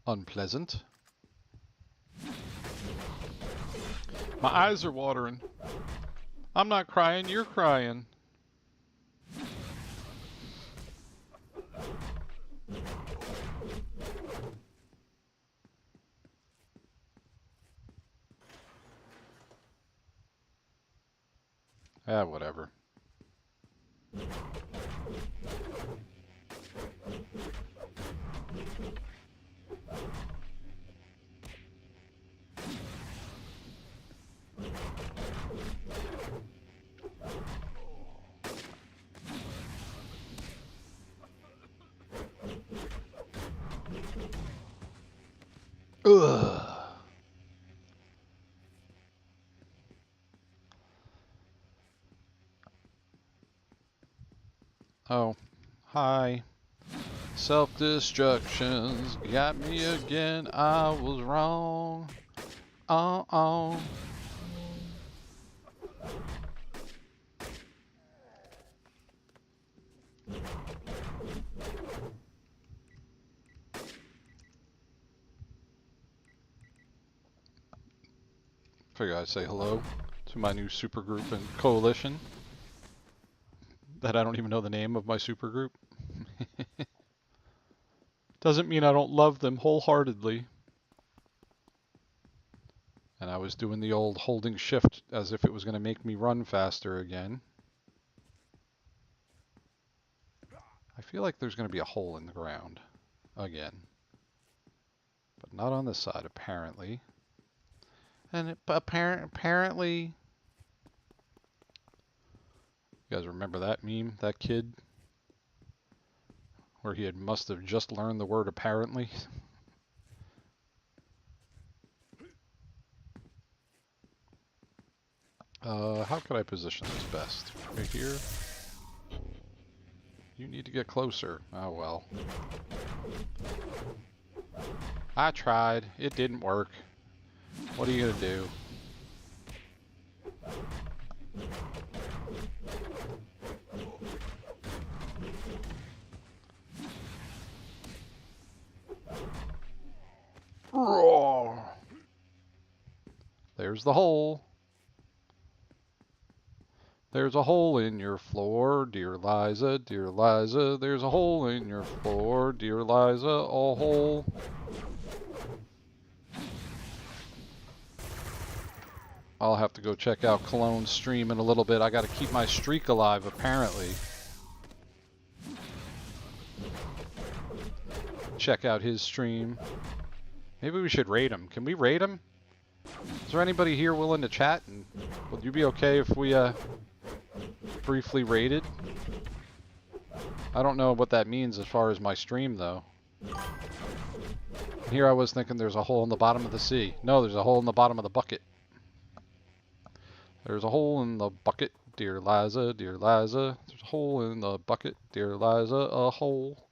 Unpleasant. My eyes are watering. I'm not crying, you're crying. Ah, whatever. Ugh. Oh, hi. Self-destruction's got me again. I was wrong. Oh. Figure I'd say hello to my new supergroup and coalition. That I don't even know the name of my supergroup. Doesn't mean I don't love them wholeheartedly. And I was doing the old holding shift as if it was going to make me run faster again. I feel like there's going to be a hole in the ground again. But not on this side, apparently. And apparently... You guys remember that meme? That kid? Where he must have just learned the word apparently? How could I position this best? Right here? You need to get closer. Oh well. I tried. It didn't work. What are you gonna do? Roar. There's the hole. There's a hole in your floor, dear Liza, dear Liza. There's a hole in your floor, dear Liza, a hole. I'll have to go check out Cologne's stream in a little bit. I gotta keep my streak alive, apparently. Check out his stream. Maybe we should raid him. Can we raid him? Is there anybody here willing to chat? And would you be okay if we briefly raided? I don't know what that means as far as my stream, though. Here I was thinking there's a hole in the bottom of the sea. No, there's a hole in the bottom of the bucket. There's a hole in the bucket, dear Liza, dear Liza. There's a hole in the bucket, dear Liza, a hole.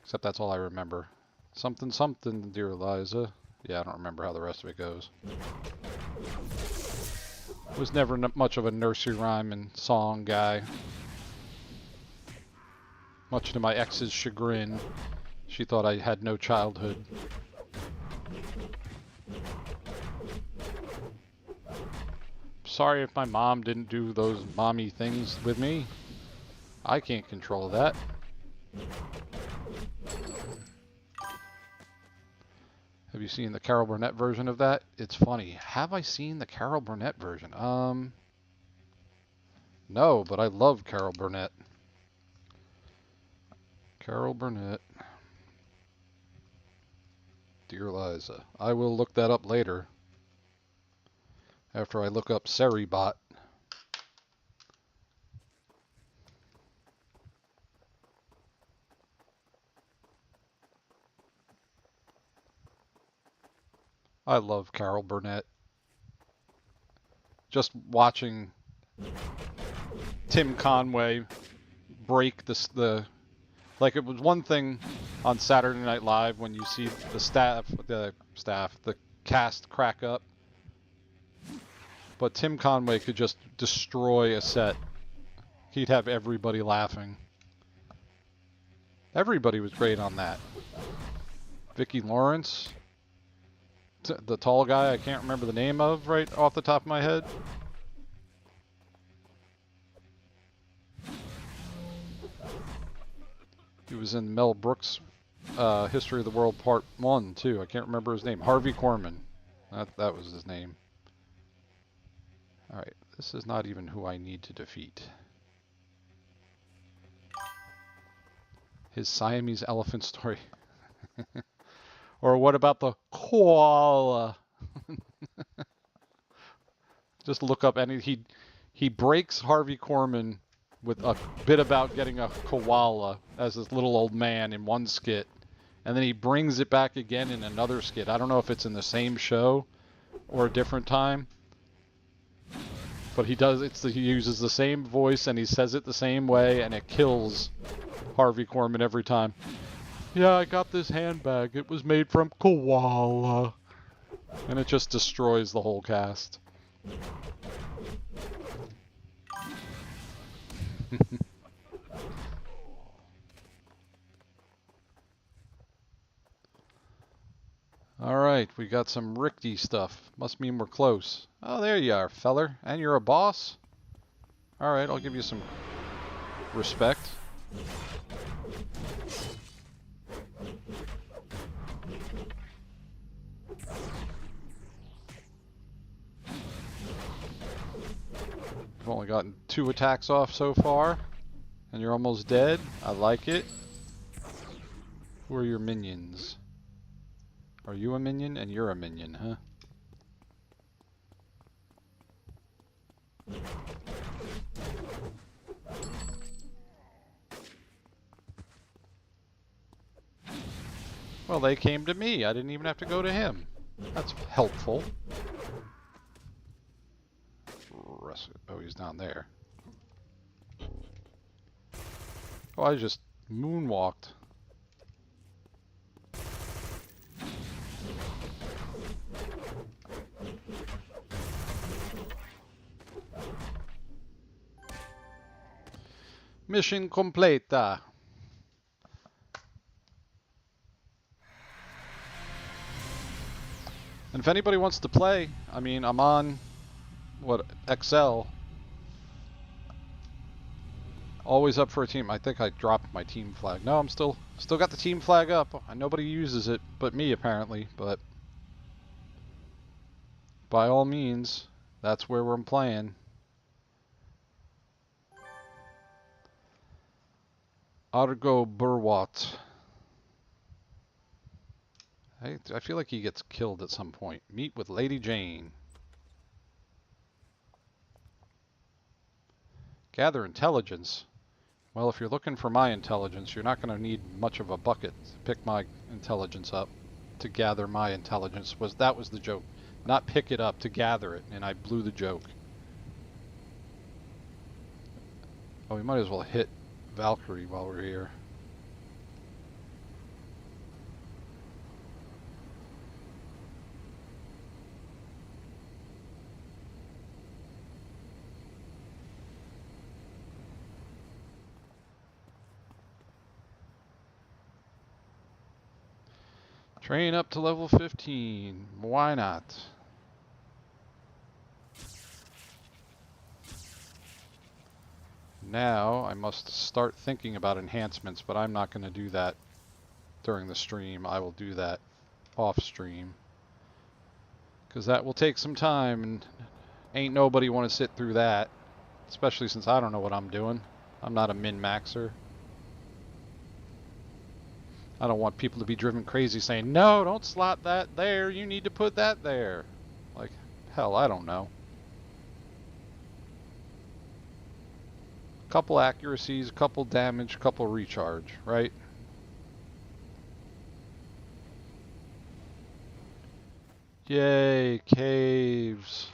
Except that's all I remember. Something, something, dear Liza. Yeah, I don't remember how the rest of it goes. Was never much of a nursery rhyme and song guy. Much to my ex's chagrin. She thought I had no childhood. Sorry if my mom didn't do those mommy things with me. I can't control that. Have you seen the Carol Burnett version of that? It's funny. Have I seen the Carol Burnett version? No, but I love Carol Burnett. Carol Burnett. Dear Liza. I will look that up later. After I look up Seribot. I love Carol Burnett. Just watching Tim Conway break like it was one thing on Saturday Night Live when you see the cast crack up. But Tim Conway could just destroy a set. He'd have everybody laughing. Everybody was great on that. Vicki Lawrence. The tall guy I can't remember the name of right off the top of my head. He was in Mel Brooks' History of the World Part 1 too. I can't remember his name. Harvey Korman. That was his name. Alright, this is not even who I need to defeat. His Siamese elephant story. Or what about the koala? Just look up any. He breaks Harvey Korman with a bit about getting a koala as this little old man in one skit, and then he brings it back again in another skit. I don't know if it's in the same show or a different time, but he uses the same voice and he says it the same way, and it kills Harvey Korman every time. Yeah, I got this handbag. It was made from koala. And it just destroys the whole cast. Alright, we got some Ricky stuff. Must mean we're close. Oh, there you are, feller. And you're a boss? Alright, I'll give you some respect. I've only gotten 2 attacks off so far. And you're almost dead. I like it. Who are your minions? Are you a minion? And you're a minion, huh? Well, they came to me. I didn't even have to go to him. That's helpful. Oh, he's down there. Oh, I just moonwalked. Mission completa. And if anybody wants to play, I mean, I'm on, what, XL. Always up for a team. I think I dropped my team flag. No, I'm still got the team flag up. Nobody uses it but me, apparently. But by all means, that's where we're playing. Argo Burwat. I feel like he gets killed at some point. Meet with Lady Jane. Gather intelligence. Well, if you're looking for my intelligence, you're not going to need much of a bucket to pick my intelligence up. To gather my intelligence. That was the joke. Not pick it up, to gather it. And I blew the joke. Oh, we might as well hit Valkyrie while we're here. Train up to level 15. Why not? Now I must start thinking about enhancements, but I'm not going to do that during the stream. I will do that off stream. Because that will take some time, and ain't nobody want to sit through that. Especially since I don't know what I'm doing. I'm not a min-maxer. I don't want people to be driven crazy saying, no, don't slot that there. You need to put that there. Like, hell, I don't know. Couple accuracies, couple damage, couple recharge, right? Yay, caves.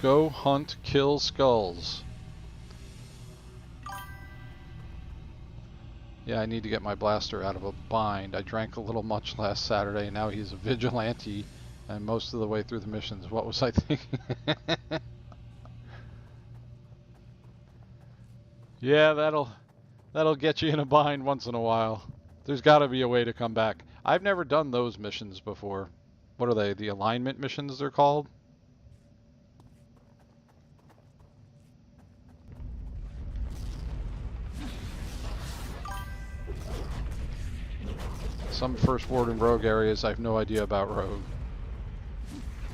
Go hunt, kill skulls. Yeah, I need to get my blaster out of a bind. I drank a little much last Saturday, and now he's a vigilante, and most of the way through the missions. What was I thinking? Yeah, that'll get you in a bind once in a while. There's got to be a way to come back. I've never done those missions before. What are they? The alignment missions they're called? Some First Ward and Rogue areas, I have no idea about Rogue.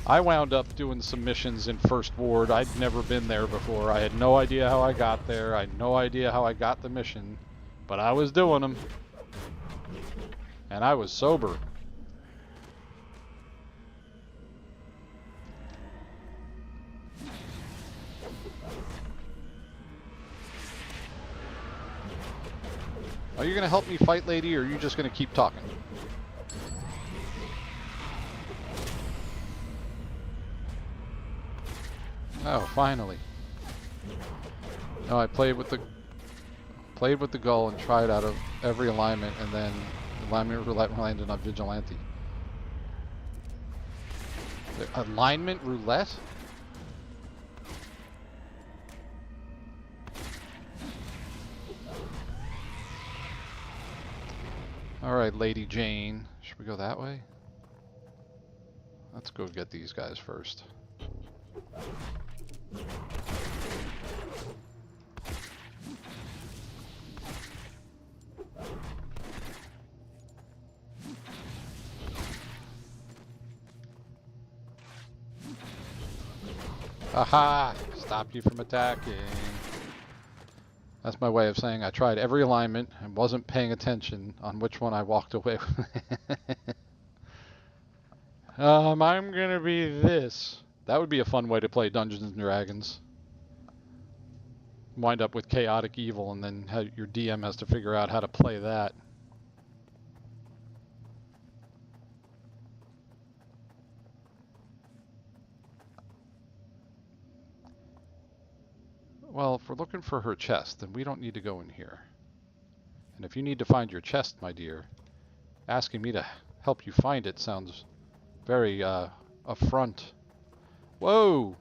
I wound up doing some missions in First Ward. I'd never been there before. I had no idea how I got there. I had no idea how I got the mission. But I was doing them. And I was sober. Are you going to help me fight, lady, or are you just going to keep talking? Oh, finally. No, I played with the goal and tried out of every alignment, and then alignment roulette landed on vigilante. The alignment roulette? Alright, Lady Jane. Should we go that way? Let's go get these guys first. Aha! Stop you from attacking. That's my way of saying I tried every alignment and wasn't paying attention on which one I walked away with. I'm gonna be this. That would be a fun way to play Dungeons and Dragons. Wind up with chaotic evil, and then your DM has to figure out how to play that. Well, if we're looking for her chest, then we don't need to go in here. And if you need to find your chest, my dear, asking me to help you find it sounds very affront. Whoa!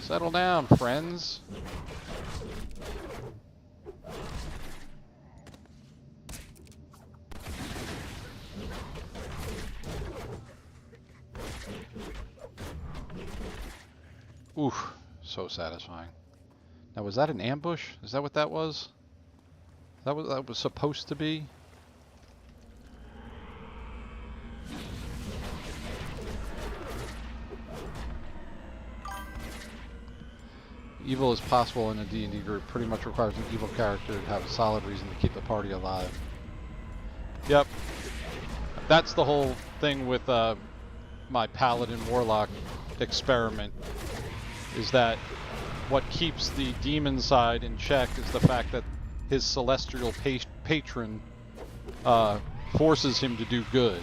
Settle down, friends. Oof, so satisfying. Now, was that an ambush? Is that what that was? Is that what that was supposed to be? Evil is possible in a D&D group. Pretty much requires an evil character to have a solid reason to keep the party alive. Yep. That's the whole thing with my Paladin Warlock experiment, is that what keeps the demon side in check is the fact that his celestial patron forces him to do good.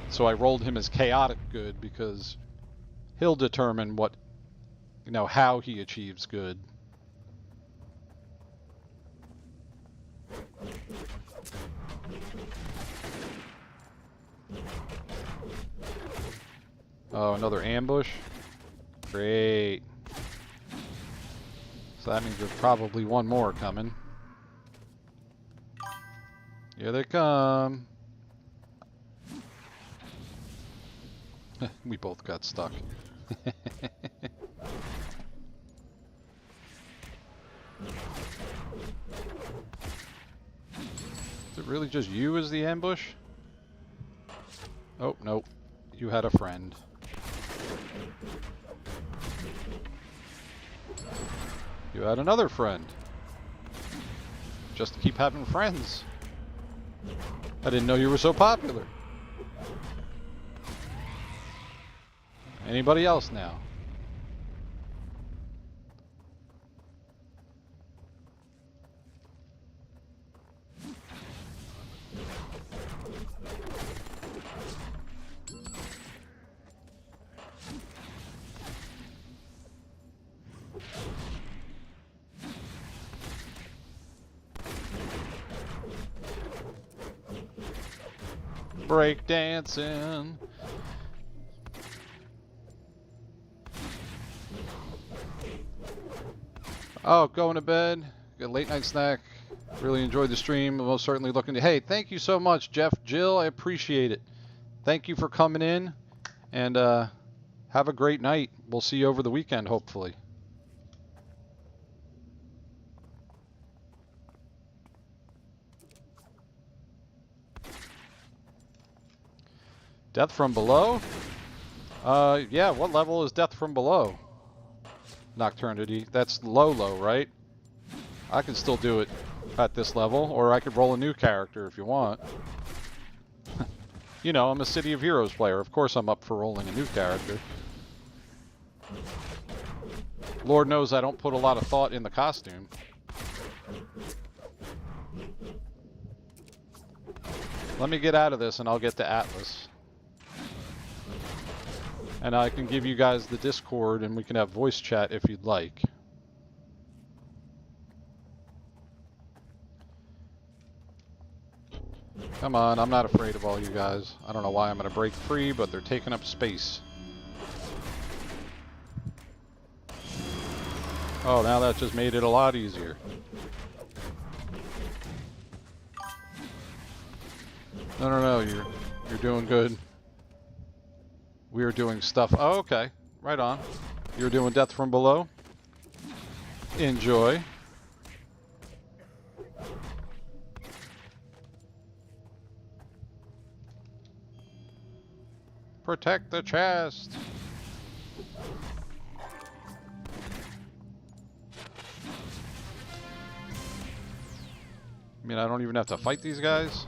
So I rolled him as chaotic good because he'll determine what, how he achieves good. Oh, another ambush? Great. So that means there's probably one more coming. Here they come. We both got stuck. Is it really just you as the ambush? Oh, nope. You had a friend. You had another friend. Just keep having friends. I didn't know you were so popular. Anybody else now? Break dancing. Oh, going to bed. Got a late night snack. Really enjoyed the stream. I'm most certainly looking to. Hey, thank you so much, Jeff. Jill, I appreciate it. Thank you for coming in, and have a great night. We'll see you over the weekend, hopefully. Death from below? Yeah, what level is Death from below? Nocturnity. That's low, right? I can still do it at this level, or I could roll a new character if you want. I'm a City of Heroes player. Of course I'm up for rolling a new character. Lord knows I don't put a lot of thought in the costume. Let me get out of this and I'll get to Atlas. And I can give you guys the Discord and we can have voice chat if you'd like. Come on, I'm not afraid of all you guys. I don't know why I'm going to break free, but they're taking up space. Oh, now that just made it a lot easier. No, you're doing good. We are doing stuff. Oh, okay. Right on. You're doing Death from Below. Enjoy. Protect the chest. I mean, I don't even have to fight these guys.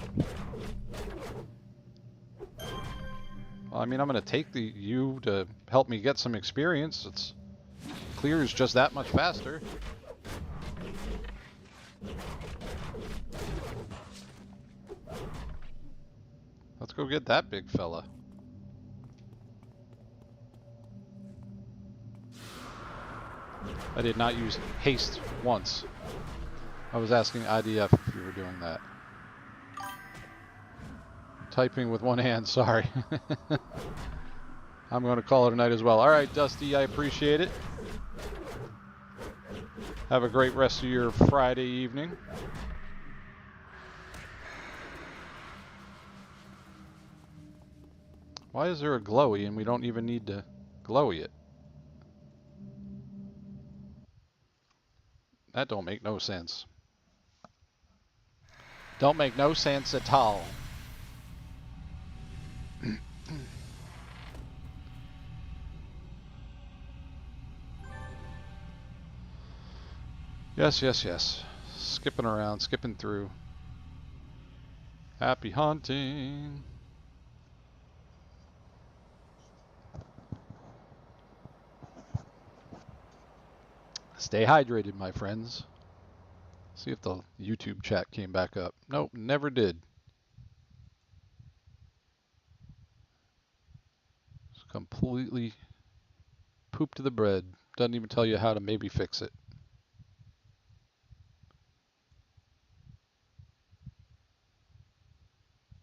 Well, I mean, I'm going to take you to help me get some experience. It's clears just that much faster. Let's go get that big fella. I did not use haste once. I was asking IDF if you were doing that. Typing with one hand, sorry. I'm going to call it a night as well. All right, Dusty, I appreciate it. Have a great rest of your Friday evening. Why is there a glowy and we don't even need to glowy it? That don't make no sense. Don't make no sense at all. Yes. Skipping around, skipping through. Happy hunting. Stay hydrated, my friends. See if the YouTube chat came back up. Nope, never did. It's completely pooped to the bread. Doesn't even tell you how to maybe fix it.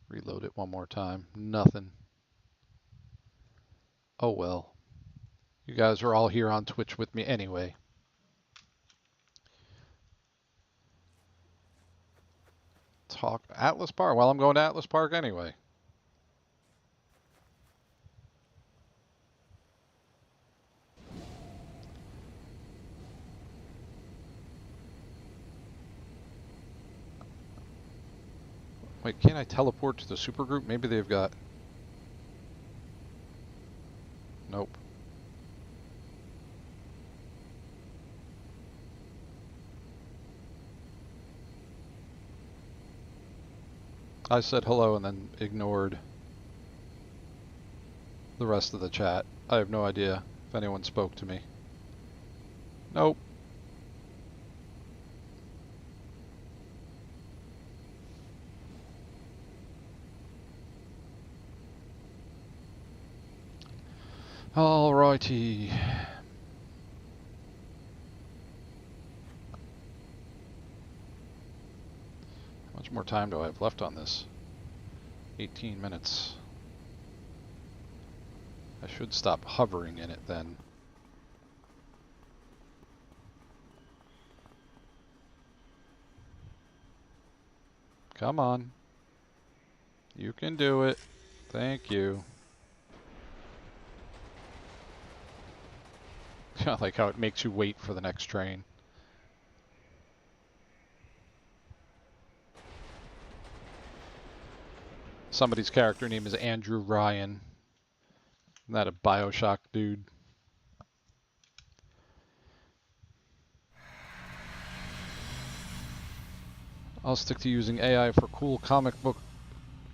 Reload it one more time. Nothing. Oh well. You guys are all here on Twitch with me anyway. Talk Atlas Park. Well, I'm going to Atlas Park anyway. Wait, can't I teleport to the supergroup? Maybe they've got... Nope. I said hello and then ignored the rest of the chat. I have no idea if anyone spoke to me. Nope. Alrighty. How much more time do I have left on this? 18 minutes. I should stop hovering in it then. Come on. You can do it. Thank you. I like how it makes you wait for the next train. Somebody's character name is Andrew Ryan. Isn't that a BioShock dude? I'll stick to using AI for cool comic book,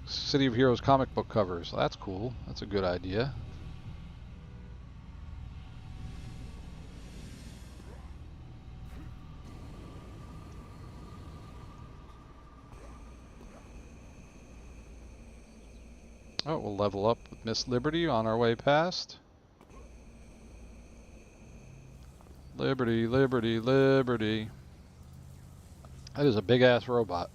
City of Heroes comic book covers. That's cool. That's a good idea. Oh, we'll level up with Miss Liberty on our way past. Liberty, Liberty, Liberty. That is a big-ass robot.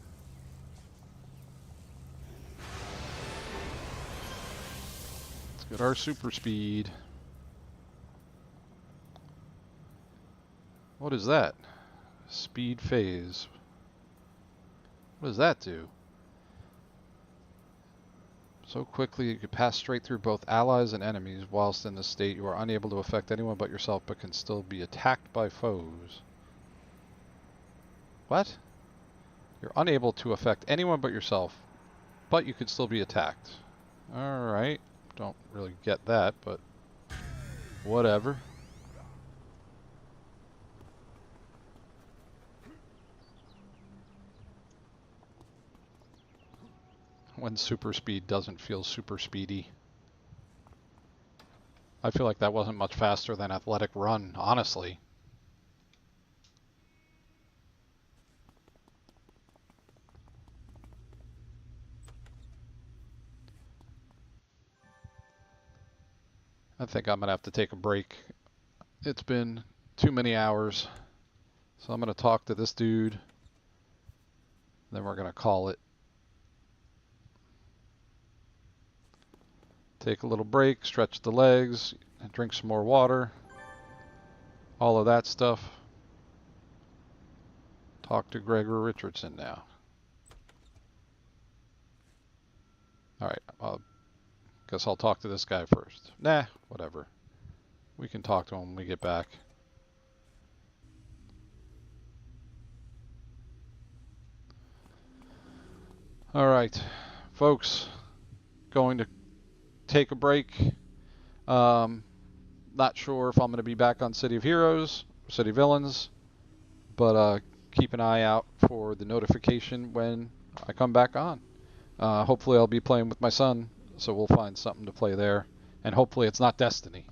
Let's get our super speed. What is that? Speed phase. What does that do? So quickly you could pass straight through both allies and enemies. Whilst in this state, you are unable to affect anyone but yourself, but can still be attacked by foes. What? You're unable to affect anyone but yourself, but you could still be attacked. Alright. Don't really get that, but whatever. When super speed doesn't feel super speedy. I feel like that wasn't much faster than athletic run, honestly. I think I'm going to have to take a break. It's been too many hours. So I'm going to talk to this dude. Then we're going to call it. Take a little break, stretch the legs, and drink some more water. All of that stuff. Talk to Gregor Richardson now. Alright, guess I'll talk to this guy first. Nah, whatever. We can talk to him when we get back. Alright, folks. Going to take a break. Not sure if I'm going to be back on City of Heroes, City of Villains, but keep an eye out for the notification when I come back on. Hopefully I'll be playing with my son, so we'll find something to play there, and hopefully it's not Destiny.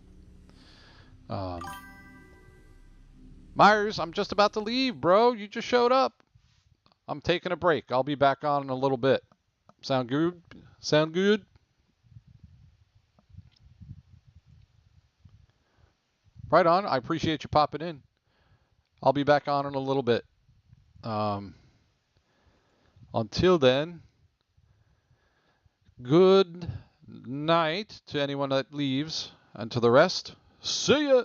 Myers, I'm just about to leave, bro. You just showed up. I'm taking a break. I'll be back on in a little bit. Sound good? Sound good? Right on. I appreciate you popping in. I'll be back on in a little bit. Until then, good night to anyone that leaves, and to the rest, see ya!